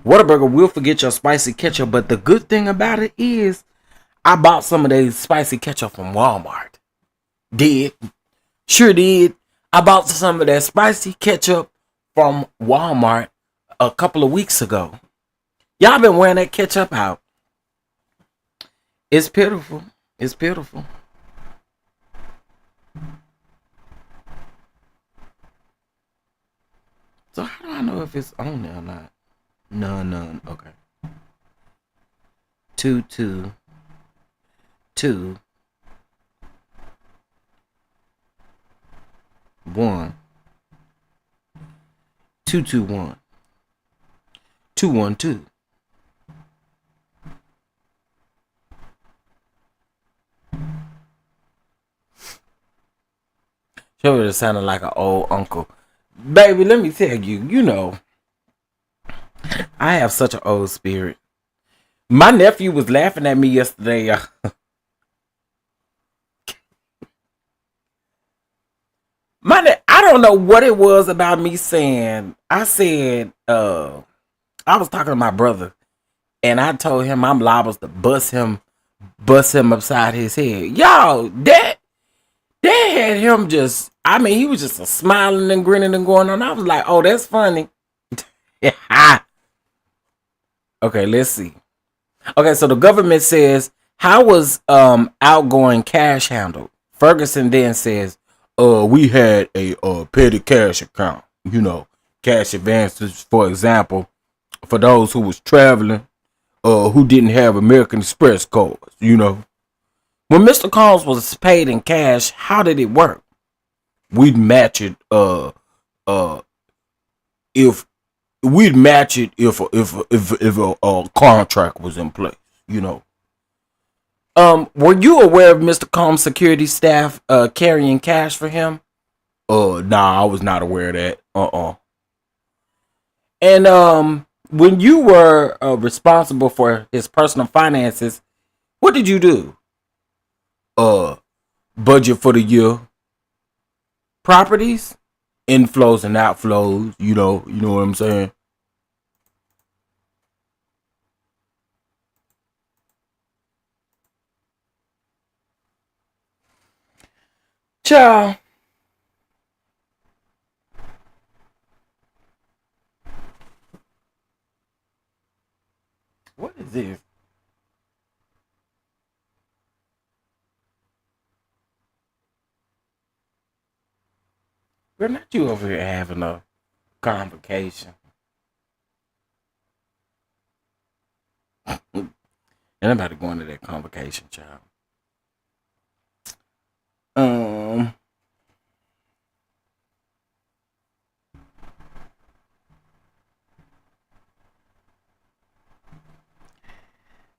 Whataburger will forget your spicy ketchup, but the good thing about it is I bought some of that spicy ketchup from Walmart. Did. Sure did. I bought some of that spicy ketchup from Walmart a couple of weeks ago. Y'all been wearing that ketchup out. It's pitiful. It's pitiful. So how do I know if it's on there or not? None. Okay. 2 1 2 2 1 212. She would have sounded like an old uncle. Baby, let me tell you, I have such an old spirit. My nephew was laughing at me yesterday. I don't know what it was about me saying. I said, I was talking to my brother, and I told him I'm liable to bust him upside his head. Y'all, that had him just, he was just smiling and grinning and going on. I was like, oh, that's funny. Okay, let's see. Okay, so the government says, how was outgoing cash handled? Ferguson then says, we had a petty cash account. Cash advances, for example, for those who was traveling, who didn't have American Express cards. When Mr. Combs was paid in cash, how did it work? We'd match it. If a contract was in place. Were you aware of Mr. Combs' security staff carrying cash for him? Nah, I was not aware of that. And when you were responsible for his personal finances, what did you do? Budget for the year. Properties, inflows and outflows. You know what I'm saying? Ciao. What is this? We're not you over here having a convocation. And I'm about to go into that convocation, child.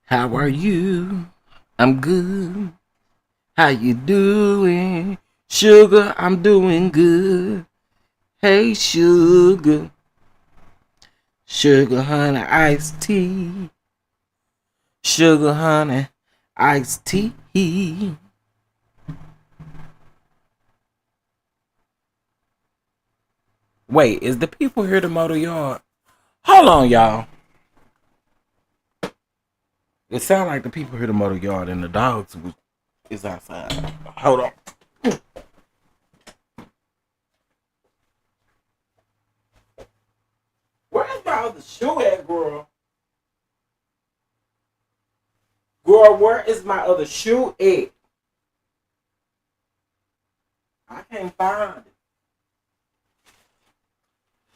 How are you? I'm good. How you doing? Sugar, I'm doing good. Hey, sugar. Sugar, honey, iced tea. Sugar, honey, iced tea. Wait, is the people here to mow the yard? Hold on, y'all. It sounds like the people here to mow the yard and the dogs is outside. Hold on. Where's my other shoe at, girl? Girl, where is my other shoe at? I can't find it.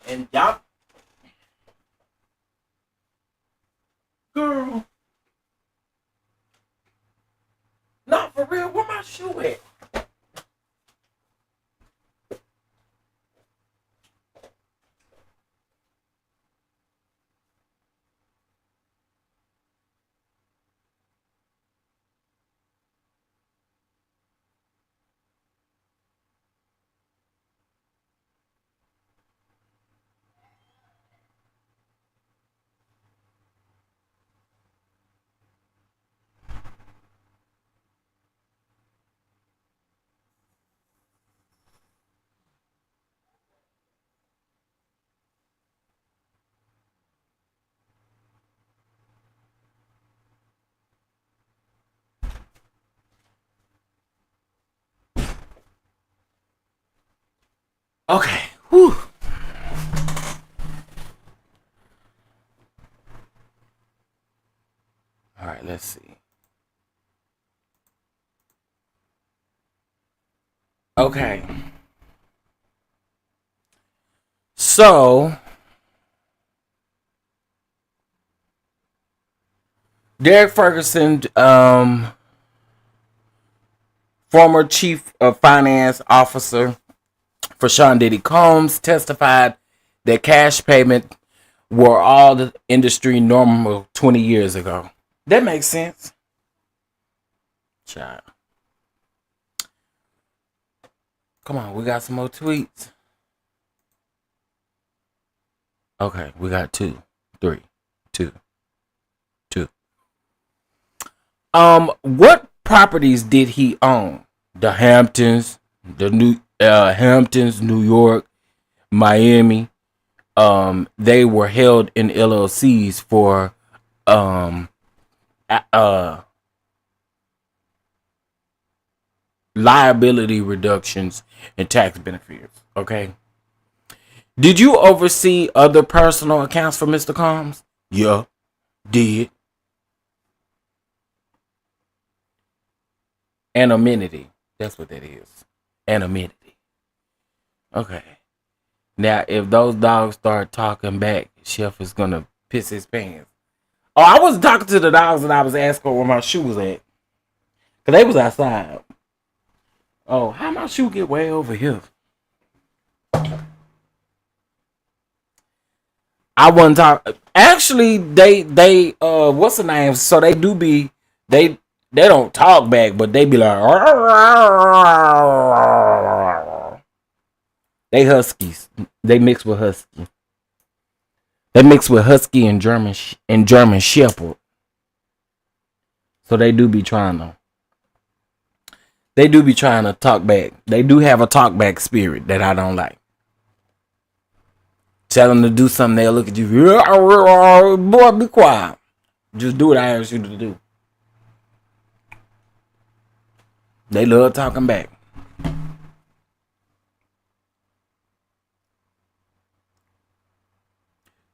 And y'all, girl, not for real. Where my shoe at? Okay. Whew. All right, let's see. Okay. So, Derek Ferguson, former chief of finance officer for Sean Diddy Combs, testified that cash payment were all the industry normal 20 years ago. That makes sense. Child. Come on, we got some more tweets. Okay, we got 2, 3, 2. What properties did he own? The Hamptons, Hamptons, New York, Miami. They were held in LLCs for liability reductions and tax benefits. Okay. Did you oversee other personal accounts for Mr. Combs? Yeah, did. Anonymity. That's what that is. Anonymity. Okay. Now, if those dogs start talking back, Chef is gonna piss his pants. Oh, I was talking to the dogs and I was asking where my shoe was at. Cause they was outside. Oh, how my shoe get way over here? I wasn't talking. Actually, they what's the name? So they do be they don't talk back, but they be like they huskies. They mix with husky. They mix with husky and German shepherd. So they do be trying to. They do be trying to talk back. They do have a talk back spirit that I don't like. Tell them to do something, they'll look at you. Boy, be quiet. Just do what I ask you to do. They love talking back.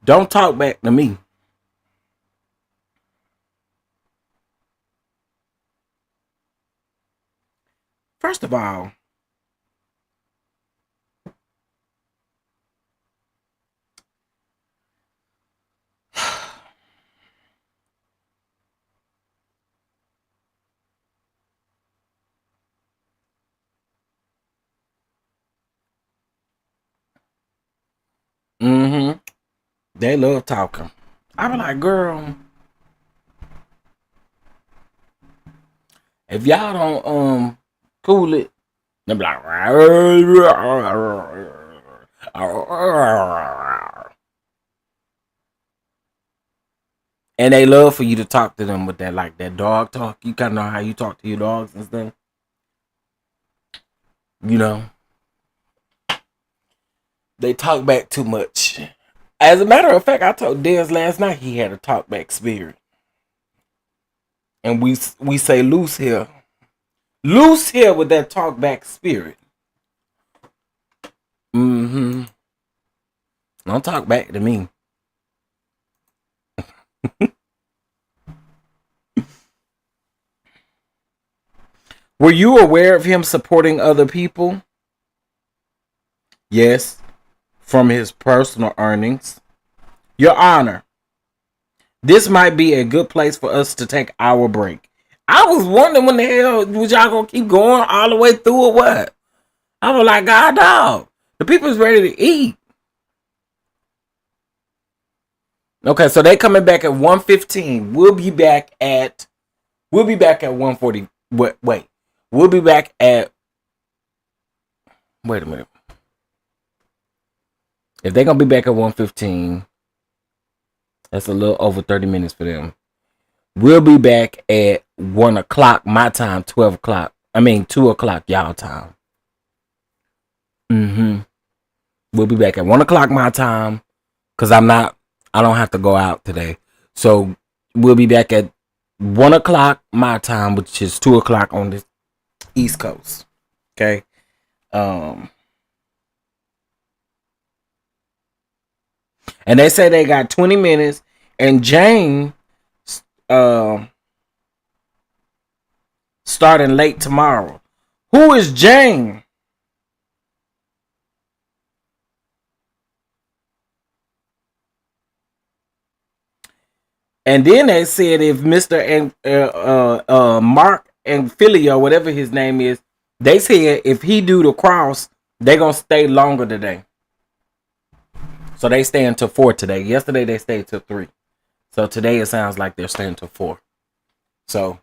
Don't talk back to me. First of all, they love talking. I be like, girl, if y'all don't cool it, they be like, and they love for you to talk to them with that, like that dog talk. You kind of know how you talk to your dogs and stuff. You know, they talk back too much. As a matter of fact, I told Dez last night he had a talk back spirit. And we say loose here. Loose here with that talk back spirit. Don't talk back to me. Were you aware of him supporting other people? Yes. From his personal earnings. Your Honor, this might be a good place for us to take our break. I was wondering when the hell was y'all gonna keep going all the way through or what? I was like, God dog, the people's ready to eat. Okay, so they coming back at 1:15. We'll be back at 1:40. Wait. We'll be back at wait a minute. If they're gonna be back at 1:15, that's a little over 30 minutes for them. We'll be back at 1 o'clock my time, 12 o'clock. 2 o'clock y'all time. We'll be back at 1 o'clock my time. Cause I don't have to go out today. So we'll be back at 1 o'clock my time, which is 2 o'clock on the East Coast. Okay. And they say they got 20 minutes. And Jane starting late tomorrow. Who is Jane? And then they said if Mr. and Mark and Philly or whatever his name is, they said if he do the cross, they gonna stay longer today. So they stay until 4 today. Yesterday they stayed till 3. So today it sounds like they're staying till 4. So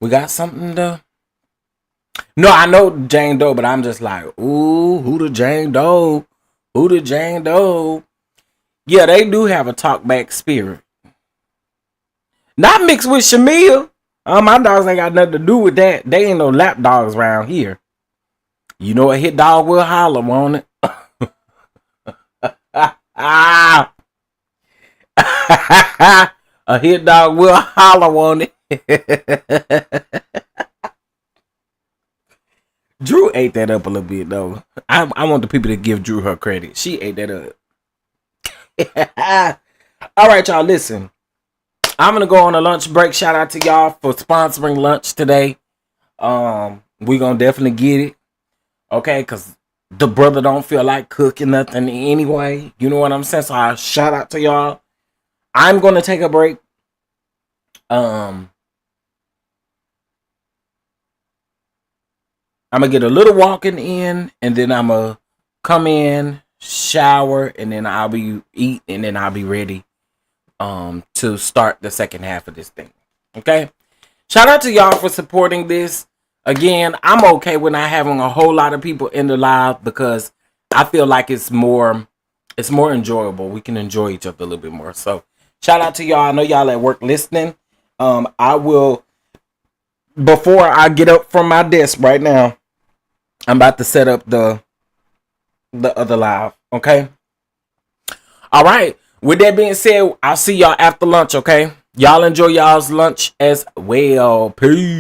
we got something to. No, I know Jane Doe, but I'm just like, ooh, who the Jane Doe? Who the Jane Doe? Yeah, they do have a talkback spirit. Not mixed with Shamil. My dogs ain't got nothing to do with that. They ain't no lap dogs around here. You know a hit dog will holler, won't it? A hit dog will holler, won't it? Drew ate that up a little bit, though. I want the people to give Drew her credit. She ate that up. All right, y'all, listen. I'm going to go on a lunch break. Shout out to y'all for sponsoring lunch today. We're going to definitely get it. Okay, because the brother don't feel like cooking nothing anyway. You know what I'm saying? So I shout out to y'all. I'm going to take a break. I'm going to get a little walking in, and then I'm going to come in, shower, and then I'll be eat, and then I'll be ready to start the second half of this thing. Okay? Shout out to y'all for supporting this. Again, I'm okay with not having a whole lot of people in the live because I feel like it's more enjoyable. We can enjoy each other a little bit more. So, shout out to y'all. I know y'all at work listening. I will, before I get up from my desk right now, I'm about to set up the other live. Okay? All right. With that being said, I'll see y'all after lunch, okay? Y'all enjoy y'all's lunch as well. Peace.